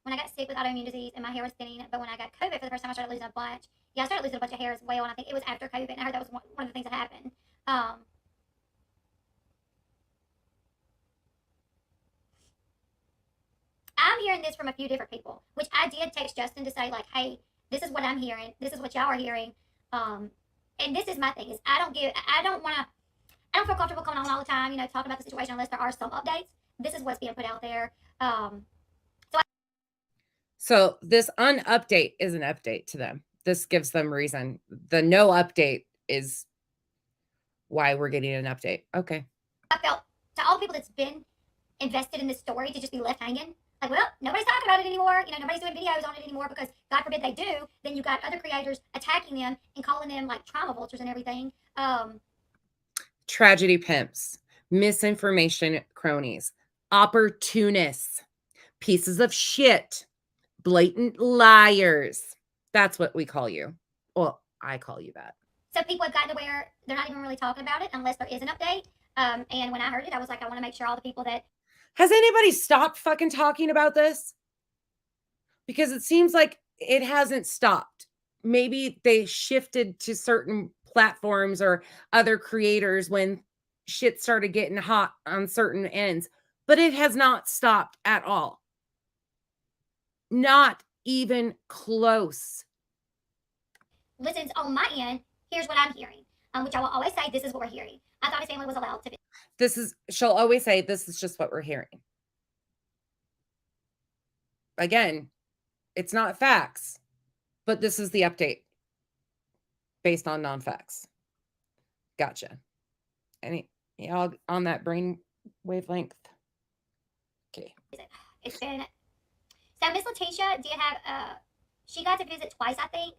When I got sick with autoimmune disease and my hair was thinning, but when I got COVID for the first time, I started losing a bunch. Yeah, I started losing a bunch of hair as well, and I think it was after COVID, and I heard that was one of the things that happened. I'm hearing this from a few different people, which I did text Justin to say, like, hey, this is what I'm hearing. This is what y'all are hearing. And this is my thing is I don't feel comfortable coming on all the time, talking about the situation unless there are some updates. This is what's being put out there. So this unupdate is an update to them. This gives them reason. The no update is why we're getting an update. Okay. I felt to all the people that's been invested in this story to just be left hanging. Like, well, nobody's talking about it anymore. Nobody's doing videos on it anymore because God forbid they do. Then you got other creators attacking them and calling them like trauma vultures and everything. Tragedy pimps, misinformation cronies, opportunists, pieces of shit, blatant liars. That's what we call you. Well, I call you that. So people have gotten to where they're not even really talking about it unless there is an update. And when I heard it, I was like, I want to make sure all the people that... Has anybody stopped fucking talking about this? Because it seems like it hasn't stopped. Maybe they shifted to certain platforms or other creators when shit started getting hot on certain ends, but it has not stopped at all. Not even close. Listens on my end, here's what I'm hearing, which I will always say, this is what we're hearing. I thought his family was allowed to... She'll always say, this is just what we're hearing. Again, it's not facts, but this is the update based on non-facts. Gotcha. Any y'all on that brain wavelength? Okay. It's been... So Miss Letitia did have, she got to visit twice, I think.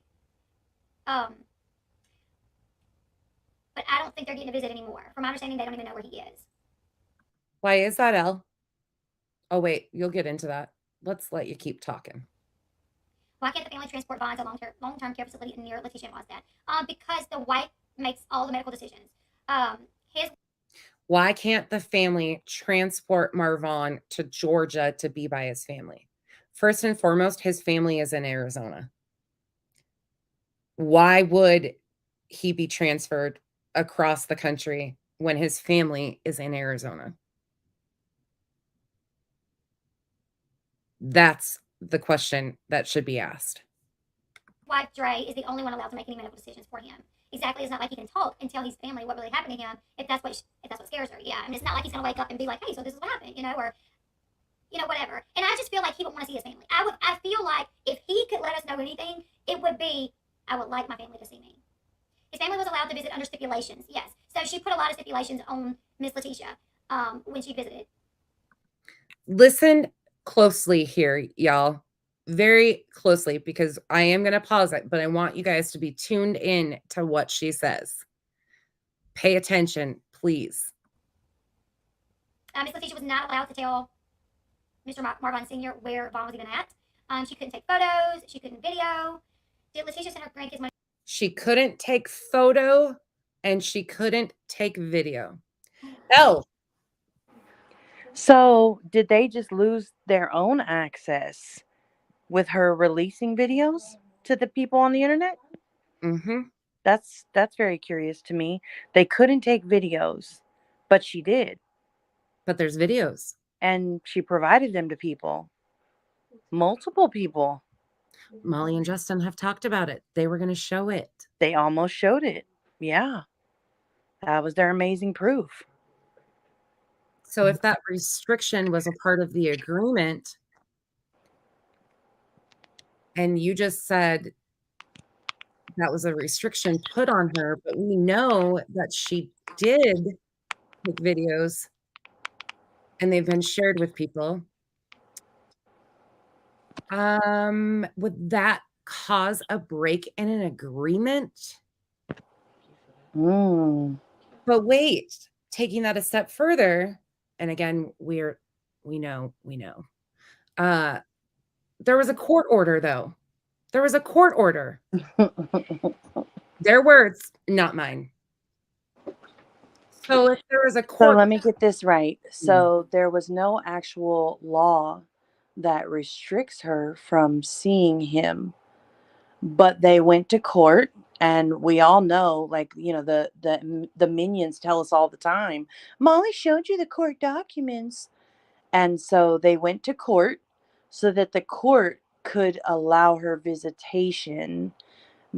But I don't think they're getting to visit anymore. From my understanding, they don't even know where he is. Why is that, Elle? Oh, wait, you'll get into that. Let's let you keep talking. Why can't the family transport Vaughn to a long-term care facility near Letitia and Wazdat? Because the wife makes all the medical decisions. Why can't the family transport Marvon to Georgia to be by his family? First and foremost, his family is in Arizona. Why would he be transferred across the country when his family is in Arizona? That's the question that should be asked. Wife Dre is the only one allowed to make any medical decisions for him. Exactly, it's not like he can talk and tell his family what really happened to him if that's what scares her. Yeah, I mean, it's not like he's gonna wake up and be like, hey, so this is what happened, or whatever. And I just feel like he would want to see his family. I feel like if he could let us know anything, it would be, I would like my family to see me. His family was allowed to visit under stipulations, yes. So she put a lot of stipulations on Miss Letitia when she visited. Listen closely here, y'all. Very closely, because I am going to pause it, but I want you guys to be tuned in to what she says. Pay attention, please. Miss Letitia was not allowed to tell Mr. Marvon Sr. where Vaughn was even at. She couldn't take photos. She couldn't video. Did Letitia send her grandkids money? She couldn't take photo and she couldn't take video. Oh. So did they just lose their own access with her releasing videos to the people on the internet? Mm-hmm. That's very curious to me. They couldn't take videos, but she did. But there's videos. And she provided them to people. Multiple people. Molly and Justin have talked about it. They were going to show it. They almost showed it. Yeah. That was their amazing proof. So if that restriction was a part of the agreement, and you just said that was a restriction put on her, but we know that she did take videos and they've been shared with people. Would that cause a break in an agreement? But wait, taking that a step further, and again, we know. There was a court order, though. There was a court order. Their words, not mine. So if there was a So court, let me get this right. So there was no actual law that restricts her from seeing him, but they went to court, and we all know, like, you know, the minions tell us all the time, Molly showed you the court documents. And so they went to court so that the court could allow her visitation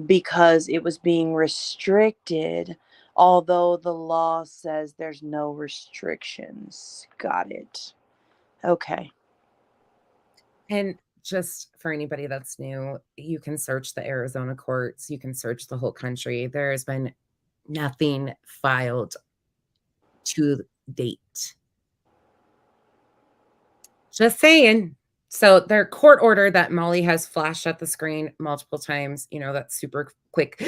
because it was being restricted, although the law says there's no restrictions. Got it. Okay. and just for anybody that's new, you can search the Arizona courts, you can search the whole country. There has been nothing filed to date. Just saying. So their court order that Molly has flashed at the screen multiple times, you know, that's super quick.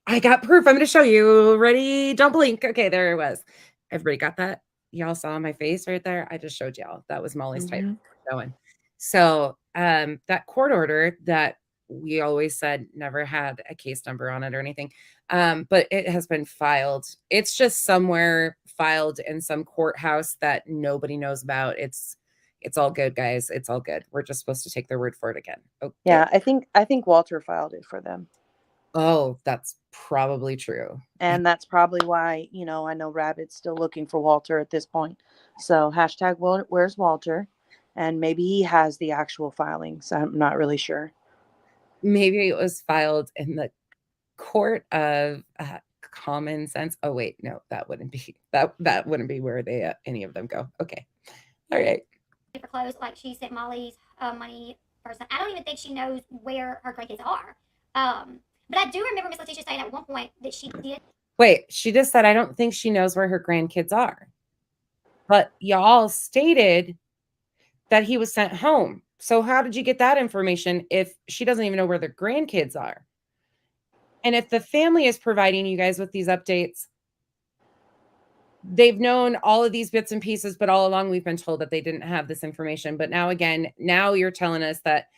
I got proof. I'm going to show you. Ready? Don't blink. Okay, there it was. Everybody got that? Y'all saw my face right there? I just showed y'all. That was Molly's type showing. So that court order that we always said never had a case number on it or anything, but it has been filed. It's just somewhere filed in some courthouse that nobody knows about. It's all good, guys. It's all good. We're just supposed to take their word for it again. Okay. Yeah, I think Walter filed it for them. Oh, that's probably true. And that's probably why, you know, I know Rabbit's still looking for Walter at this point. So hashtag where's Walter? And maybe he has the actual filings. I'm not really sure. Maybe it was filed in the court of common sense. Oh wait, no, that wouldn't be that wouldn't be where they any of them go. Okay, all right. For clothes, like she sent Molly's money person. I don't even think she knows where her grandkids are. But I do remember Miss Letitia saying at one point that she did. Wait, she just said, I don't think she knows where her grandkids are. But y'all stated that he was sent home. So how did you get that information if she doesn't even know where their grandkids are? And if the family is providing you guys with these updates, they've known all of these bits and pieces, but all along we've been told that they didn't have this information. But now again, now you're telling us that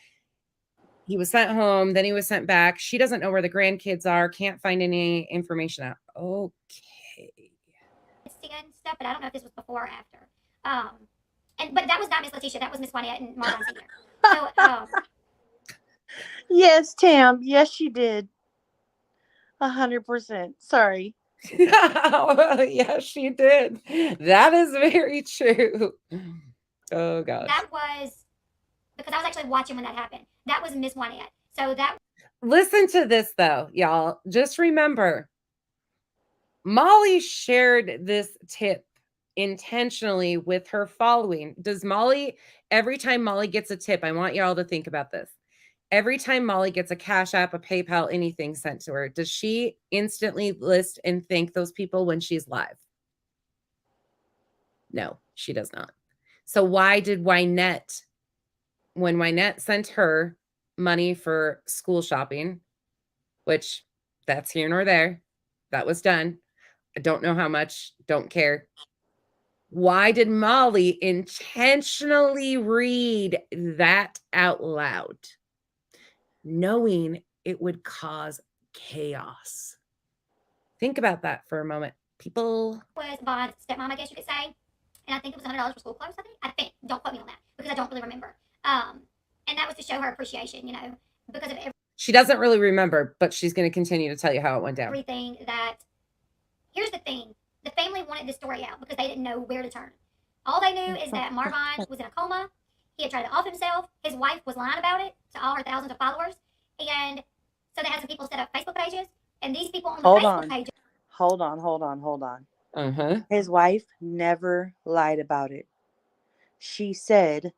he was sent home, then he was sent back. She doesn't know where the grandkids are, can't find any information out. Okay. And stuff, but I don't know if this was before or after. But that was not Miss Letitia, that was Miss Juanette and Marvin Senior. So Yes, Tam. Yes, she did. 100%. Sorry. Yeah, she did. That is very true. Oh gosh. that was because I was actually watching when that happened. That was Miss Juanette. So that Listen to this though, y'all. Just remember, Molly shared this tip intentionally with her following. Does Molly, every time Molly gets a tip, I want y'all to think about this. Every time Molly gets a Cash App, a PayPal, anything sent to her, does she instantly list and thank those people when she's live? No, she does not. So why did Wynette, when Wynette sent her money for school shopping, which that's here nor there, that was done. I don't know how much, don't care. Why did Molly intentionally read that out loud, knowing it would cause chaos? Think about that for a moment, people. was Bond's stepmom, I guess you could say. And I think it was $100 for school clothes, I think. Don't quote me on that because I don't really remember. And that was to show her appreciation, you know, because of She doesn't really remember, but she's going to continue to tell you how it went down. everything that. Here's the thing. The family wanted this story out because they didn't know where to turn. All they knew is that Marvin was in a coma. He had tried to off himself. His wife was lying about it to all her thousands of followers. And so they had some people set up Facebook pages. And these people on the Facebook pages. Hold on. His wife never lied about it. She said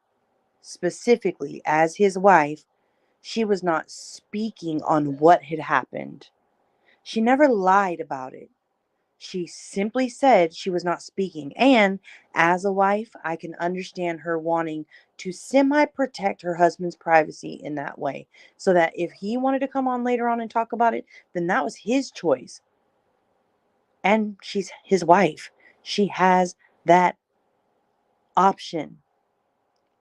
specifically, as his wife, she was not speaking on what had happened. She never lied about it. She simply said she was not speaking. And as a wife, I can understand her wanting to semi-protect her husband's privacy in that way. So that if he wanted to come on later on and talk about it, then that was his choice. And she's his wife. She has that option.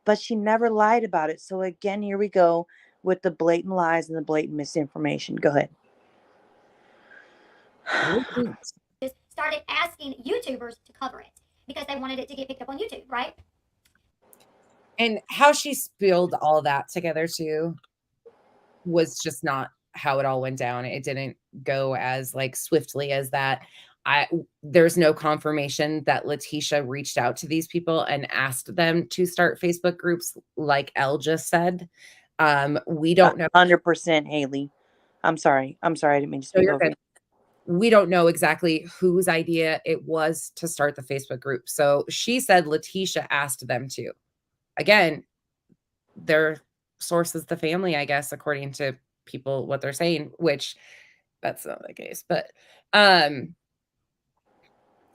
But she never lied about it. So again, here we go with the blatant lies and the blatant misinformation. Go ahead. started asking YouTubers to cover it because they wanted it to get picked up on YouTube, right? And how she spilled all that together too was just not how it all went down. It didn't go as like swiftly as that. There's no confirmation that Letitia reached out to these people and asked them to start Facebook groups like Elle just said. We don't know. 100% Haley. I'm sorry. I didn't mean to speak over you. We don't know exactly whose idea it was to start the Facebook group. So she said Letitia asked them to. Again, their source is the family, I guess, according to people, what they're saying, which that's not the case. But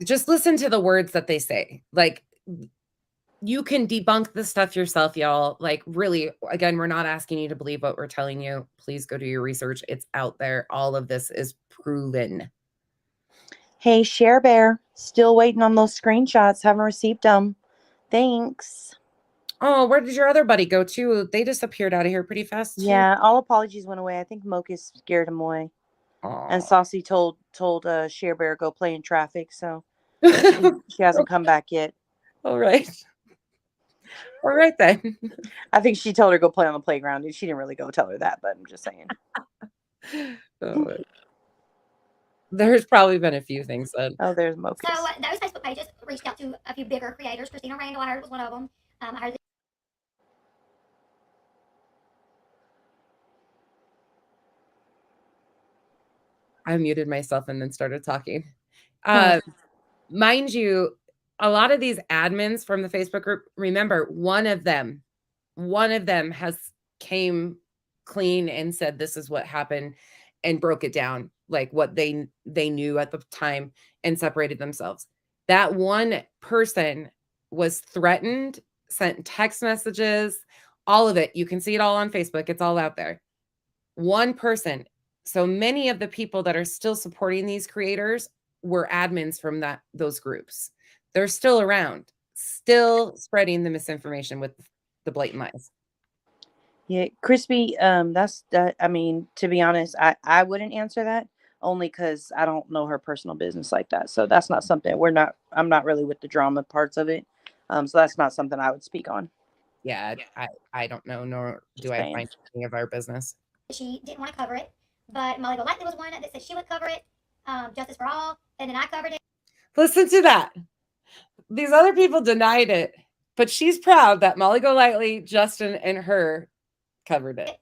just listen to the words that they say. Like, you can debunk this stuff yourself, y'all. Like, really, again, we're not asking you to believe what we're telling you. Please go do your research. It's out there. All of this is proven. Hey, Share Bear, still waiting on those screenshots. Haven't received them. Thanks. Oh, where did your other buddy go to? They disappeared out of here pretty fast. Too. Yeah, all apologies went away. I think Mokus scared him away. Aww. And Saucy told Share Bear go play in traffic, so she hasn't come back yet. All right. All right then. I think she told her go play on the playground, and she didn't really go tell her that, but I'm just saying. Oh, there's probably been a few things said. Oh, there's Mokus. So those Facebook pages reached out to a few bigger creators. Christina Randall, I heard, was one of them. I heard I muted myself and then started talking. Mind you, a lot of these admins from the Facebook group, remember, one of them has came clean and said this is what happened and broke it down, like what they knew at the time, and separated themselves. That one person was threatened, sent text messages, all of it. You can see it all on Facebook. It's all out there. One person. So many of the people that are still supporting these creators were admins from those groups. They're still around, still spreading the misinformation with the blatant lies. Yeah, Crispy, I mean, to be honest, I wouldn't answer that, only because I don't know her personal business like that. So that's not something I'm not really with the drama parts of it. So that's not something I would speak on. Yeah, I don't know, nor do I find any of our business. She didn't want to cover it, but Molly Golightly was one that said she would cover it. Justice for All, and then I covered it. Listen to that. These other people denied it, but she's proud that Molly Golightly, Justin, and her covered it.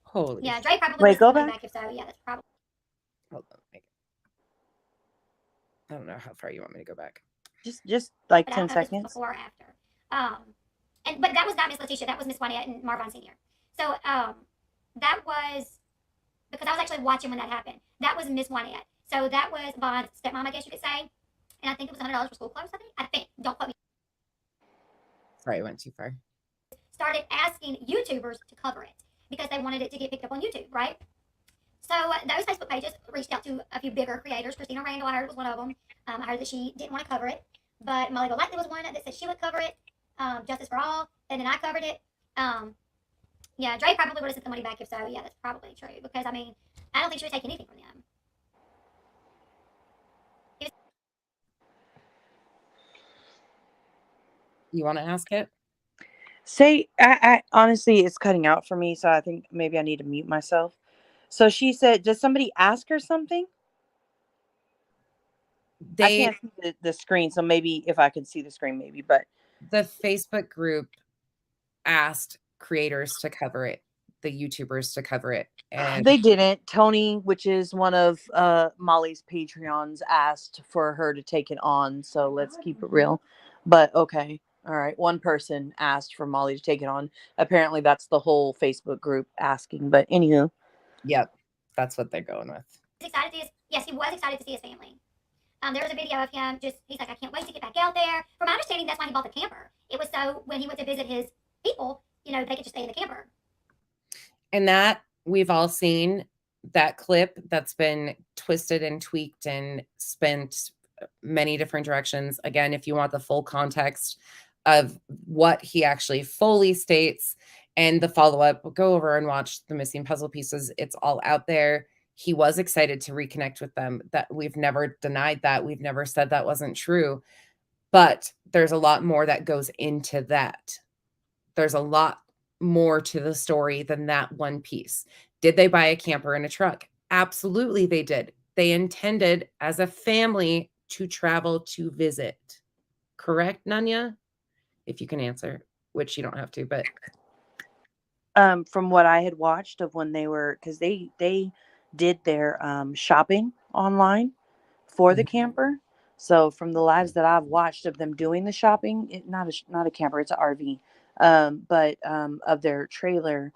Holy. Yeah, Dre probably. Wait, go back. If so, yeah, that's probably. Hold on. I don't know how far you want me to go back. Just like 10 seconds. Before or after. But that was not Miss Letitia. That was Miss Juanette and Marvin Sr. So that was because I was actually watching when that happened. That was Miss Juanette. So that was Bond's stepmom, I guess you could say. And I think it was $100 for school clothes, I think. Don't quote me. Sorry, I went too far. Started asking YouTubers to cover it because they wanted it to get picked up on YouTube, right? So those Facebook pages reached out to a few bigger creators. Christina Randall, I heard, was one of them. I heard that she didn't want to cover it. But Molly Golightly was one that said she would cover it. Justice for All. And then I covered it. Yeah, Dre probably would have sent the money back if so. Yeah, that's probably true. Because, I mean, I don't think she would take anything from them. You want to ask it? Say, I honestly, it's cutting out for me, so I think maybe I need to mute myself. So she said, does somebody ask her something? I can't see the screen, so maybe if I could see the screen, maybe. But the Facebook group asked creators to cover it, the YouTubers to cover it, and they didn't. Tony, which is one of Molly's Patreons, asked for her to take it on. So let's keep it real. But okay. All right. One person asked for Molly to take it on. Apparently that's the whole Facebook group asking. But anywho. Yep. That's what they're going with. Excited to yes, he was excited to see his family. There was a video of him he's like, I can't wait to get back out there. From my understanding, that's why he bought the camper. It was so when he went to visit his people, they could just stay in the camper. And that we've all seen that clip that's been twisted and tweaked and spent many different directions. Again, if you want the full context of what he actually fully states and the follow-up, go over and watch the Missing Puzzle Pieces. It's all out there. He was excited to reconnect with them. That we've never denied that. We've never said that wasn't true. But there's a lot more that goes into that. There's a lot more to the story than that one piece. Did they buy a camper and a truck? Absolutely, they did. They intended as a family to travel to visit. Correct, Nanya? If you can answer, which you don't have to, but From what I had watched of when they were, because they did their shopping online for the camper. So from the lives that I've watched of them doing the shopping, not a camper, it's an RV, but of their trailer,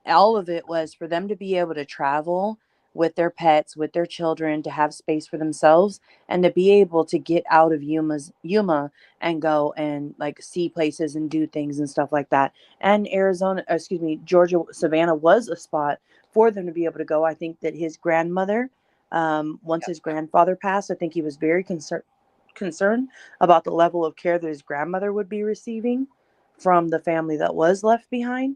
all of it was for them to be able to travel with their pets, with their children, to have space for themselves, and to be able to get out of Yuma and go and like see places and do things and stuff like that. And Georgia Savannah was a spot for them to be able to go. I think that his grandmother, once his grandfather passed, I think he was very concerned about the level of care that his grandmother would be receiving from the family that was left behind.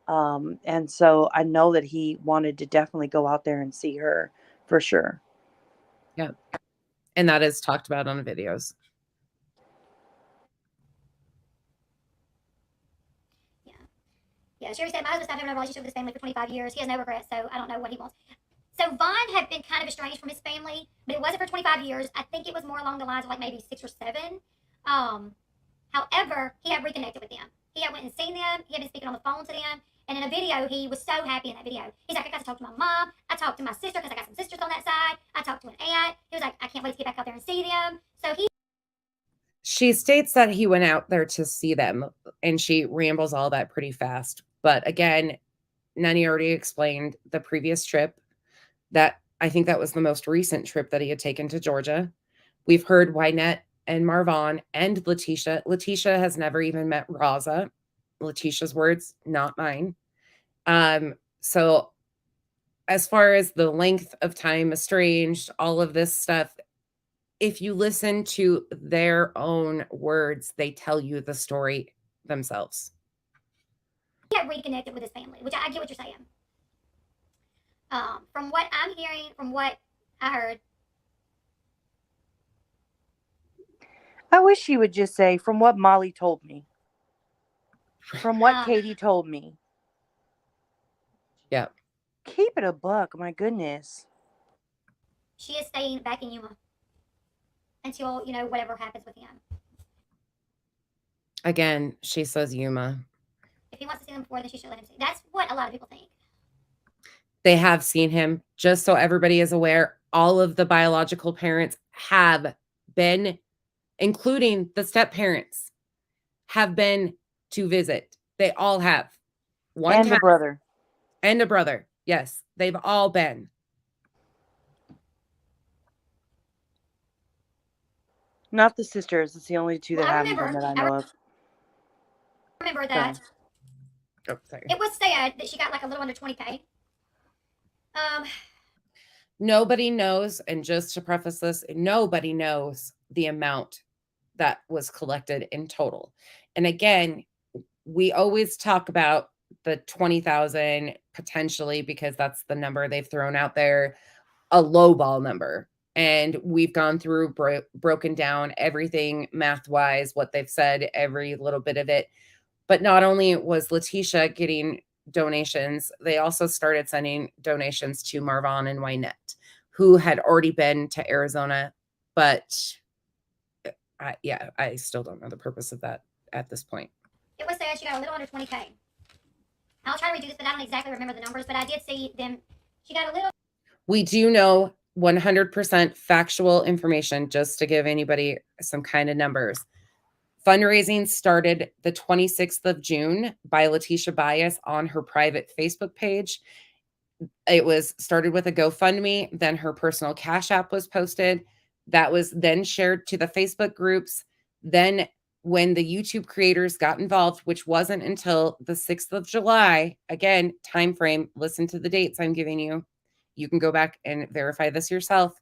And so I know that he wanted to definitely go out there and see her for sure. yeah. And that is talked about on the videos. Yeah, Sherry said, my husband's not having a relationship with his family for 25 years. He has no regrets, so I don't know what he wants. So Vaughn had been kind of estranged from his family, but it wasn't for 25 years. I think it was more along the lines of like maybe 6 or 7. However, he had reconnected with them. He had went and seen them. He had been speaking on the phone to them. And in a video, he was so happy in that video. He's like, I got to talk to my mom. I talked to my sister because I got some sisters on that side. I talked to an aunt. He was like, I can't wait to get back out there and see them. So She states that he went out there to see them, and she rambles all that pretty fast. But again, Nani already explained the previous trip. That I think that was the most recent trip that he had taken to Georgia. We've heard Wynette and Marvon and Letitia. Letitia has never even met Raza. Letitia's words, not mine. So as far as the length of time estranged, all of this stuff, if you listen to their own words, they tell you the story themselves. he had reconnected with his family, which I get what you're saying. From what I'm hearing, from what I heard, I wish she would just say, from what Molly told me, from what Katie told me. Yeah. Keep it a buck, my goodness. She is staying back in Yuma until, whatever happens with him. Again, she says Yuma. If he wants to see them before, then she should let him see. That's what a lot of people think. They have seen him. Just so everybody is aware, all of the biological parents have been, including the step parents, have been to visit. They all have. One time. A brother. And a brother. Yes, they've all been. Not the sisters. It's the only two that haven't been that I know of. Remember that. Oh, sorry. It was said that she got like a little under 20K. Nobody knows, and just to preface this, nobody knows the amount that was collected in total. And again, we always talk about the 20,000 potentially because that's the number they've thrown out there, a lowball number. And we've gone through, broken down everything math-wise, what they've said, every little bit of it. But not only was Letitia getting donations, they also started sending donations to Marvon and Wynette, who had already been to Arizona. But I still don't know the purpose of that at this point. It was said she got a little under 20K. I'll try to redo this, but I don't exactly remember the numbers, but I did see them. She got a little. We do know 100% factual information, just to give anybody some kind of numbers. Fundraising started the 26th of June by Letitia Bias on her private Facebook page. It was started with a GoFundMe. Then her personal Cash App was posted. That was then shared to the Facebook groups. Then when the YouTube creators got involved, which wasn't until the 6th of July, again, time frame, listen to the dates I'm giving you. You can go back and verify this yourself.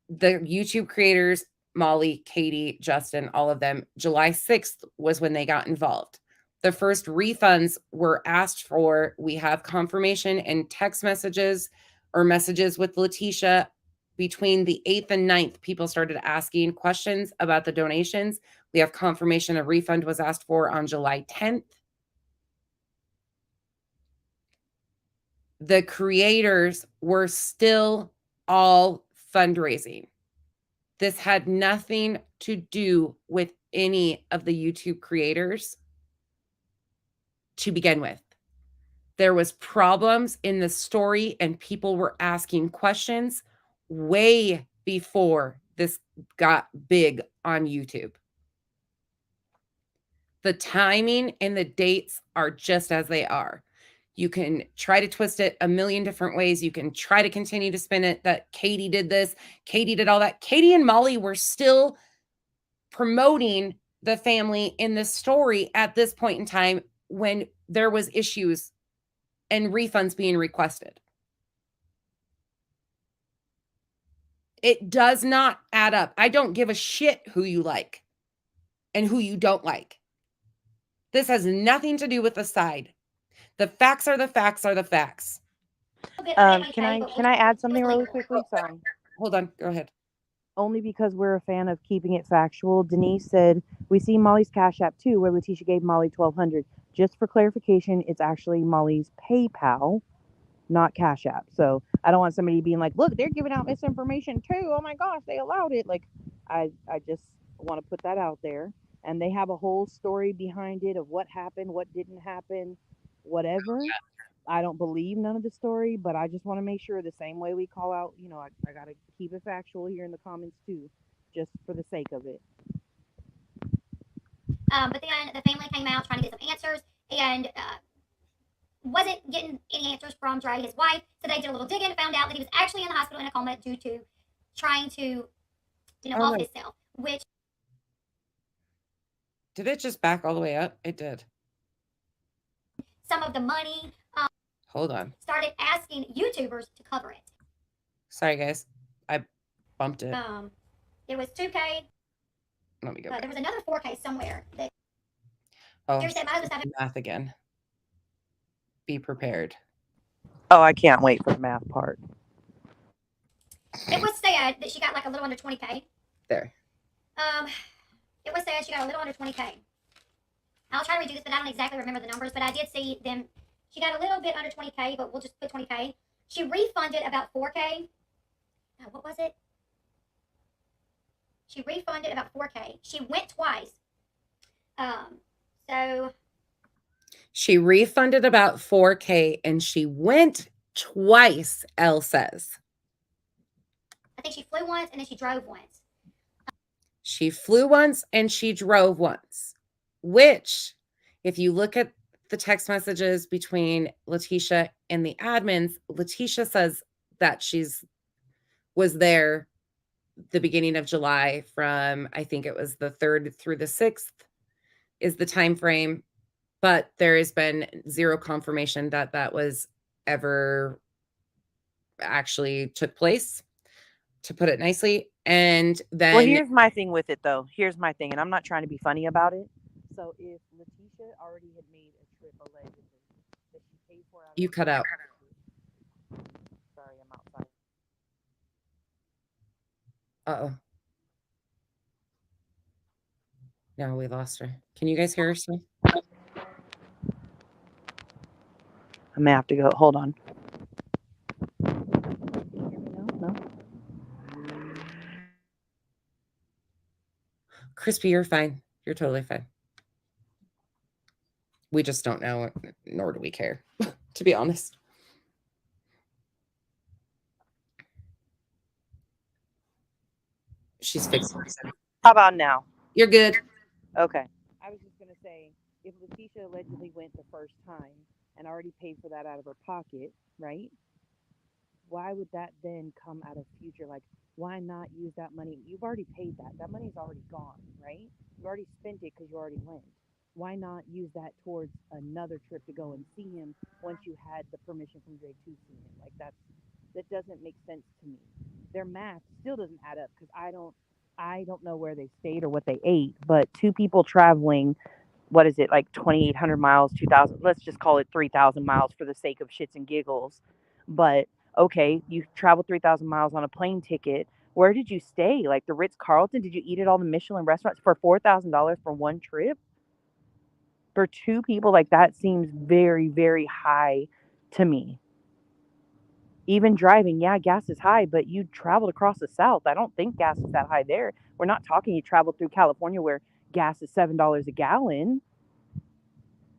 The YouTube creators, Molly, Katie, Justin, all of them, July 6th was when they got involved. The first refunds were asked for. We have confirmation and text messages or messages with Letitia between the 8th and 9th. People started asking questions about the donations. We have confirmation a refund was asked for on July 10th. The creators were still all fundraising. This had nothing to do with any of the YouTube creators to begin with. There was problems in the story and people were asking questions way before this got big on YouTube. The timing and the dates are just as they are. You can try to twist it a million different ways. You can try to continue to spin it that Katie did this, Katie did all that. Katie and Molly were still promoting the family in the story at this point in time when there was issues and refunds being requested. It does not add up. I don't give a shit who you like and who you don't like. This has nothing to do with the side. The facts are the facts are the facts. Can I add something really quickly? Sorry. Hold on. Go ahead. Only because we're a fan of keeping it factual. Denise said, we see Molly's Cash App too, where Letitia gave Molly $1,200. Just for clarification, it's actually Molly's PayPal, not Cash App. So I don't want somebody being like, look, they're giving out misinformation too. Oh my gosh, they allowed it. Like, I just want to put that out there. And they have a whole story behind it of what happened, what didn't happen, whatever. I don't believe none of the story, but I just want to make sure the same way we call out, I got to keep it factual here in the comments too, just for the sake of it. But then the family came out trying to get some answers and wasn't getting any answers from Dre, his wife. So they did a little digging, found out that he was actually in the hospital in a coma due to trying to, off himself, which... Did it just back all the way up? It did. Some of the money... Hold on. Started asking YouTubers to cover it. Sorry, guys. I bumped it. It was 2K. Let me go back. There was another 4K somewhere. That Math again. Be prepared. Oh, I can't wait for the math part. It was said that she got like a little under 20K. There. It was said she got a little under 20K. I'll try to redo this, but I don't exactly remember the numbers. But I did see them. She got a little bit under 20K, but we'll just put 20K. She refunded about 4K. What was it? She refunded about 4K. She went twice. So she refunded about 4K and she went twice, Elle says. I think she flew once and then she drove once. She flew once and she drove once, which, if you look at the text messages between Letitia and the admins, Letitia says that was there the beginning of July from, I think it was the 3rd through the 6th is the time frame, but there has been zero confirmation that that was ever actually took place, to put it nicely. And then... Well, here's my thing with it, though. Here's my thing, and I'm not trying to be funny about it. So if Letitia already had made a trip allegedly that she paid for out of... You cut out. Sorry, I'm outside. Uh-oh. No, we lost her. Can you guys hear her still? I may have to go. Hold on. No. Crispy, you're fine. You're totally fine. We just don't know, nor do we care, to be honest. She's fixing it. How about now? You're good. Okay. I was just going to say, if Letitia allegedly went the first time and already paid for that out of her pocket, right? Why would that then come out of future? Like, why not use that money? You've already paid that. That money's already gone, right? You already spent it because you already went. Why not use that towards another trip to go and see him once you had the permission from Dre to see him? Like, that doesn't make sense to me. Their math still doesn't add up because I don't know where they stayed or what they ate, but two people traveling, what is it, like 2,800 miles, 2,000, let's just call it 3,000 miles for the sake of shits and giggles. But Okay, you traveled 3,000 miles on a plane ticket. Where did you stay? Like the Ritz-Carlton? Did you eat at all the Michelin restaurants for $4,000 for one trip? For two people, like that seems very, very high to me. Even driving, yeah, gas is high, but you traveled across the South. I don't think gas is that high there. We're not talking you traveled through California where gas is $7 a gallon.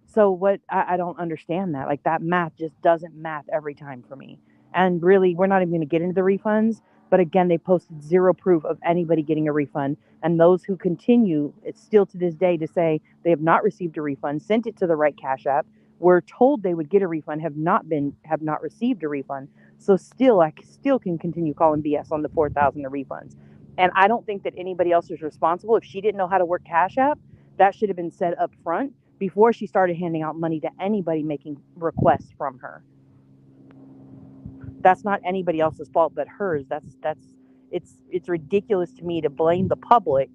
So what I don't understand that. Like that math just doesn't math every time for me. And really, we're not even going to get into the refunds. But again, they posted zero proof of anybody getting a refund. And those who continue, it's still to this day to say they have not received a refund, sent it to the right Cash App, were told they would get a refund, have not received a refund. So still, I still can continue calling BS on the 4,000 refunds. And I don't think that anybody else is responsible. If she didn't know how to work Cash App, that should have been said up front before she started handing out money to anybody making requests from her. That's not anybody else's fault but hers. It's ridiculous to me to blame the public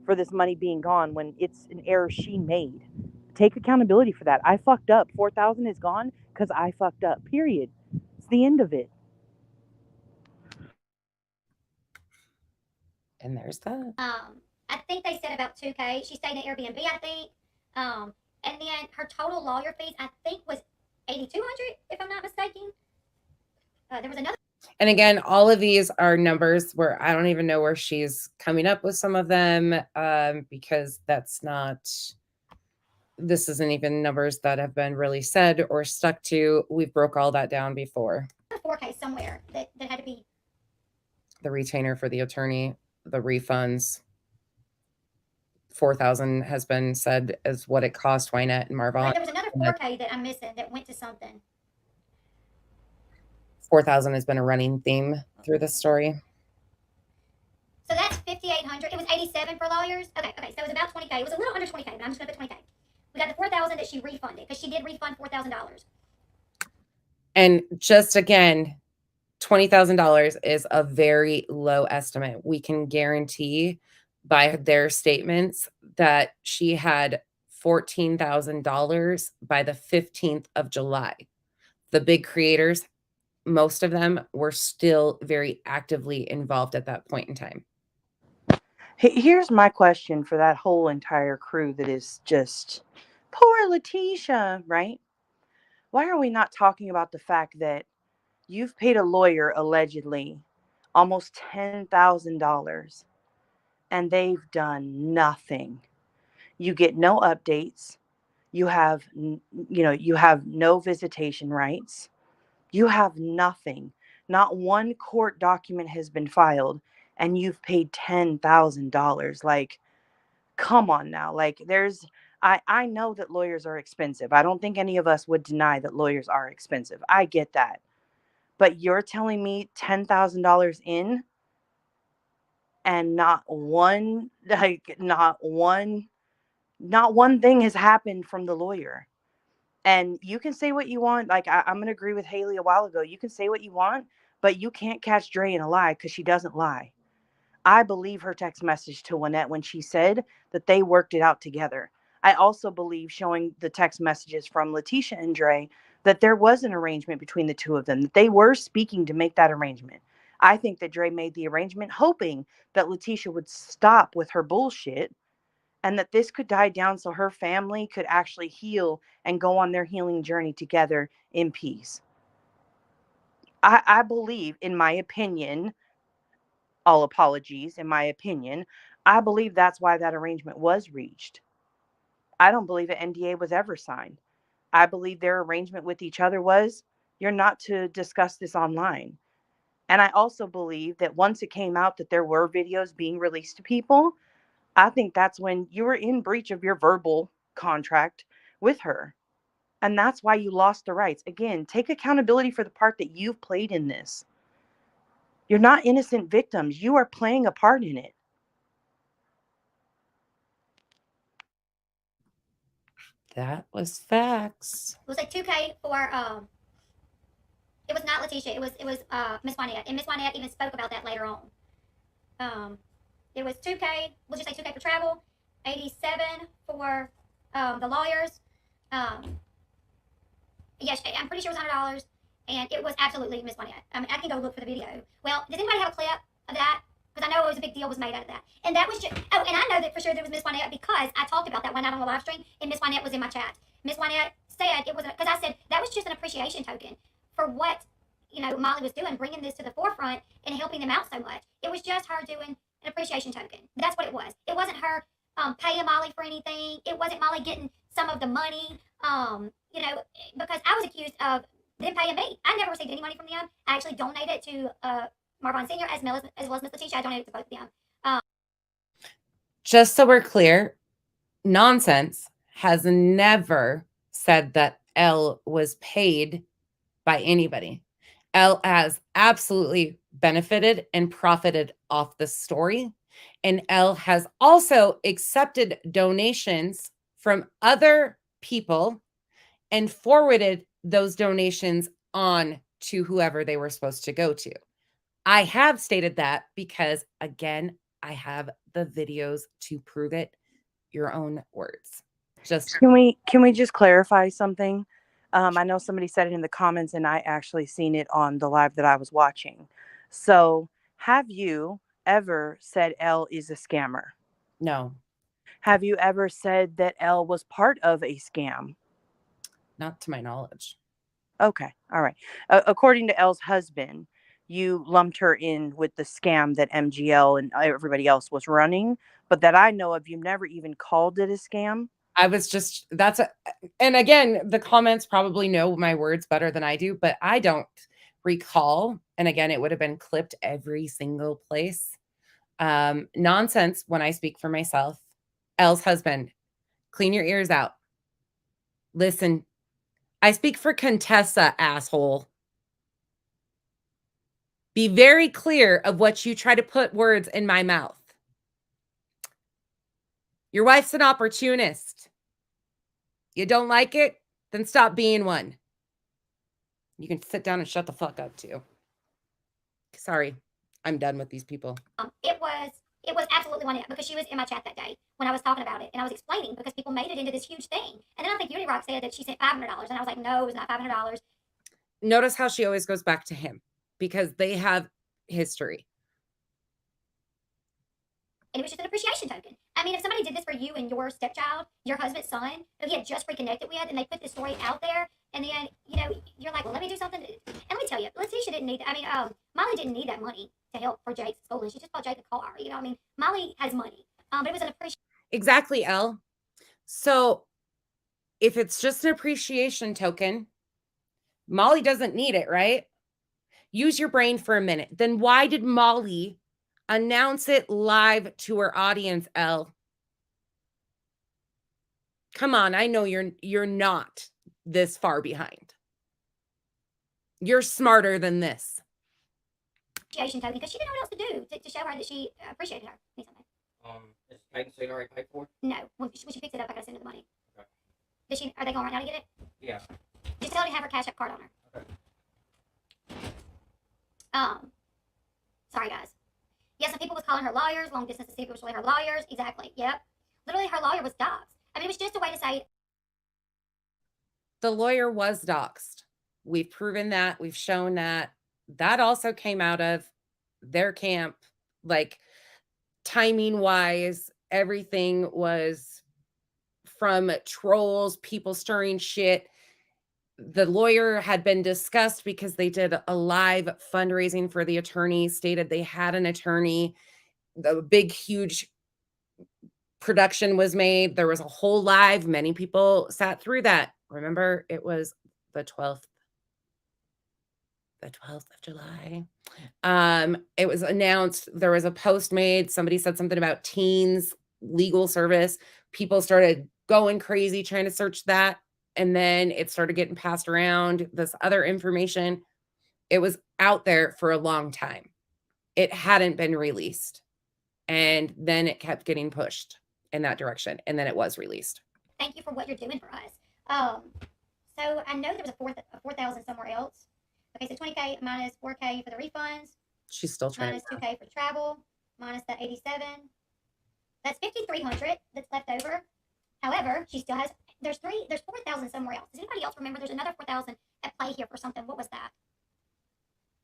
for this money being gone when it's an error she made. Take accountability for that. I fucked up. 4,000 is gone because I fucked up. Period. It's the end of it. And there's that. I think they said about 2K. She stayed in Airbnb, I think. And then her total lawyer fees, I think, was 8,200, if I'm not mistaken. There was another. And again, all of these are numbers where I don't even know where she's coming up with some of them, because this isn't even numbers that have been really said or stuck to. We've broke all that down before. 4K somewhere that had to be. The retainer for the attorney, the refunds. 4,000 has been said as what it cost Wynette and Marvon. Right, there was another 4K that I'm missing that went to something. 4,000 has been a running theme through this story. So that's 5,800. It was 87 for lawyers. Okay. So it was about 20K. It was a little under 20K, but I'm just gonna put 20K. We got the 4,000 that she refunded because she did refund $4,000. And just again, $20,000 is a very low estimate. We can guarantee by their statements that she had $14,000 by the 15th of July. The big creators, most of them were still very actively involved at that point in time. Here's my question for that whole entire crew that is just poor Letitia, right? Why are we not talking about the fact that you've paid a lawyer allegedly almost $10,000 and they've done nothing? You get no updates. You have no visitation rights. You have nothing. Not one court document has been filed and you've paid $10,000. Like, come on now. Like I know that lawyers are expensive. I don't think any of us would deny that lawyers are expensive. I get that. But you're telling me $10,000 in and not one thing has happened from the lawyer. And you can say what you want. Like I'm going to agree with Haley a while ago. You can say what you want, but you can't catch Dre in a lie because she doesn't lie. I believe her text message to Wynette when she said that they worked it out together. I also believe, showing the text messages from Letitia and Dre, that there was an arrangement between the two of them, that they were speaking to make that arrangement. I think that Dre made the arrangement hoping that Letitia would stop with her bullshit and that this could die down so her family could actually heal and go on their healing journey together in peace. I believe, in my opinion, all apologies, in my opinion, I believe that's why that arrangement was reached. I don't believe an NDA was ever signed. I believe their arrangement with each other was, you're not to discuss this online. And I also believe that once it came out that there were videos being released to people, I think that's when you were in breach of your verbal contract with her. And that's why you lost the rights. Again, take accountability for the part that you've played in this. You're not innocent victims. You are playing a part in it. That was facts. It was like 2K for it was not Letitia. It was Miss Wynette, and Miss Wynette even spoke about that later on. It was 2K. We'll just say 2K for travel, 87 for the lawyers. Yes, I'm pretty sure it was $100, and it was absolutely Miss Juanette. I mean, I can go look for the video. Well, does anybody have a clip of that? Because I know it was a big deal was made out of that. And that was just, oh, and I know that for sure there was Miss Juanette because I talked about that one night on the live stream, and Miss Juanette was in my chat. Miss Juanette said it was, because I said that was just an appreciation token for what, you know, Molly was doing, bringing this to the forefront and helping them out so much. It was just her doing an appreciation token. That's what it was. It wasn't her paying Molly for anything. It wasn't Molly getting some of the money, you know, because I was accused of them paying me. I never received any money from them. I actually donated to Marvin Sr. as well as Miss Letitia. I donated to both of them. Just so we're clear, Nonsense has never said that Elle was paid by anybody. Elle has absolutely benefited and profited off the story. And Elle has also accepted donations from other people and forwarded those donations on to whoever they were supposed to go to. I have stated that because, again, I have the videos to prove it. Your own words. Just Can we just clarify something? I know somebody said it in the comments, and I actually seen it on the live that I was watching. So, have you ever said Elle is a scammer? no, Have you ever said that Elle was part of a scam? not to my knowledge. Okay, all right. According to Elle's husband, you lumped her in with the scam that MGL and everybody else was running, but that I know of, you never even called it a scam. I was just, and again, the comments probably know my words better than I do, but I don't recall. And again, it would have been clipped every single place. Nonsense when I speak for myself. Elle's husband, clean your ears out. Listen, I speak for Contessa, asshole. Be very clear of what you try to put words in my mouth. Your wife's an opportunist. You don't like it? Then stop being one. You can sit down and shut the fuck up too. Sorry, I'm done with these people. It was absolutely Juanette because she was in my chat that day when I was talking about it and I was explaining because people made it into this huge thing. And then I think Unirock said that she sent $500 and I was like, no, it was not $500. Notice how she always goes back to him because they have history. And it was just an appreciation token. I mean, if somebody did this for you and your stepchild, your husband's son, who he had just reconnected with, and they put this story out there, and then, you know, you're like, well, let me do something. And let me tell you, Letitia didn't need, Molly didn't need that money to help for Jake's schooling. She just bought Jake a car. You know, I mean, Molly has money. But it was an appreciation. Exactly, Elle. So if it's just an appreciation token, Molly doesn't need it, right? Use your brain for a minute. Then why did Molly announce it live to her audience, Elle? Come on, I know you're not this far behind. You're smarter than this. Appreciation token because she didn't know what else to do to show her that she appreciated her. Need something. Is Titan Seed already paid for? No, when she picks it up, I gotta send her the money. Okay. Are they going right now to get it? Yeah. Just tell her to have her Cash App card on her. Okay. Sorry guys. Yeah, some people was calling her lawyers. Long distance people was really her lawyers. Exactly. Yep. Literally, her lawyer was doxxed. I mean, it was just a way to say. The lawyer was doxxed. We've proven that. We've shown that. That also came out of their camp. Like, timing wise, everything was from trolls, people stirring shit. The lawyer had been discussed because they did a live fundraising for the attorney, stated they had an attorney. The big, huge production was made. There was a whole live. Many people sat through that. Remember, it was the 12th of July. It was announced. There was a post made. Somebody said something about teens legal service. People started going crazy trying to search that. And then it started getting passed around. This other information, it was out there for a long time. It hadn't been released. And then it kept getting pushed in that direction. And then it was released. Thank you for what you're doing for us. So I know there was a 4,000 somewhere else. Okay, so 20K minus 4K for the refunds. She's still trying. Minus 2K for travel. Minus the 87. That's 5,300 that's left over. However, she still has, there's 4,000 somewhere else. Does anybody else remember there's another 4,000 at play here for something. What was that?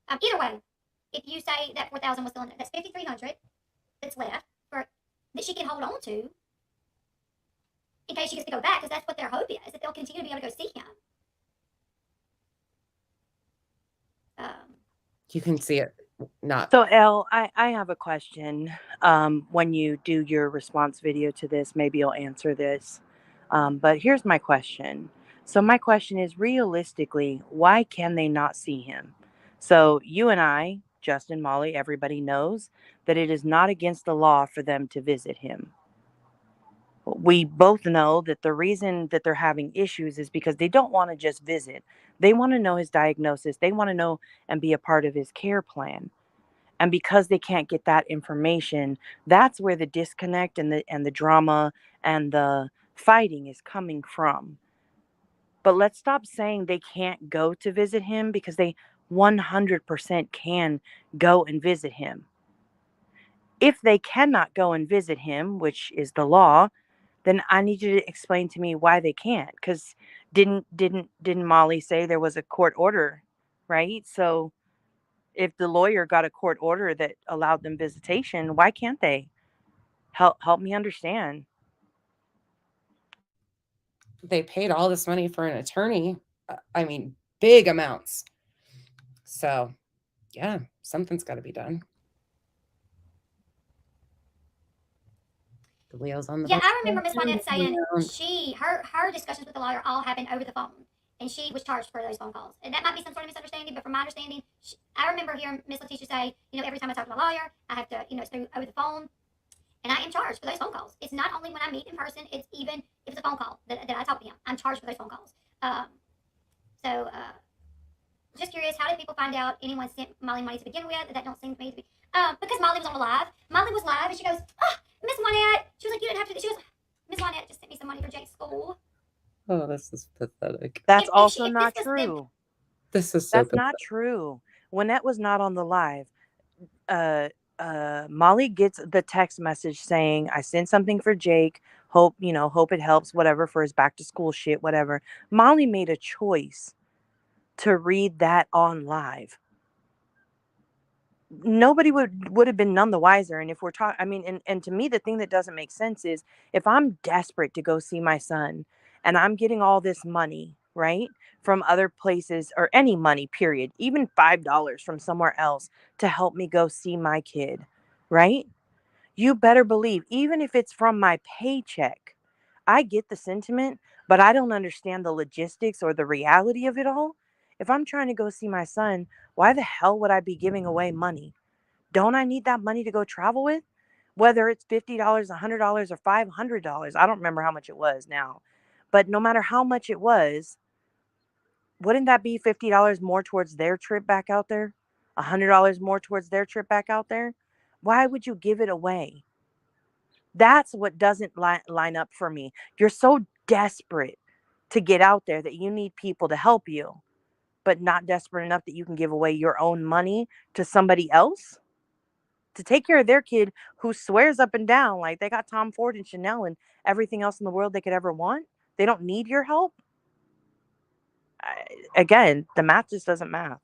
Either way, if you say that 4,000 was still in there, that's 5,300 that's left for that she can hold on to in case she gets to go back, because that's what their hope is, that they'll continue to be able to go see him. You can see it not. So, Elle, I have a question. When you do your response video to this, maybe you'll answer this. But here's my question. So my question is, realistically, why can they not see him? So you and I, Justin, Molly, everybody knows that it is not against the law for them to visit him. We both know that the reason that they're having issues is because they don't want to just visit. They want to know his diagnosis. They want to know and be a part of his care plan. And because they can't get that information, that's where the disconnect and the drama and the fighting is coming from. But let's stop saying they can't go to visit him, because they 100% can go and visit him. If they cannot go and visit him, which is the law, then I need you to explain to me why they can't. Because didn't Molly say there was a court order, right? So if the lawyer got a court order that allowed them visitation, why can't they? Help me understand. They paid all this money for an attorney. I mean, big amounts. So, yeah, something's got to be done. The wheels on the Yeah, bus. I remember Miss Wynette saying her discussions with the lawyer all happened over the phone, and she was charged for those phone calls. And that might be some sort of misunderstanding, but from my understanding, I remember hearing Miss Letitia say, every time I talk to a lawyer, I have to, it's through over the phone, and I am charged for those phone calls. It's not only when I meet in person; it's even if it's a phone call that I talk to him. I'm charged for those phone calls. Just curious, how did people find out anyone sent Molly money to begin with? That don't seem to me to be because Molly was on the live. Molly was live, and she goes, Miss Wynette. She was like, you didn't have to. She goes, Miss Wynette just sent me some money for Jake's school. Oh, this is pathetic. That's also not true. This is so That's not true. Wynette was not on the live. Molly gets the text message saying, I sent something for Jake. Hope it helps, whatever, for his back to school shit, whatever. Molly made a choice to read that on live. Nobody would have been none the wiser. And if we're talking, and to me, the thing that doesn't make sense is if I'm desperate to go see my son and I'm getting all this money, right, from other places, or any money, period, even $5 from somewhere else to help me go see my kid, right? You better believe, even if it's from my paycheck, I get the sentiment, but I don't understand the logistics or the reality of it all. If I'm trying to go see my son, why the hell would I be giving away money? Don't I need that money to go travel with? Whether it's $50, $100, or $500. I don't remember how much it was now. But no matter how much it was, wouldn't that be $50 more towards their trip back out there? $100 more towards their trip back out there? Why would you give it away? That's what doesn't line up for me. You're so desperate to get out there that you need people to help you, but not desperate enough that you can give away your own money to somebody else to take care of their kid who swears up and down like they got Tom Ford and Chanel and everything else in the world they could ever want. They don't need your help. Again, the math just doesn't math.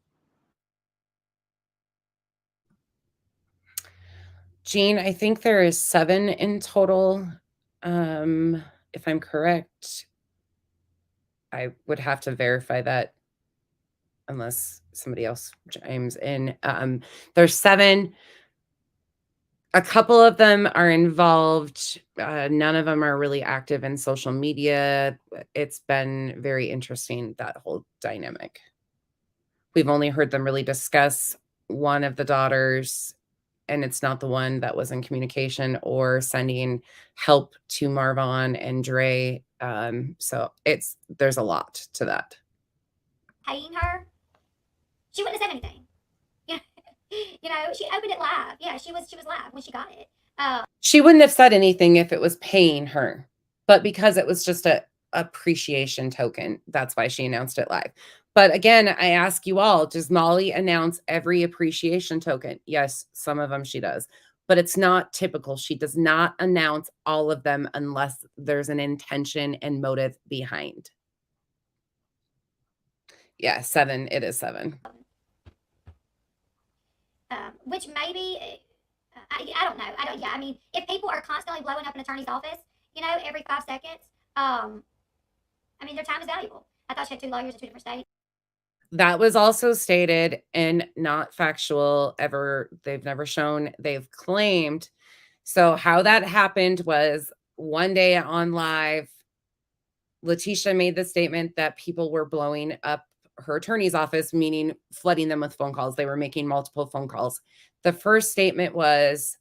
Jean, I think there is 7 in total. If I'm correct, I would have to verify that unless somebody else chimes in. There's 7. A couple of them are involved. None of them are really active in social media. It's been very interesting, that whole dynamic. We've only heard them really discuss one of the daughters, and it's not the one that was in communication or sending help to Marvon and Dre. So there's a lot to that. Paying her, she wouldn't have said anything. She opened it live. Yeah, she was live when she got it. She wouldn't have said anything if it was paying her, but because it was just a appreciation token, that's why she announced it live. But again, I ask you all, does Molly announce every appreciation token? Yes, some of them she does, but it's not typical. She does not announce all of them unless there's an intention and motive behind. Yeah, 7. It is 7. Which maybe, I don't know. I mean, if people are constantly blowing up an attorney's office, every 5 seconds, I mean, their time is valuable. I thought she had 2 lawyers in 2 different states. That was also stated and not factual ever. They've never shown, they've claimed. So how that happened was one day on live, Letitia made the statement that people were blowing up her attorney's office, meaning flooding them with phone calls. They were making multiple phone calls. The first statement was,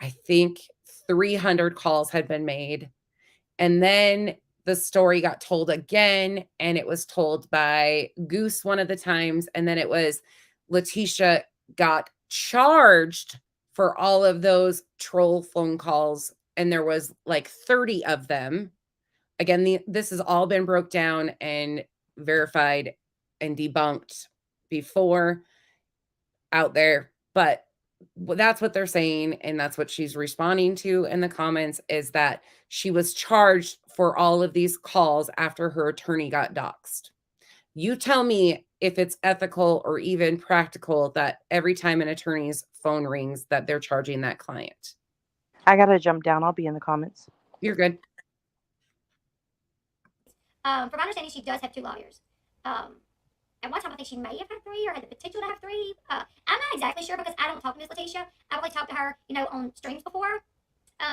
I think 300 calls had been made. And then the story got told again, and it was told by Goose one of the times. And then it was Letitia got charged for all of those troll phone calls. And there was like 30 of them. Again, this has all been broke down and verified and debunked before out there. But that's what they're saying, and that's what she's responding to in the comments, is that she was charged for all of these calls after her attorney got doxxed. You tell me if it's ethical or even practical that every time an attorney's phone rings that they're charging that client. I gotta jump down. I'll be in the comments. You're good. From my understanding, she does have 2 lawyers. At one time, I think she may have had 3 or had the potential to have 3. I'm not exactly sure because I don't talk to Miss Letitia. I've only talked to her, on streams before.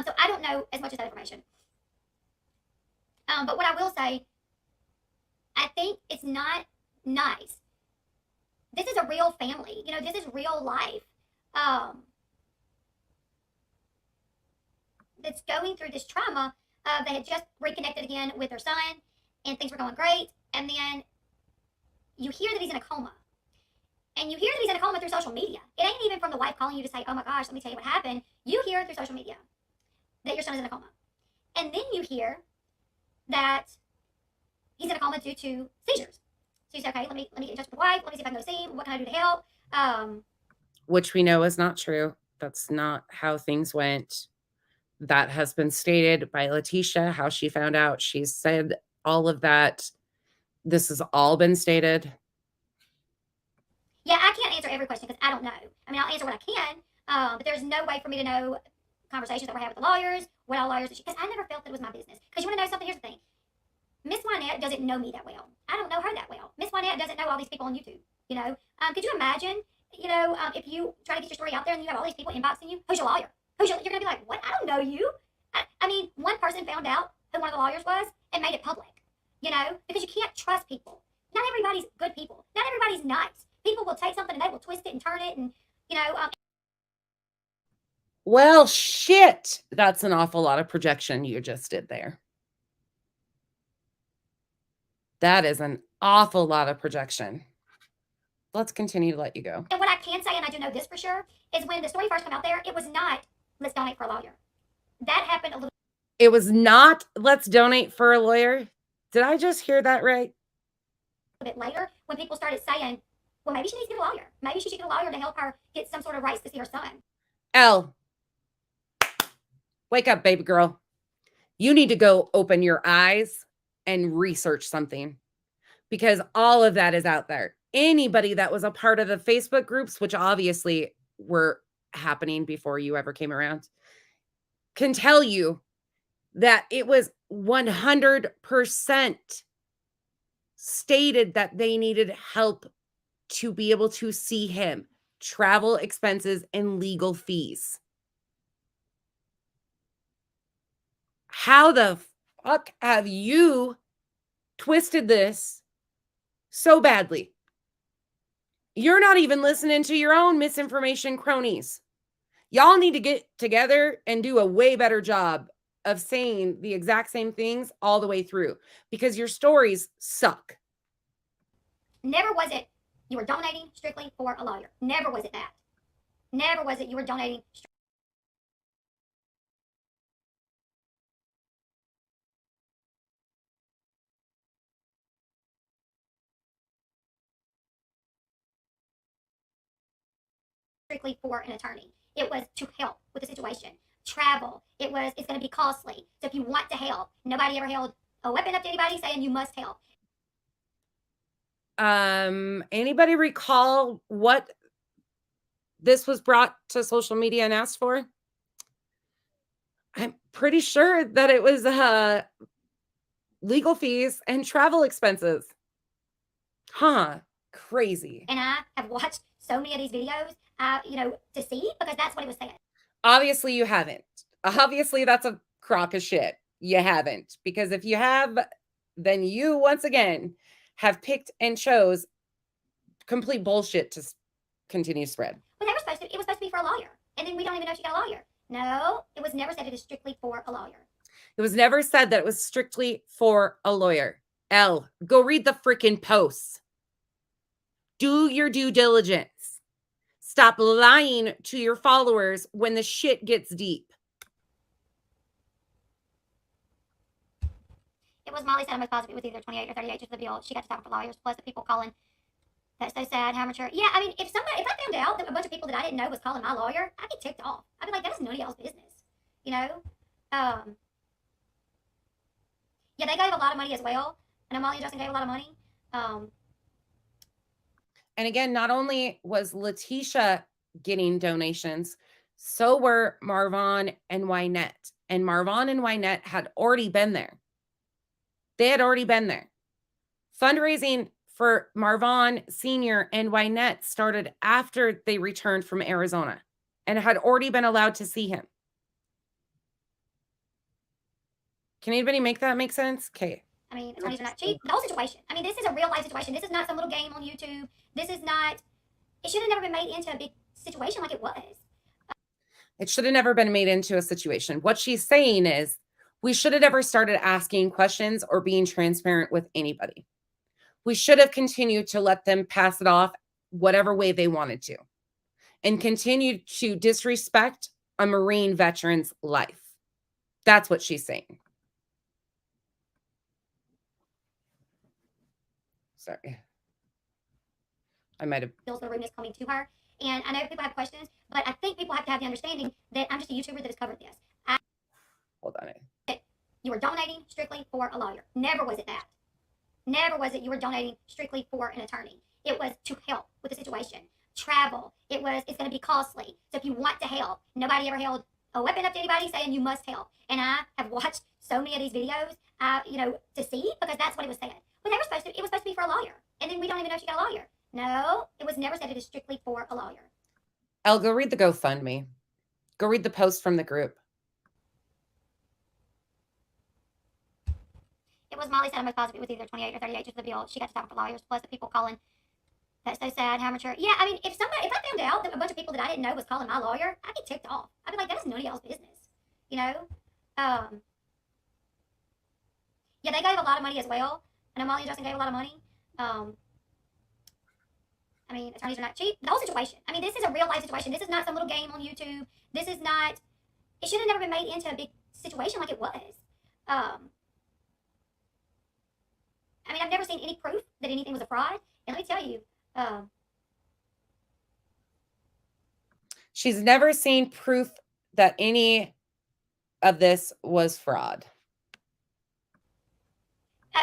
So I don't know as much as that information. But what I will say, I think it's not nice. This is a real family. This is real life. That's going through this trauma. They had just reconnected again with their son, and things were going great. And then you hear that he's in a coma. And you hear that he's in a coma through social media. It ain't even from the wife calling you to say, oh my gosh, let me tell you what happened. You hear through social media that your son is in a coma. And then you hear that he's in a coma due to seizures. So you say, okay, let me get in touch with the wife. Let me see if I can go see him. What can I do to help? Which we know is not true. That's not how things went. That has been stated by Letitia, how she found out. She said all of that. This has all been stated. Yeah, I can't answer every question because I don't know. I mean, I'll answer what I can, but there's no way for me to know conversations that we're having with the lawyers, what all lawyers, because I never felt that it was my business. Because you want to know something? Here's the thing. Miss Wynette doesn't know me that well. I don't know her that well. Miss Wynette doesn't know all these people on YouTube, Could you imagine, if you try to get your story out there and you have all these people inboxing you, who's your lawyer? You're going to be like, what? I don't know you. I mean, one person found out who one of the lawyers was and made it public, because you can't trust people. Not everybody's good people. Not everybody's nice. People will take something and they will twist it and turn it and, Well, shit. That's an awful lot of projection you just did there. That is an awful lot of projection. Let's continue to let you go. And what I can say, and I do know this for sure, is when the story first came out there, it was not, let's donate for a lawyer. That happened a little. It was not, let's donate for a lawyer. Did I just hear that right? A bit later, when people started saying, well, maybe she needs to get a lawyer. Maybe she should get a lawyer to help her get some sort of rights to see her son. Elle, wake up, baby girl. You need to go open your eyes and research something, because all of that is out there. Anybody that was a part of the Facebook groups, which obviously were happening before you ever came around, can tell you that it was 100% stated that they needed help to be able to see him, travel expenses and legal fees. How the fuck have you twisted this so badly? You're not even listening to your own misinformation cronies. Y'all need to get together and do a way better job of saying the exact same things all the way through, because your stories suck. Never was it you were donating strictly for a lawyer. Never was it that. Never was it you were donating strictly for an attorney. It was to help with the situation. Travel. It's going to be costly. So if you want to help, nobody ever held a weapon up to anybody saying you must help. Anybody recall what this was brought to social media and asked for? I'm pretty sure that it was legal fees and travel expenses. Huh. Crazy. And I have watched so many of these videos, to see, because that's what it was saying. Obviously, you haven't. Obviously, that's a crock of shit. You haven't. Because if you have, then you, once again, have picked and chose complete bullshit to continue to spread. Well, it was supposed to be for a lawyer. And then we don't even know if she got a lawyer. No, it was never said it is strictly for a lawyer. It was never said that it was strictly for a lawyer. Elle, go read the freaking posts. Do your due diligence. Stop lying to your followers when the shit gets deep. It was Molly said I'm most positive it was either 28 or 38 just the deal. She got to talk for lawyers, plus the people calling. That's so sad, how mature. Yeah, I mean, if I found out that a bunch of people that I didn't know was calling my lawyer, I'd be ticked off. I'd be like, that is none of y'all's business. You know? Yeah, they gave a lot of money as well. I know Molly and Justin gave a lot of money. And again, not only was Letitia getting donations, so were Marvon and Wynette. And Marvon and Wynette had already been there. They had already been there. Fundraising for Marvon Sr. and Wynette started after they returned from Arizona and had already been allowed to see him. Can anybody make that make sense? Okay. I mean, attorneys are not cheap. The whole situation. I mean, this is a real life situation. This is not some little game on YouTube. This is not, it should have never been made into a big situation like it was. It should have never been made into a situation. What she's saying is we should have never started asking questions or being transparent with anybody. We should have continued to let them pass it off whatever way they wanted to and continued to disrespect a Marine veteran's life. That's what she's saying. Sorry. I might have. Feels the rudeness coming to her. And I know people have questions, but I think people have to have the understanding that I'm just a YouTuber that has covered this. Hold on. You were donating strictly for a lawyer. Never was it that. Never was it you were donating strictly for an attorney. It was to help with the situation. Travel. It's going to be costly. So if you want to help, nobody ever held a weapon up to anybody saying you must help. And I have watched so many of these videos, to see, because that's what it was saying. Well, it was supposed to be for a lawyer. And then we don't even know if she got a lawyer. No, it was never said it is strictly for a lawyer. Elle, go read the GoFundMe. Go read the post from the group. It was Molly said I'm most positive it was either 28 or 38 just the deal. She got to talk for lawyers, plus the people calling. That's so sad, how mature. Yeah, I mean, if I found out that a bunch of people that I didn't know was calling my lawyer, I'd be ticked off. I'd be like, that is none of y'all's business. You know? Yeah, they gave a lot of money as well. I know Molly and Justin gave a lot of money. I mean, attorneys are not cheap. The whole situation. I mean, this is a real life situation. This is not some little game on YouTube. This is not, it should have never been made into a big situation like it was. I mean, I've never seen any proof that anything was a fraud. And let me tell you, she's never seen proof that any of this was fraud.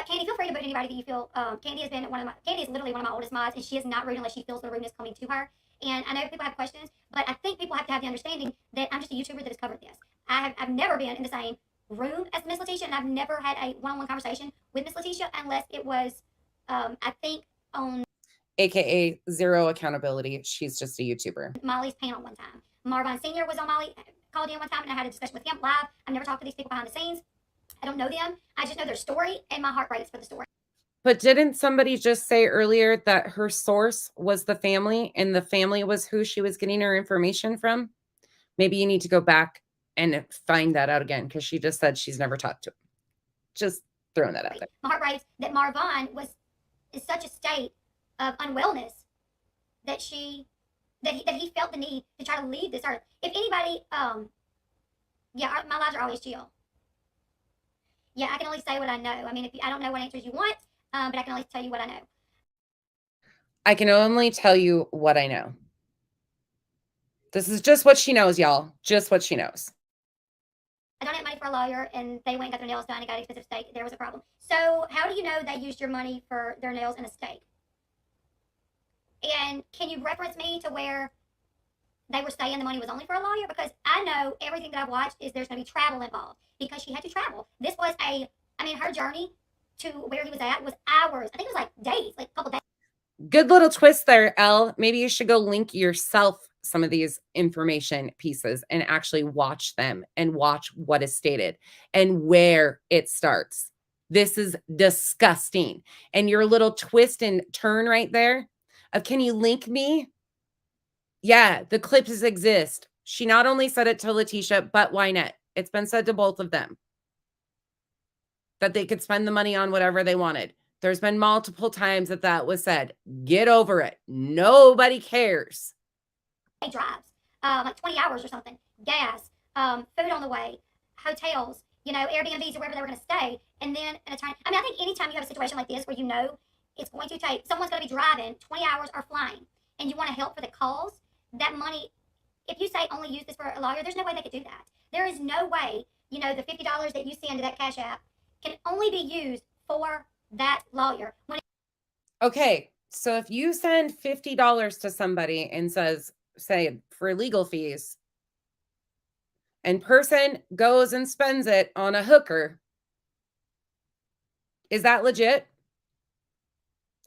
Candy, feel free to boot anybody that you feel. Candy is literally one of my oldest mods, and she is not rude unless she feels the rudeness coming to her. And I know people have questions, but I think people have to have the understanding that I'm just a YouTuber that has covered this. I've never been in the same room as Miss Letitia, and I've never had a one-on-one conversation with Miss Letitia unless it was, I think, on AKA zero accountability. She's just a YouTuber. Molly's panel one time. Marvon Sr. was on Molly, called in one time, and I had a discussion with him live. I've never talked to these people behind the scenes. I don't know them. I just know their story, and my heart breaks for the story. But didn't somebody just say earlier that her source was the family, and the family was who she was getting her information from? Maybe you need to go back and find that out again, because she just said she's never talked to him. Just throwing that out there. My heart breaks that Marvon was in such a state of unwellness that he felt the need to try to leave this earth. If anybody, my lives are always chill. Yeah, I can only say what I know. I mean, I don't know what answers you want, but I can only tell you what I know. I can only tell you what I know. This is just what she knows, y'all. Just what she knows. I donated money for a lawyer, and they went and got their nails done and got an expensive steak. There was a problem. So how do you know they used your money for their nails and a steak? And can you reference me to where they were saying the money was only for a lawyer? Because I know everything that I've watched is there's going to be travel involved because she had to travel. This was her journey to where he was at was hours. I think it was like days, like a couple days. Good little twist there, Elle. Maybe you should go link yourself some of these information pieces and actually watch them and watch what is stated and where it starts. This is disgusting. And your little twist and turn right there of, can you link me? Yeah, the clips exist. She not only said it to Letitia, but Wynette. It's been said to both of them that they could spend the money on whatever they wanted. There's been multiple times that was said. Get over it. Nobody cares. Drives, like 20 hours or something, gas, food on the way, hotels, Airbnbs or wherever they were going to stay, and then an attorney. I mean, I think anytime you have a situation like this where it's going to take, someone's going to be driving 20 hours or flying, and you want to help for the cause, that money, if you say only use this for a lawyer, there's no way they could do that. There is no way, the $50 that you send to that Cash App can only be used for that lawyer. Okay, so if you send $50 to somebody and say for legal fees, and person goes and spends it on a hooker, is that legit?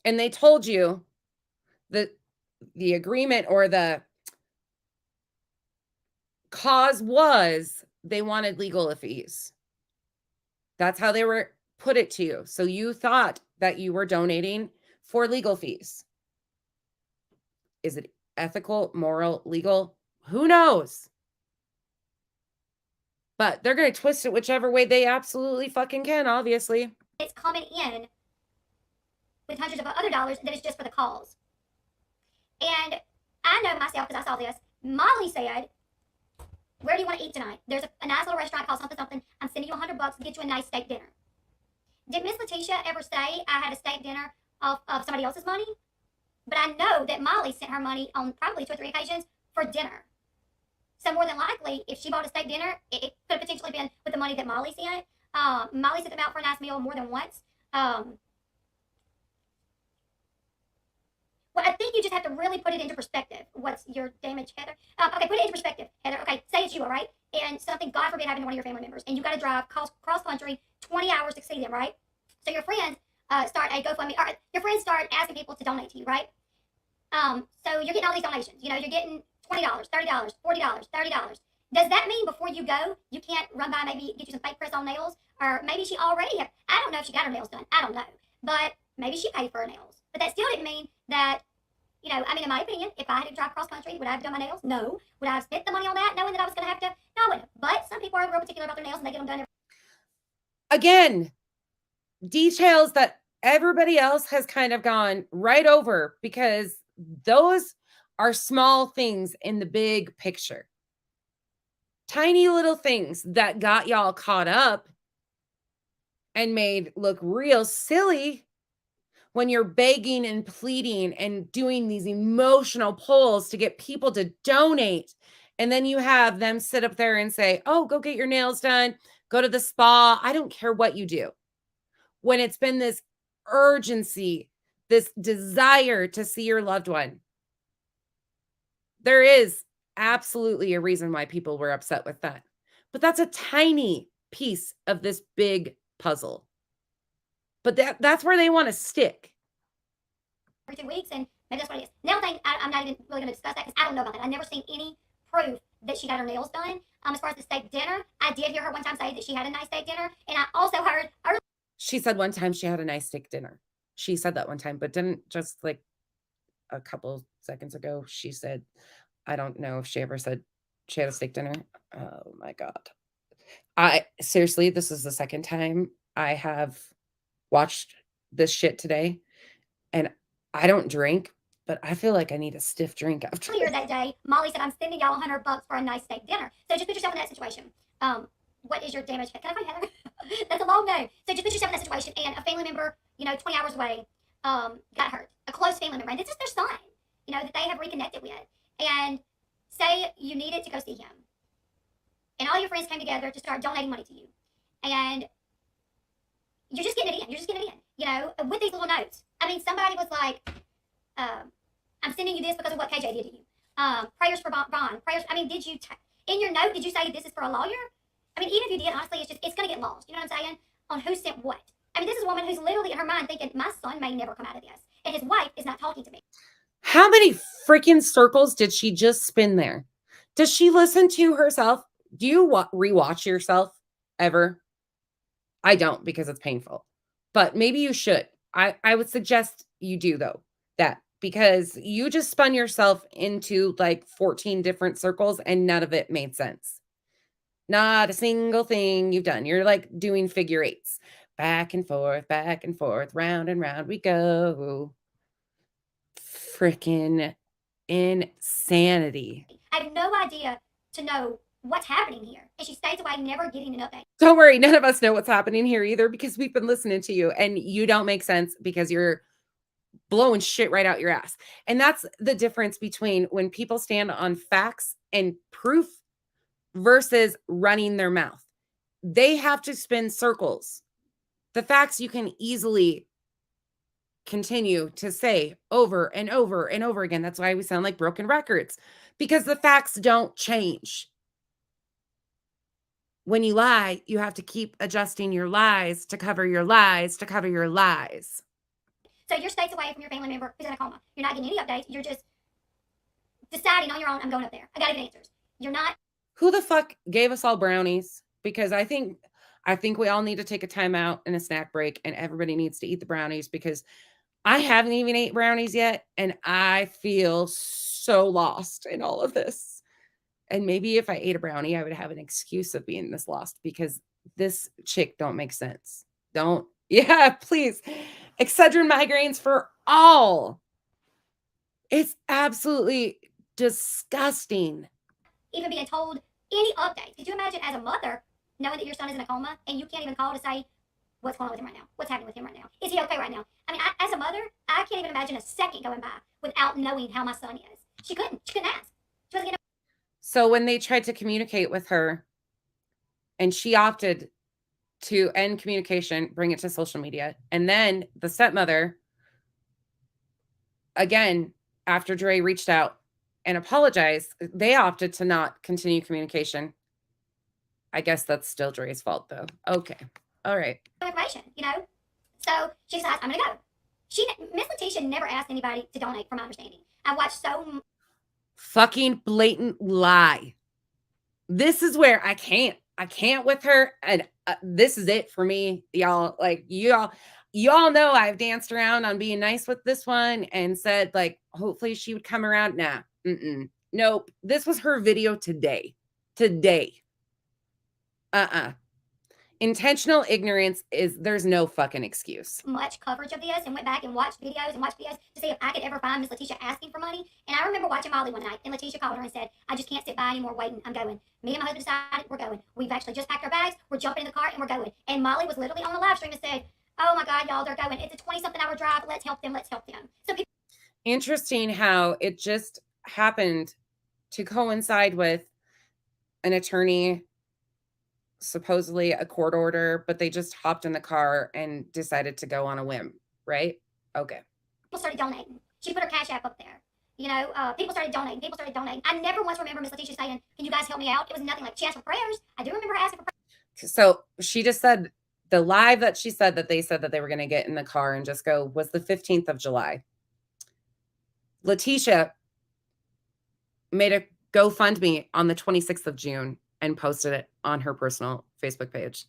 And they told you that the agreement or the cause was they wanted legal fees. That's how they were put it to you. So you thought that you were donating for legal fees. Is it ethical, moral, legal? Who knows? But they're going to twist it whichever way they absolutely fucking can, obviously. It's coming in with hundreds of other dollars that is just for the calls. And I know myself, because I saw this, Molly said, where do you want to eat tonight? There's a nice little restaurant called something. I'm sending you $100 to get you a nice steak dinner. Did Miss Letitia ever say I had a steak dinner of somebody else's money? But I know that Molly sent her money on probably 2 or 3 occasions for dinner. So more than likely, if she bought a steak dinner, it could have potentially been with the money that Molly sent. Molly sent them out for a nice meal more than once. Well, I think you just have to really put it into perspective. What's your damage, Heather? Okay, put it into perspective, Heather. Okay, say it's you, all right? And something, God forbid, happened to one of your family members, and you got to drive cross-country 20 hours to see them, right? So your friends start a GoFundMe, or your friends start asking people to donate to you, right? So you're getting all these donations. You're getting $20, $30, $40, $30. Does that mean before you go, you can't run by, maybe get you some fake press-on nails? Or maybe she already, I don't know if she got her nails done. I don't know. But maybe she paid for her nails. But that still didn't mean that, in my opinion, if I had to drive cross-country, would I have done my nails? No. Would I have spent the money on that knowing that I was going to have to? No, I wouldn't. But some people are real particular about their nails and they get them done. Again, details that everybody else has kind of gone right over because those are small things in the big picture. Tiny little things that got y'all caught up and made look real silly when you're begging and pleading and doing these emotional polls to get people to donate. And then you have them sit up there and say, oh, go get your nails done, go to the spa. I don't care what you do. When it's been this urgency, this desire to see your loved one. There is absolutely a reason why people were upset with that. But that's a tiny piece of this big puzzle. But that's where they want to stick. For 2 weeks, and maybe that's what it is. Nail thing, I'm not even really going to discuss that because I don't know about that. I've never seen any proof that she got her nails done. As far as the steak dinner, I did hear her one time say that she had a nice steak dinner, and I also heard her. She said one time she had a nice steak dinner. She said that one time, but didn't just like a couple seconds ago, she said, I don't know if she ever said she had a steak dinner. Oh my God. Seriously, this is the second time I have watched this shit today, and I don't drink, but I feel like I need a stiff drink after. Earlier that day, Molly said, I'm sending y'all $100 for a nice steak dinner. So just put yourself in that situation. What is your damage? Can I find Heather? That's a long name. So just put yourself in that situation, and a family member, 20 hours away, got hurt. A close family member, and this is their son, that they have reconnected with. And say you needed to go see him, and all your friends came together to start donating money to you, and you're just getting it in. With these little notes. I mean, somebody was like, I I'm sending you this because of what KJ did to you. Prayers for Vaughn. Prayers. I mean, did you in your note? Did you say this is for a lawyer? I mean, even if you did, honestly, it's gonna get lost. You know what I'm saying? On who sent what. I mean, this is a woman who's literally in her mind thinking, my son may never come out of this, and his wife is not talking to me. How many freaking circles did she just spin there? Does she listen to herself? Do you rewatch yourself ever? I don't, because it's painful, but maybe you should. I would suggest you do, though, that, because you just spun yourself into like 14 different circles and none of it made sense. Not a single thing you've done. You're like doing figure eights. Back and forth, round and round we go. Freaking insanity. I have no idea to know what's happening here. And she stays away, never getting an update. Don't worry, none of us know what's happening here either, because we've been listening to you and you don't make sense because you're blowing shit right out your ass. And that's the difference between when people stand on facts and proof versus running their mouth. They have to spin circles. The facts you can easily continue to say over and over and over again. That's why we sound like broken records, because the facts don't change. When you lie, you have to keep adjusting your lies to cover your lies to cover your lies. So you're states away from your family member who's in a coma. You're not getting any updates. You're just deciding on your own, I'm going up there. I gotta get answers. You're not. Who the fuck gave us all brownies? Because I think we all need to take a time out and a snack break, and everybody needs to eat the brownies, because I haven't even ate brownies yet, and I feel so lost in all of this. And maybe if I ate a brownie, I would have an excuse of being this lost, because this chick don't make sense. Don't. Yeah, please. Excedrin migraines for all. It's absolutely disgusting. Even being told any updates. Could you imagine as a mother knowing that your son is in a coma and you can't even call to say what's going on with him right now? What's happening with him right now? Is he okay right now? I mean, as a mother, I can't even imagine a second going by without knowing how my son is. She couldn't ask. She wasn't getting. So when they tried to communicate with her and she opted to end communication, bring it to social media, and then the stepmother, again, after Dre reached out and apologized, they opted to not continue communication. I guess that's still Dre's fault, though. Okay. All right. Information, you know? So she decides, I'm going to go. Miss Letitia never asked anybody to donate, from my understanding. I watched so fucking blatant lie. This is where I can't with her. And this is it for me, y'all. Like, y'all know I've danced around on being nice with this one and said, like, hopefully she would come around. Nah. Nope. This was her video today. Intentional ignorance there's no fucking excuse. Much coverage of this, and went back and watched videos to see if I could ever find Miss Letitia asking for money. And I remember watching Molly one night, and Letitia called her and said, I just can't sit by anymore waiting. I'm going. Me and my husband decided we're going. We've actually just packed our bags. We're jumping in the car and we're going. And Molly was literally on the live stream and said, oh my God, y'all, they're going. It's a 20-something hour drive. Let's help them. So people. Interesting how it just happened to coincide with an attorney, supposedly a court order, but they just hopped in the car and decided to go on a whim, right? Okay. People started donating. She put her Cash App up there. You know, people started donating. I never once remember Miss Letitia saying, can you guys help me out? It was nothing like she asked for prayers. I do remember her asking for prayers. So she just said the live that she said that they said that they were going to get in the car and just go was the 15th of July. Letitia made a GoFundMe on the 26th of June and posted it on her personal Facebook page.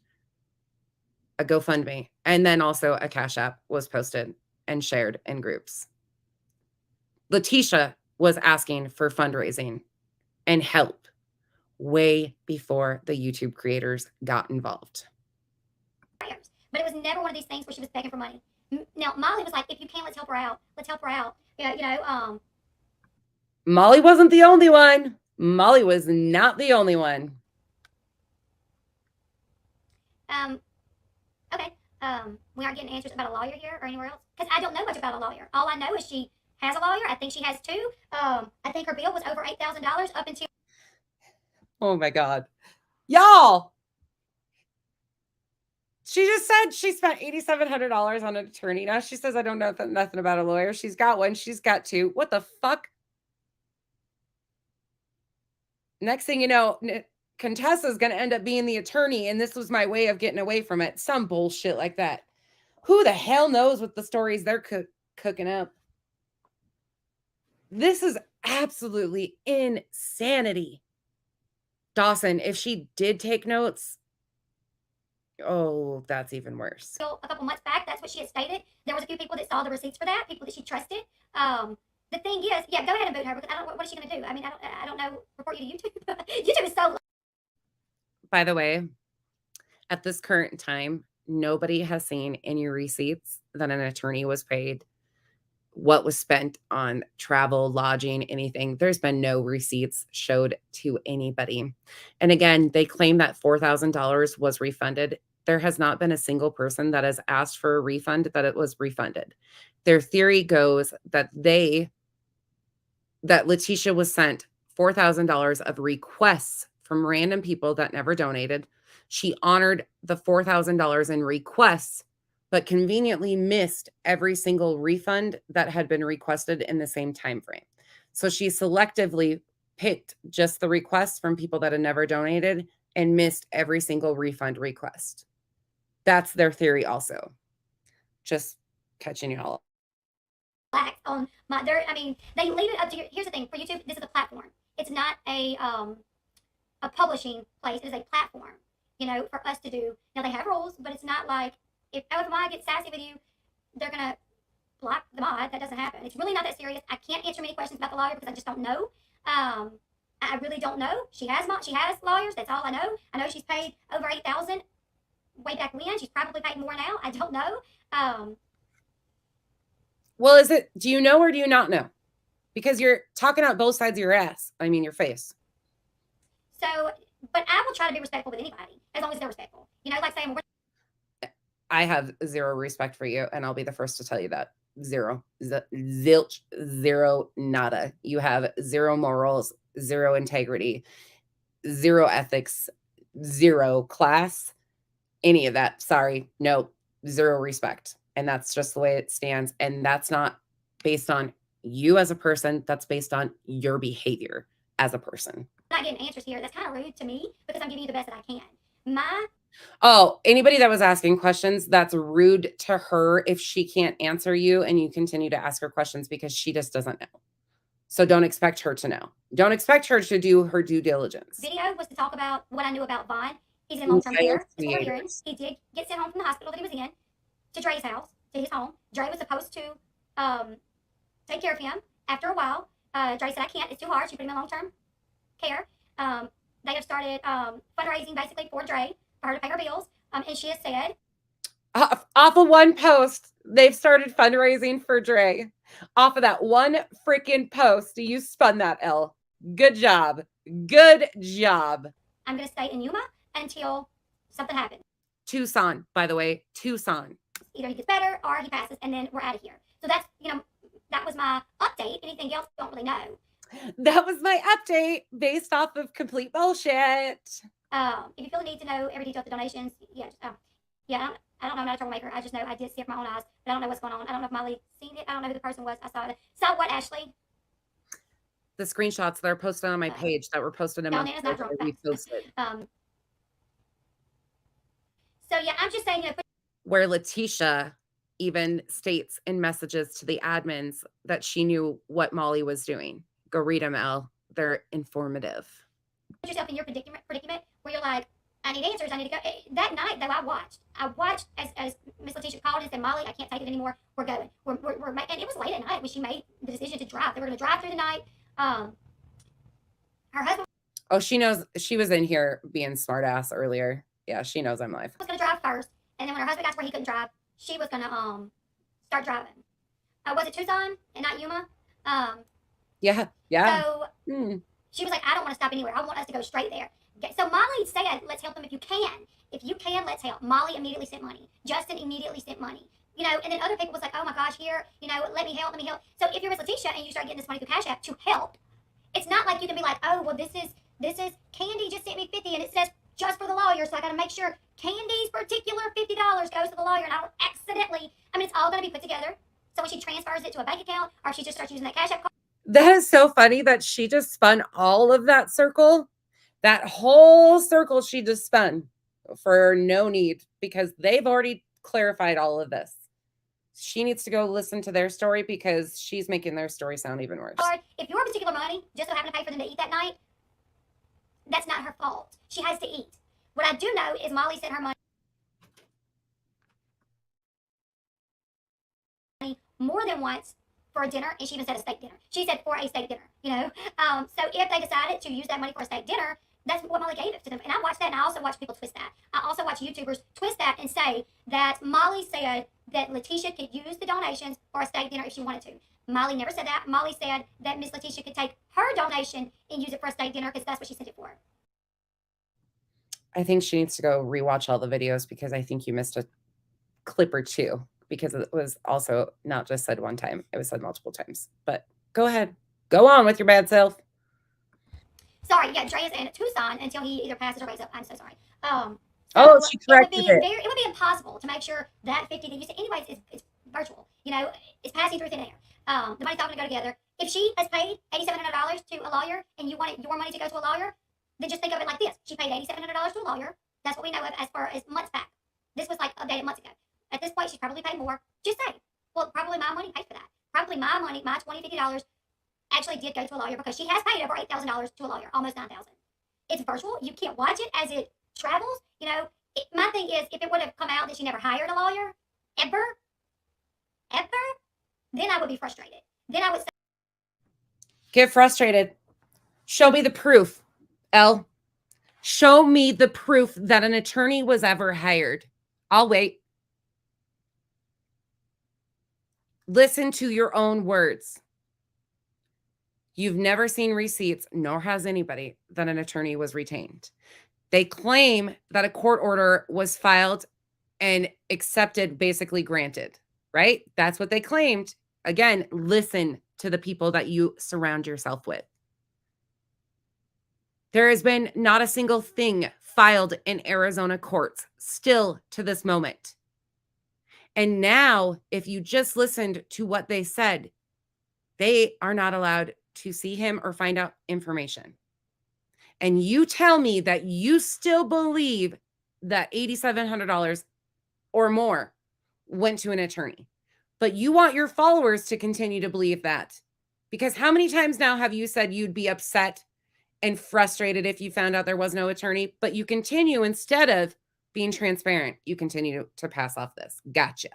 A GoFundMe. And then also a Cash App was posted and shared in groups. Letitia was asking for fundraising and help way before the YouTube creators got involved. But it was never one of these things where she was begging for money. Now, Molly was like, if you can, let's help her out. Molly wasn't the only one. Molly was not the only one. Okay. We aren't getting answers about a lawyer here or anywhere else, because I don't know much about a lawyer. All I know is she has a lawyer. I think she has two. I think her bill was over $8,000 up until. Oh my God. Y'all. She just said she spent $8,700 on an attorney. Now she says, I don't know nothing about a lawyer. She's got one. She's got two. What the fuck? Next thing you know, Contessa's going to end up being the attorney, and this was my way of getting away from it. Some bullshit like that. Who the hell knows what the stories they're cooking up? This is absolutely insanity. Dawson, if she did take notes, oh, that's even worse. So a couple months back, that's what she had stated. There was a few people that saw the receipts for that, people that she trusted. The thing is, yeah, go ahead and boot her because I don't. What is she going to do? I mean, I don't know. Report you to YouTube. YouTube is so. By the way, at this current time, nobody has seen any receipts that an attorney was paid, what was spent on travel, lodging, anything. There's been no receipts showed to anybody. And again, they claim that $4,000 was refunded. There has not been a single person that has asked for a refund that it was refunded. Their theory goes that Letitia was sent $4,000 of requests from random people that never donated. She honored the $4,000 in requests, but conveniently missed every single refund that had been requested in the same time frame. So she selectively picked just the requests from people that had never donated and missed every single refund request. That's their theory also. Just catching you all Black on my. I mean, they leave it up to your. Here's the thing for YouTube. This is a platform. It's not a publishing place. It is a platform. You know, for us to do. Now they have rules, but it's not like if a mod gets sassy with you, they're gonna block the mod. That doesn't happen. It's really not that serious. I can't answer many questions about the lawyer because I just don't know. I really don't know. She has lawyers. That's all I know. I know she's paid over $8,000 way back when. She's probably paid more now. I don't know. Well, do you know or do you not know? Because you're talking out both sides of your ass. I mean, your face. So, but I will try to be respectful with anybody as long as they're respectful. You know, like saying, I have zero respect for you, and I'll be the first to tell you that. Zero. Zilch. Zero. Nada. You have zero morals, zero integrity, zero ethics, zero class, any of that. Sorry. No, zero respect. And that's just the way it stands. And that's not based on you as a person. That's based on your behavior as a person. I'm not getting answers here. That's kind of rude to me because I'm giving you the best that I can. Oh, anybody that was asking questions, that's rude to her if she can't answer you and you continue to ask her questions because she just doesn't know. So don't expect her to know. Don't expect her to do her due diligence. Video was to talk about what I knew about Vaughn. He's in long-term care. That's what we're hearing. He did get sent home from the hospital that he was in to Dre's house, to his home. Dre was supposed to take care of him. After a while, Dre said, I can't. It's too hard. She put him in long-term care. They have started fundraising basically for Dre, for her to pay her bills. And she has said, off of one post, they've started fundraising for Dre. Off of that one freaking post, you spun that, Elle. Good job. Good job. I'm going to stay in Yuma until something happens. Tucson, by the way. Tucson. Either he gets better or he passes, and then we're out of here. So that's, that was my update. Anything else, I don't really know. That was my update based off of complete bullshit. If you feel the need to know every detail of the donations, I don't know. I'm not a troublemaker. I just know I did see it with my own eyes, but I don't know what's going on. I don't know if Molly seen it. I don't know who the person was. I saw it. Saw what, Ashley? The screenshots that are posted on my page that were posted in my reposted. So yeah, I'm just saying, where Letitia even states in messages to the admins that she knew what Molly was doing. Go read them, Elle. They're informative. Put yourself in your predicament where you're like, I need answers. I need to go. That night, though, I watched as Miss Letitia called and said, Molly, I can't take it anymore. We're going. And it was late at night when she made the decision to drive. They were going to drive through the night. Her husband. Oh, she knows. She was in here being smart ass earlier. Yeah, she knows I'm live. Was going to drive first, and then when her husband got to where he couldn't drive, she was going to start driving. Was it Tucson and not Yuma? Yeah. So she was like, I don't want to stop anywhere. I want us to go straight there. So Molly said, let's help them if you can. If you can, let's help. Molly immediately sent money. Justin immediately sent money. And then other people was like, oh my gosh, here, let me help. So if you're Miss Letitia and you start getting this money through Cash App to help, it's not like you can be like, oh, well, this is Candy just sent me 50 and it says just for the lawyer, so I got to make sure Candy's particular $50 goes to the lawyer, and I don't accidentally, I mean, it's all going to be put together. So when she transfers it to a bank account, or she just starts using that Cash App card. That is so funny that she just spun all of that circle. That whole circle she just spun for no need, because they've already clarified all of this. She needs to go listen to their story because she's making their story sound even worse. If your particular money just so happened to pay for them to eat that night, that's not her fault. She has to eat. What I do know is Molly sent her money more than once for a dinner, and she even said a steak dinner. She said for a steak dinner, you know. So if they decided to use that money for a steak dinner, that's what Molly gave it to them. And I watched that, and I also watch people twist that. I also watch YouTubers twist that and say that Molly said that Letitia could use the donations for a steak dinner if she wanted to. Molly never said that. Molly said that Miss Letitia could take her donation and use it for a steak dinner because that's what she sent it for. I think she needs to go rewatch all the videos, because I think you missed a clip or two, because it was also not just said one time. It was said multiple times. But go ahead. Go on with your bad self. Sorry, yeah, Dre is in Tucson until he either passes or wakes up. I'm so sorry. Oh, she corrected it. It would be impossible to make sure that 50 that you said, anyways, it's virtual. You know, it's passing through thin air. The money's all going to go together. If she has paid $8,700 to a lawyer and you wanted your money to go to a lawyer, then just think of it like this. She paid $8,700 to a lawyer. That's what we know of as far as months back. This was like updated months ago. At this point, she's probably paid more. Just say, well, probably my money paid for that. Probably my money, my $20, $50 actually did go to a lawyer, because she has paid over $8,000 to a lawyer, almost $9,000. It's virtual. You can't watch it as it travels. You know, my thing is, if it would have come out that she never hired a lawyer, ever, then I would be frustrated. Then I would say, Get frustrated. Show me the proof, Elle. Show me the proof that an attorney was ever hired. I'll wait. Listen to your own words. You've never seen receipts, nor has anybody, that an attorney was retained. They claim that a court order was filed and accepted, basically granted, right? That's what they claimed. Again, listen to the people that you surround yourself with. There has been not a single thing filed in Arizona courts still to this moment. And now, if you just listened to what they said, they are not allowed to see him or find out information. And you tell me that you still believe that $8,700 or more went to an attorney, but you want your followers to continue to believe that. Because how many times now have you said you'd be upset and frustrated if you found out there was no attorney, but you continue, instead of being transparent, you continue to pass off this. Gotcha.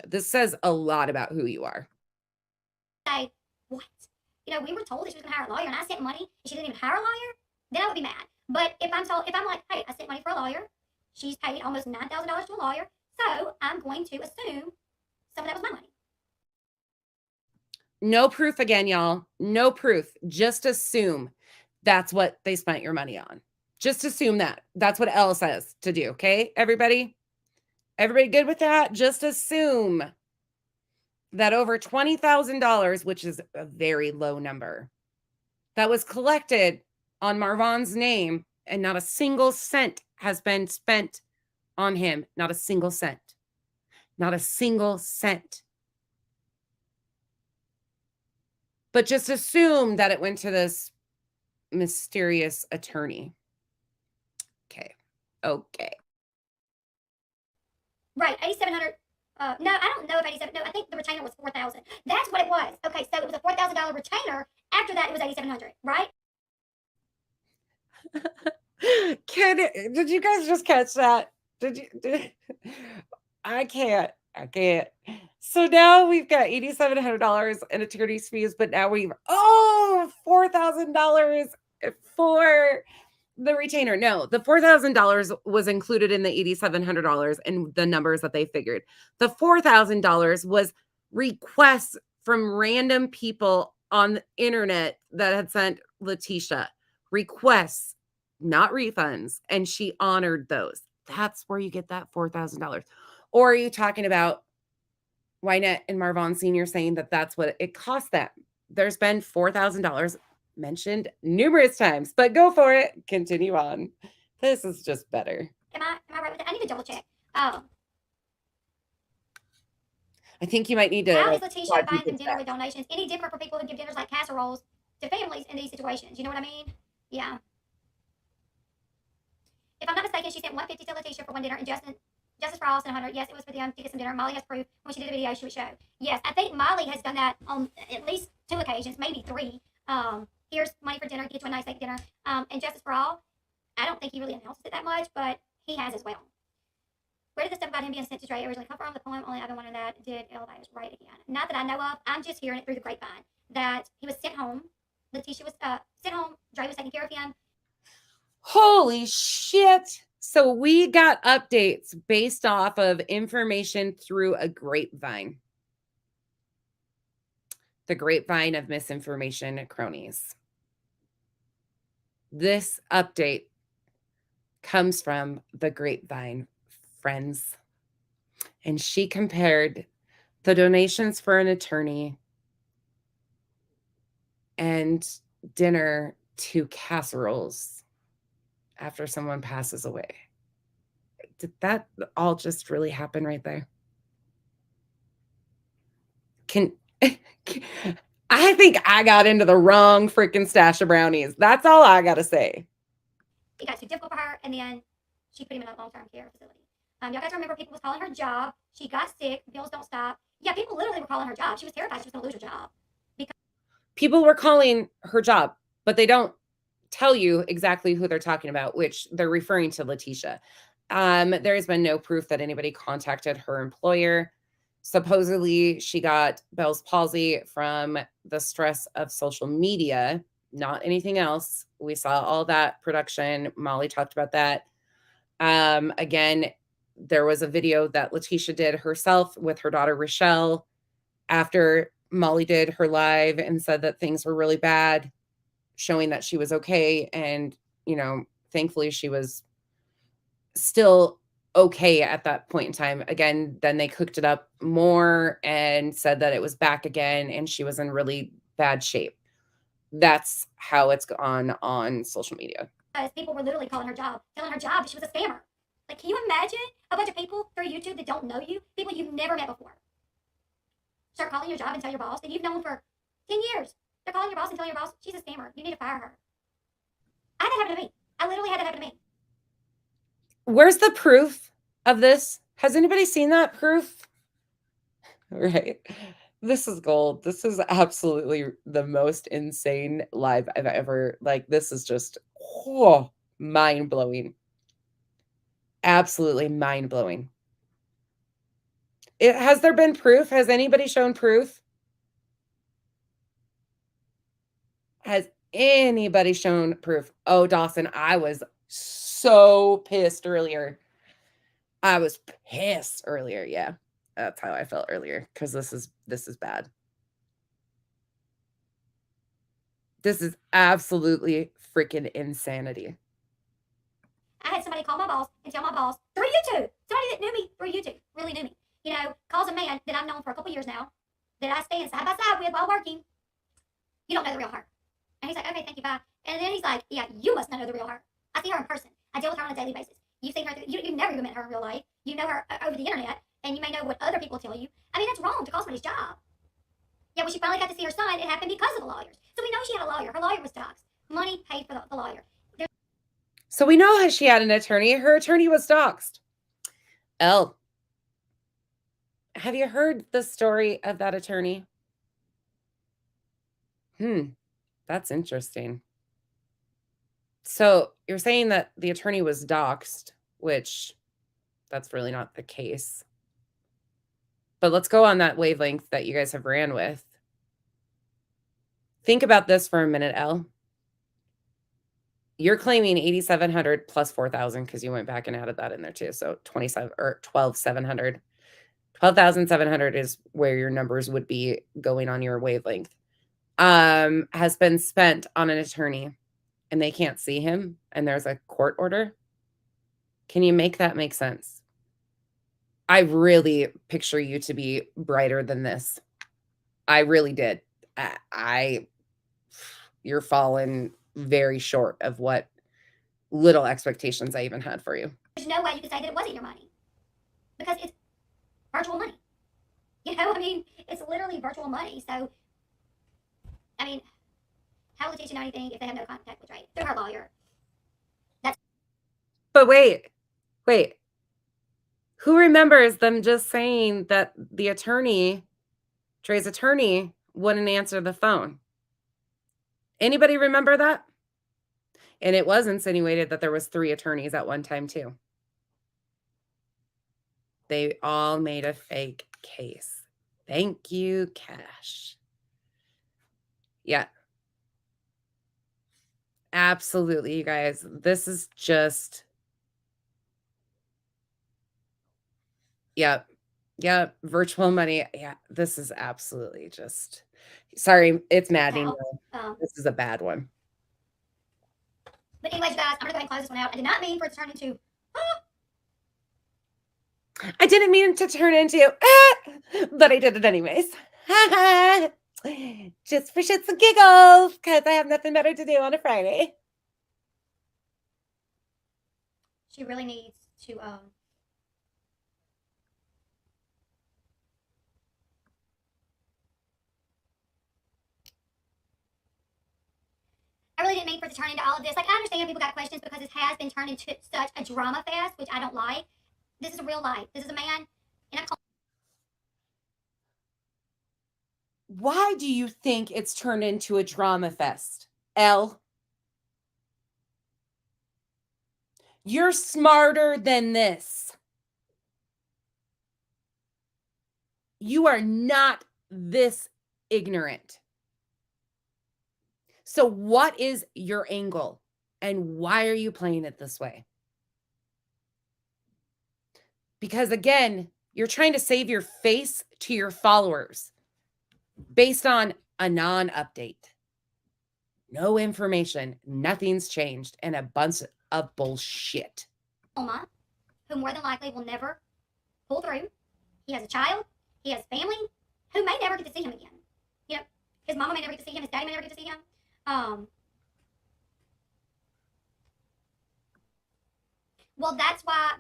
This says a lot about who you are. what? You know, we were told that she was going to hire a lawyer, and I sent money, and she didn't even hire a lawyer. Then I would be mad. But if I'm like, hey, I sent money for a lawyer, she's paid almost $9,000 to a lawyer, so I'm going to assume some of that was my money. No proof again, y'all. No proof. Just assume that's what they spent your money on. Just assume that. That's what Elle says to do, okay, everybody? Everybody good with that? Just assume that over $20,000, which is a very low number, that was collected on Marvan's name, and not a single cent has been spent on him. Not a single cent. Not a single cent. But just assume that it went to this mysterious attorney. Okay. Right, 8,700. No, I don't know if 87. No, I think the retainer was 4,000. That's what it was. Okay, so it was a $4,000 retainer. After that, it was 8,700. Right? Did you guys just catch that? I can't. So now we've got $8,700 in attorney's fees, but now we've $4,000 for the retainer. No, the $4,000 was included in the $8,700 and the numbers that they figured. The $4,000 was requests from random people on the internet that had sent Letitia requests, not refunds, and she honored those. That's where you get that $4,000. Or are you talking about Wynette and Marvon Sr. saying that that's what it cost them? There's been $4,000 mentioned numerous times, but go for it. Continue on. This is just better. Am I right with that? I need to double check. I think you might need to. How is like, Letitia quad buying them people's dinner with bets. donations any different for people who give dinners like casseroles to families in these situations? You know what I mean? Yeah. If I'm not mistaken, she sent $150 to Letitia for one dinner, and Justice for All sent $100. Yes, it was for them to get some dinner. Molly has proof. When she did a video, she would show. Yes, I think Molly has done that on at least 2 occasions, maybe 3. Here's money for dinner, get you a nice steak dinner. And Justice for All, I don't think he really announces it that much, but he has as well. Where did the stuff about him being sent to Dre originally come from? The poem, only I've been wondering that. Did Elvira write again? Not that I know of. I'm just hearing it through the grapevine that he was sent home. Letitia was sent home. Dre was taking care of him. Holy shit. So we got updates based off of information through a grapevine. The grapevine of misinformation cronies. This update comes from the grapevine, friends. And she compared the donations for an attorney and dinner to casseroles after someone passes away. Did that all just really happen right there? I think I got into the wrong freaking stash of brownies. That's all I gotta say. It got too difficult for her, and then she put him in a long-term care facility. Y'all got to remember, people was calling her job. She got sick. Bills don't stop. Yeah, people literally were calling her job. She was terrified she was going to lose her job. People were calling her job, but they don't tell you exactly who they're talking about, which they're referring to Letitia. There has been no proof that anybody contacted her employer. Supposedly, she got Bell's palsy from the stress of social media, not anything else. We saw all that production. Molly talked about that. Again, there was a video that Letitia did herself with her daughter, Rochelle, after Molly did her live and said that things were really bad, showing that she was okay. And, you know, thankfully she was still okay at that point in time. Again, then they cooked it up more and said that it was back again and she was in really bad shape. That's how it's gone on social media. Because people were literally calling her job, telling her job she was a scammer. Like, can you imagine a bunch of people through YouTube that don't know you, people you've never met before, start calling your job and tell your boss that you've known for 10 years. They're calling your boss and telling your boss, she's a scammer. You need to fire her. I had that happen to me. I literally had that happen to me. Where's the proof of this? Has anybody seen that proof? Right. This is gold. This is absolutely the most insane live I've ever, like, this is just mind-blowing. Absolutely mind-blowing. Has there been proof? Has anybody shown proof? Has anybody shown proof? Oh, Dawson, I was so pissed earlier. I was pissed earlier. Yeah, that's how I felt earlier, because this is bad. This is absolutely freaking insanity. I had somebody call my boss and tell my boss through YouTube, somebody that knew me through YouTube, really knew me, you know, calls a man that I've known for a couple years now, that I stand side by side with while working. You don't know the real her. And he's like, okay, thank you, bye. And then he's like, yeah, you must not know the real her. I see her in person. I deal with her on a daily basis. You've seen her, you've never even met her in real life. You know her over the internet, and you may know what other people tell you. I mean, that's wrong to call somebody's job. Yeah, when she finally got to see her son, it happened because of the lawyers. So we know she had a lawyer. Her lawyer was doxxed. Money paid for the lawyer. So we know how she had an attorney. Her attorney was doxxed. Elle, have you heard the story of that attorney? That's interesting. So you're saying that the attorney was doxxed, which that's really not the case. But let's go on that wavelength that you guys have ran with. Think about this for a minute, Elle. You're claiming 8,700 plus 4,000 because you went back and added that in there too. So 27 or 12,700. 12,700 is where your numbers would be going on your wavelength. Has been spent on an attorney and they can't see him and there's a court order. Can you make that make sense? I really picture you to be brighter than this. I really did. You're falling very short of what little expectations I even had for you. there's no way you could say that it wasn't your money because it's virtual money. You know, I mean, it's literally virtual money. So, I mean, how will Letitia know anything if they have no contact with Drake? Through her lawyer. But wait. Who remembers them just saying that the attorney, Dre's attorney, wouldn't answer the phone? Anybody remember that? And it was insinuated that there was 3 attorneys at one time too. They all made a fake case. Thank you, Cash. Yeah. Absolutely, you guys. This is just... Yep. Virtual money. Yeah, this is absolutely just... Sorry, it's maddening. This is a bad one. But anyways, you guys, I'm going to go ahead and close this one out. I did not mean for it to turn into... I didn't mean to turn into... but I did it anyways. Just for shits and giggles, because I have nothing better to do on a Friday. She really needs to... I really didn't mean for it to turn into all of this. Like, I understand people got questions because it has been turned into such a drama fest, which I don't like. This is real life. This is a man in a... Why do you think it's turned into a drama fest, Elle? You're smarter than this. You are not this ignorant. So what is your angle? And why are you playing it this way? Because again, you're trying to save your face to your followers based on a non-update. No information, nothing's changed, and a bunch of bullshit. Oma, who more than likely will never pull through. He has a child. He has family who may never get to see him again. You know, his mama may never get to see him. His daddy may never get to see him. Well, that's why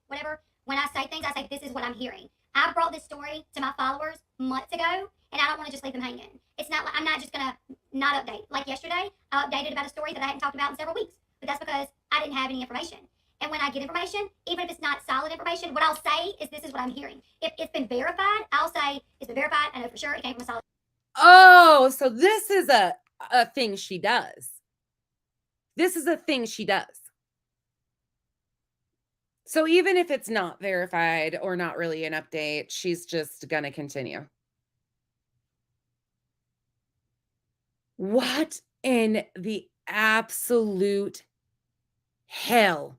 whatever, when I say things, I say, this is what I'm hearing. I brought this story to my followers months ago, and I don't want to just leave them hanging. It's not like, I'm not just going to not update. Like yesterday, I updated about a story that I hadn't talked about in several weeks, but that's because I didn't have any information. And when I get information, even if it's not solid information, what I'll say is, this is what I'm hearing. If it's been verified, I'll say, it's been verified. I know for sure it came from a solid. Oh, so this is a thing she does. This is a thing she does. So even if it's not verified or not really an update, she's just going to continue. What in the absolute hell?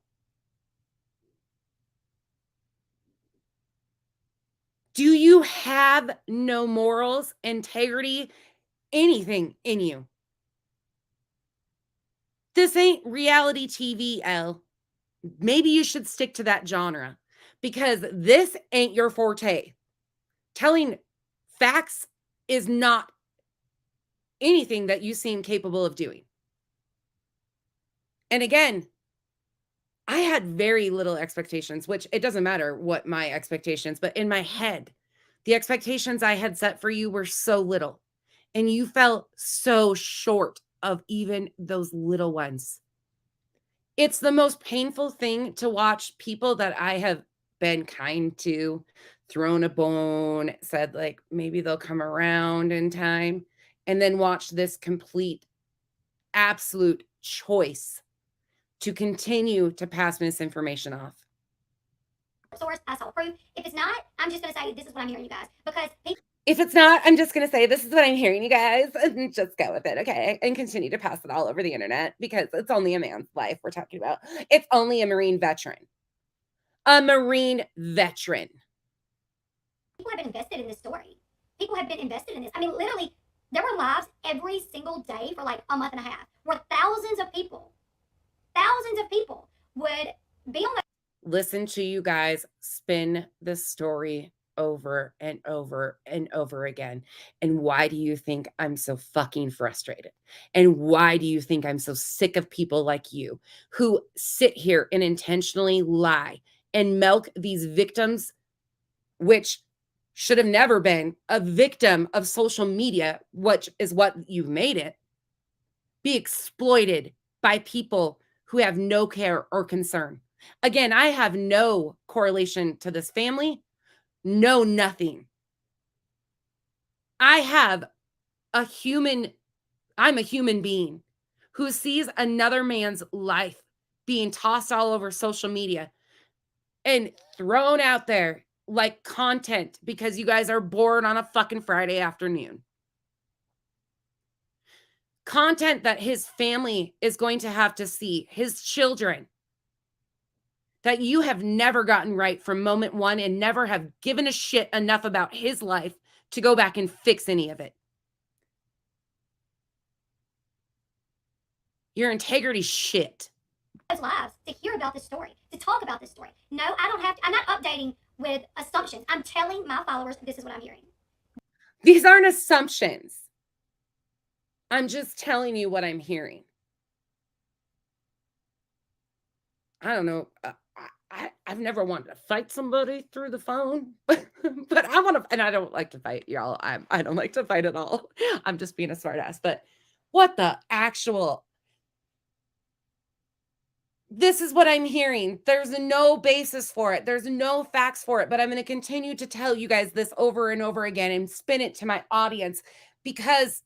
Do you have no morals, integrity, anything in you? This ain't reality TV, Elle. Maybe you should stick to that genre because this ain't your forte. Telling facts is not anything that you seem capable of doing. And again, I had very little expectations, which it doesn't matter what my expectations, but in my head, the expectations I had set for you were so little. And you fell so short of even those little ones. It's the most painful thing to watch people that I have been kind to, thrown a bone, said like maybe they'll come around in time, and then watch this complete, absolute choice to continue to pass misinformation off. Source, I saw proof. If it's not, I'm just going to say, this is what I'm hearing, you guys. Because if it's not, I'm just going to say, this is what I'm hearing, you guys, and just go with it, okay? And continue to pass it all over the internet because it's only a man's life we're talking about. It's only a Marine veteran. A Marine veteran. People have been invested in this story. People have been invested in this. I mean, literally, there were lives every single day for like a month and a half where thousands of people would be on the... Listen to you guys spin this story over and over and over again. And why do you think I'm so fucking frustrated? And why do you think I'm so sick of people like you who sit here and intentionally lie and milk these victims, which should have never been a victim of social media, which is what you've made it, be exploited by people who have no care or concern. Again, I have no correlation to this family, no nothing. I'm a human being who sees another man's life being tossed all over social media and thrown out there like content because you guys are bored on a fucking Friday afternoon. Content that his family is going to have to see, his children, that you have never gotten right from moment one and never have given a shit enough about his life to go back and fix any of it. Your integrity shit. Those lives to hear about this story, to talk about this story. No, I don't have to. I'm not updating with assumptions. I'm telling my followers this is what I'm hearing. These aren't assumptions. I'm just telling you what I'm hearing. I don't know. I've never wanted to fight somebody through the phone, but I want to, and I don't like to fight, y'all. I don't like to fight at all. I'm just being a smartass. But what the actual? This is what I'm hearing. There's no basis for it. There's no facts for it. But I'm going to continue to tell you guys this over and over again and spin it to my audience because,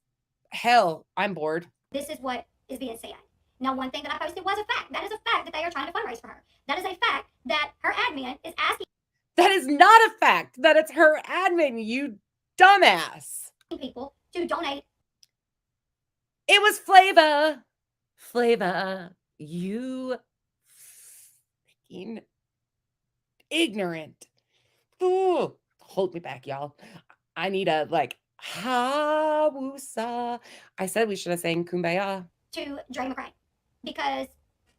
hell, I'm bored. This is what is being said. Now, one thing that I posted was a fact. That is a fact that they are trying to fundraise for her. That is a fact that her admin is asking That is not a fact that it's her admin, you dumbass. people to donate. It was Flava. Flava, you freaking ignorant. Ooh, hold me back, y'all. I need a ha-woosa. I said we should have sang Kumbaya. To Dre McCray because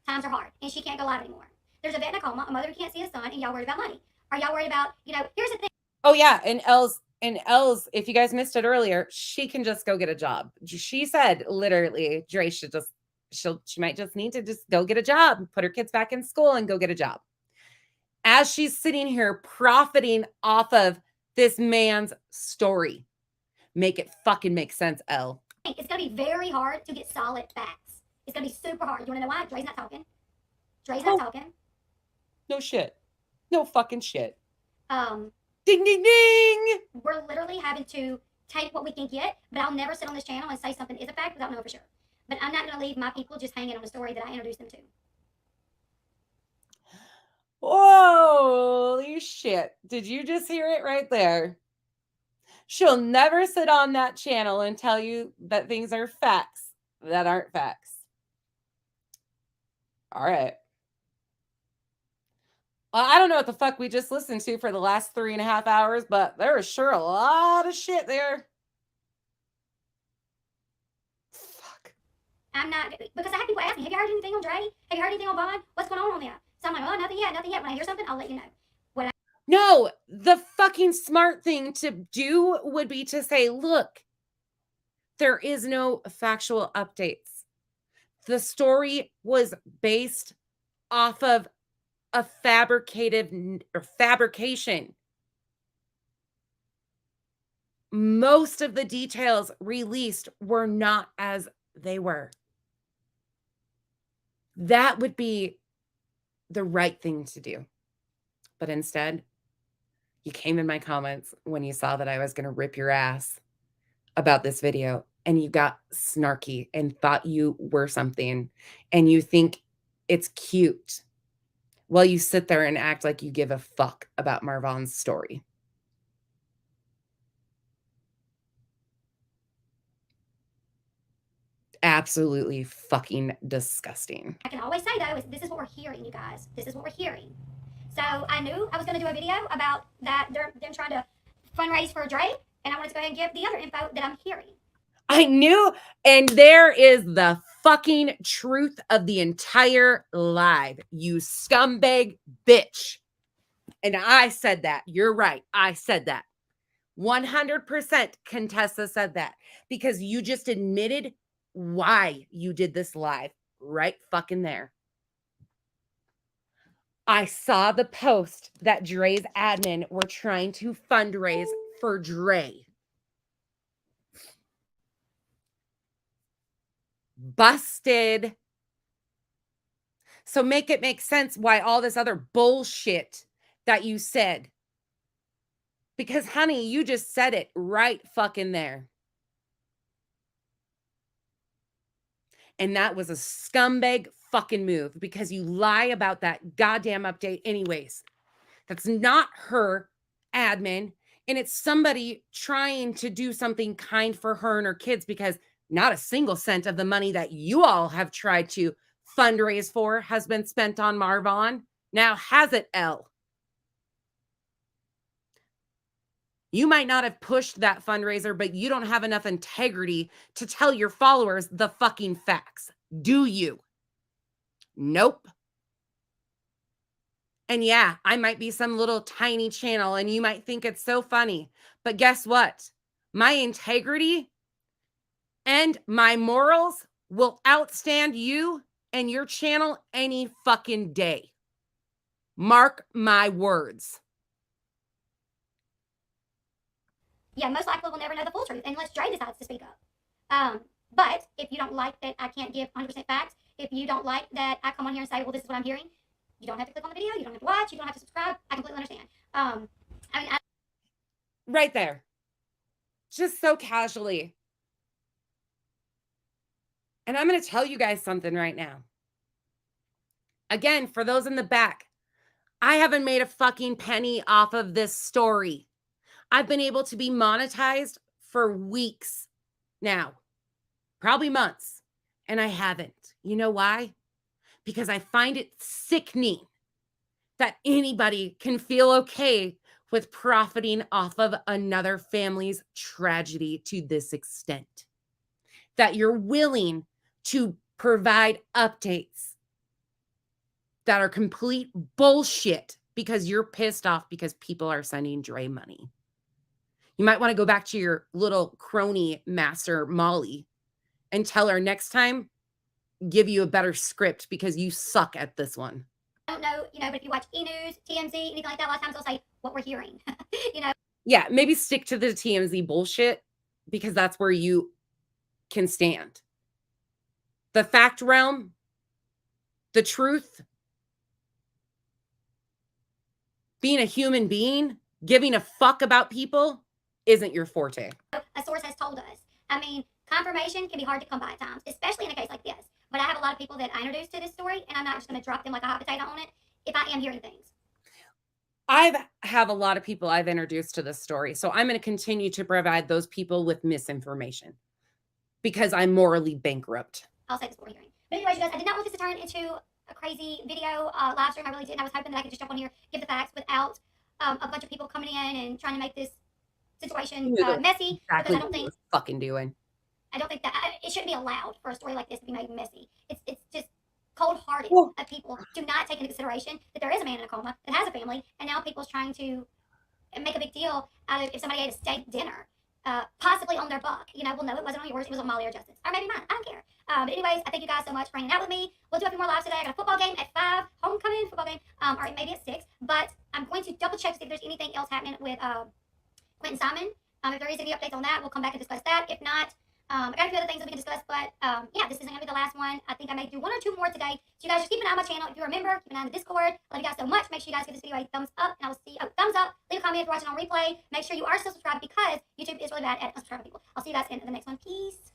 times are hard and she can't go live anymore. There's a vet in a coma, a mother who can't see a son, and y'all worried about money. Are y'all worried about, here's the thing. Oh, yeah. And Els, if you guys missed it earlier, she can just go get a job. She said literally, Dre should just, she might just need to just go get a job, put her kids back in school and go get a job. As she's sitting here profiting off of this man's story. Make it fucking make sense, Elle. It's going to be very hard to get solid facts. It's going to be super hard. You want to know why? Dre's not talking. Dre's not talking. No shit. No fucking shit. Ding, ding, ding. We're literally having to take what we can get, but I'll never sit on this channel and say something is a fact without knowing for sure. But I'm not going to leave my people just hanging on a story that I introduced them to. Holy shit. Did you just hear it right there? She'll never sit on that channel and tell you that things are facts that aren't facts. All right. Well, I don't know what the fuck we just listened to for the last 3.5 hours, but there is sure a lot of shit there. Fuck. I'm not, because I have people ask me, have you heard anything on Dre? Have you heard anything on Vaughn? What's going on there? So I'm like, oh, nothing yet, nothing yet. When I hear something, I'll let you know. No, the fucking smart thing to do would be to say, look, there is no factual updates. The story was based off of a fabrication. Most of the details released were not as they were. That would be the right thing to do. But instead, you came in my comments when you saw that I was going to rip your ass about this video, and you got snarky and thought you were something, and you think it's cute while you sit there and act like you give a fuck about Marvon's story. Absolutely fucking disgusting. I can always say, though, this is what we're hearing, you guys. This is what we're hearing. So I knew I was going to do a video about that, them trying to fundraise for Dre, and I wanted to go ahead and give the other info that I'm hearing. I knew, and there is the fucking truth of the entire live, you scumbag bitch. And I said that. You're right. I said that. 100% Contessa said that because you just admitted why you did this live right fucking there. I saw the post that Dre's admin were trying to fundraise for Dre. Busted. So make it make sense why all this other bullshit that you said. Because, honey, you just said it right fucking there. And that was a scumbag fucking move because you lie about that goddamn update anyways. That's not her admin. And it's somebody trying to do something kind for her and her kids because not a single cent of the money that you all have tried to fundraise for has been spent on Marvon. Now has it, Elle? You might not have pushed that fundraiser, but you don't have enough integrity to tell your followers the fucking facts. Do you? Nope. And yeah, I might be some little tiny channel and you might think it's so funny. But guess what? My integrity and my morals will outstand you and your channel any fucking day. Mark my words. Yeah, most likely we'll never know the full truth unless Dre decides to speak up. But if you don't like that I can't give 100% facts, if you don't like that I come on here and say, well, this is what I'm hearing, you don't have to click on the video, you don't have to watch, you don't have to subscribe. I completely understand. Right there. Just so casually. And I'm going to tell you guys something right now. Again, for those in the back, I haven't made a fucking penny off of this story. I've been able to be monetized for weeks now, probably months, and I haven't. You know why? Because I find it sickening that anybody can feel okay with profiting off of another family's tragedy to this extent. That you're willing to provide updates that are complete bullshit because you're pissed off because people are sending Dre money. You might want to go back to your little crony master, Molly, and tell her next time, give you a better script because you suck at this one. I don't know, but if you watch E-News, TMZ, anything like that, a lot of times they'll say what we're hearing, Yeah, maybe stick to the TMZ bullshit because that's where you can stand. The fact realm, the truth, being a human being, giving a fuck about people isn't your forte. A source has told us. I mean, confirmation can be hard to come by at times, especially in a case like this. But I have a lot of people that I introduced to this story, and I'm not just going to drop them like a hot potato on it if I am hearing things. I have a lot of people I've introduced to this story, so I'm going to continue to provide those people with misinformation because I'm morally bankrupt. I'll say this before hearing. But anyways, you guys, I did not want this to turn into a crazy video live stream. I really didn't. I was hoping that I could just jump on here, give the facts without a bunch of people coming in and trying to make this situation messy. Exactly because I don't think fucking doing. I don't think that it shouldn't be allowed for a story like this to be made messy. It's just cold-hearted of people to not take into consideration that there is a man in a coma that has a family, and now people's trying to make a big deal out of if somebody ate a steak dinner, possibly on their buck. Well, no, it wasn't on yours. It was on Molly or Justin's, or maybe mine. I don't care. But anyways, I thank you guys so much for hanging out with me. We'll do a few more lives today. I got a football game at 5, homecoming football game, or maybe at 6. But I'm going to double check to see if there's anything else happening with Quentin Simon. If there is any updates on that, we'll come back and discuss that. If not, I got a few other things that we can discuss, but yeah, this isn't going to be the last one. I think I may do 1 or 2 more today. So you guys just keep an eye on my channel. If you remember, keep an eye on the Discord. Love you guys so much. Make sure you guys give this video a thumbs up, and I will see you. Thumbs up. Leave a comment if you're watching on replay. Make sure you are still subscribed because YouTube is really bad at unsubscribing people. I'll see you guys in the next one. Peace.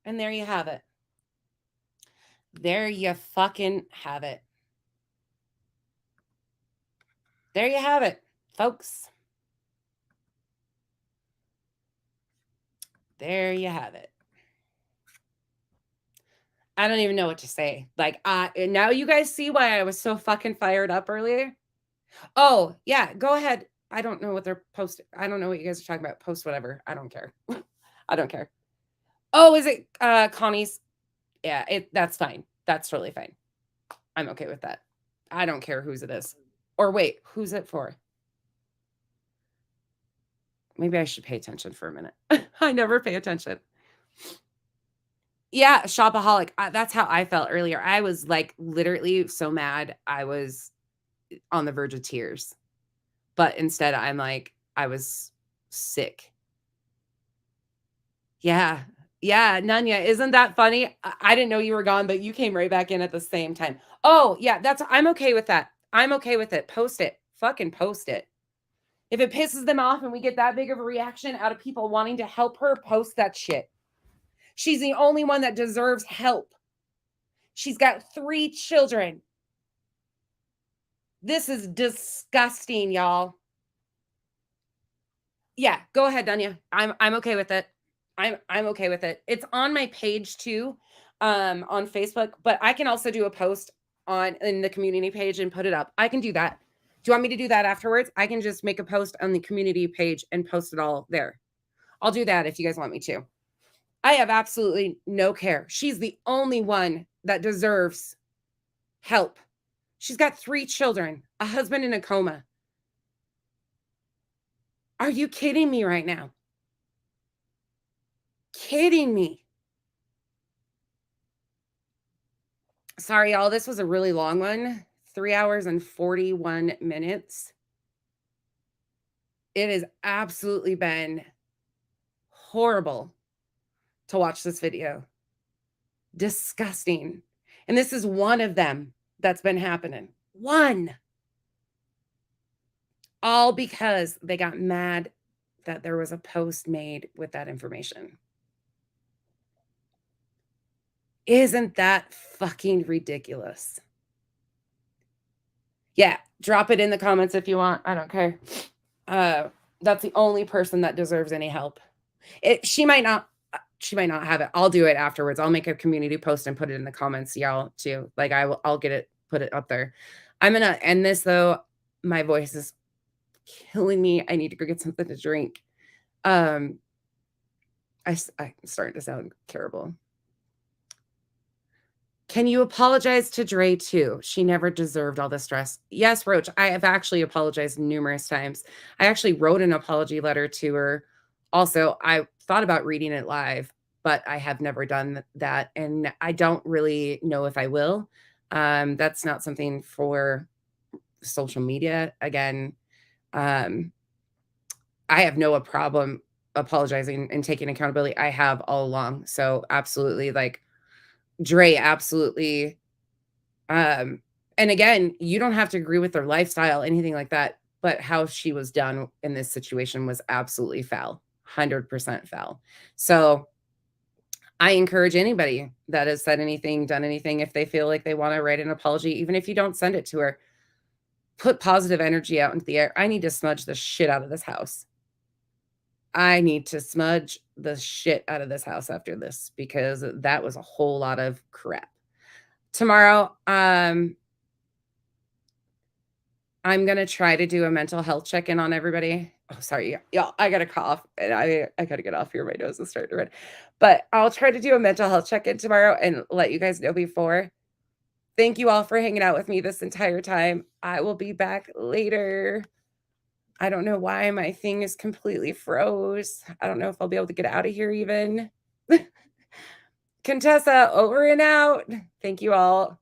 And there you have it. There you fucking have it. There you have it, folks. There you have it. I don't even know what to say. Like, now you guys see why I was so fucking fired up earlier. Oh, yeah, go ahead. I don't know what they're posting. I don't know what you guys are talking about. Post whatever. I don't care. I don't care. Oh, is it Connie's? Yeah, that's fine. That's totally fine. I'm okay with that. I don't care whose it is. Or wait, who's it for? Maybe I should pay attention for a minute. I never pay attention. Yeah, shopaholic. That's how I felt earlier. I was like literally so mad. I was on the verge of tears. But instead, I'm like, I was sick. Yeah. Yeah, Nanya, isn't that funny? I didn't know you were gone, but you came right back in at the same time. Oh, yeah, I'm okay with that. I'm okay with it. Post it. Fucking post it. If it pisses them off and we get that big of a reaction out of people wanting to help her, post that shit. She's the only one that deserves help. She's got 3 children. This is disgusting, y'all. Yeah, go ahead, Dunya. I'm okay with it. I'm okay with it. It's on my page too, on Facebook, but I can also do a post in the community page and put it up. I can do that. Do you want me to do that afterwards? I can just make a post on the community page and post it all there. I'll do that if you guys want me to. I have absolutely no care. She's the only one that deserves help. She's got 3 children, a husband in a coma. Are you kidding me right now? Kidding me. Sorry, y'all. This was a really long one. 3 hours and 41 minutes. It has absolutely been horrible to watch this video. Disgusting. And this is one of them that's been happening. One. All because they got mad that there was a post made with that information. Isn't that fucking ridiculous? Yeah, drop it in the comments if you want. I don't care. That's the only person that deserves any help. She might not have it. I'll do it afterwards. I'll make a community post and put it in the comments, y'all, too. Like I'll get it, put it up there. I'm gonna end this though. My voice is killing me. I need to go get something to drink. I'm starting to sound terrible. Can you apologize to Dre too? She never deserved all the stress. Yes, Roach, I have actually apologized numerous times. I actually wrote an apology letter to her. Also, I thought about reading it live, but I have never done that. And I don't really know if I will. That's not something for social media. Again, I have no problem apologizing and taking accountability. I have all along. So absolutely, like, Dre, absolutely. And again, you don't have to agree with their lifestyle, anything like that, but how she was done in this situation was absolutely foul, 100% foul. So I encourage anybody that has said anything, done anything, if they feel like they want to write an apology, even if you don't send it to her, put positive energy out into the air. I need to smudge the shit out of this house. I need to smudge the shit out of this house after this, because that was a whole lot of crap. Tomorrow, I'm going to try to do a mental health check-in on everybody. Oh, sorry. Y'all, I got a cough and I got to get off here. My nose is starting to run. But I'll try to do a mental health check-in tomorrow and let you guys know before. Thank you all for hanging out with me this entire time. I will be back later. I don't know why my thing is completely froze. I don't know if I'll be able to get out of here even. Contessa, over and out. Thank you all.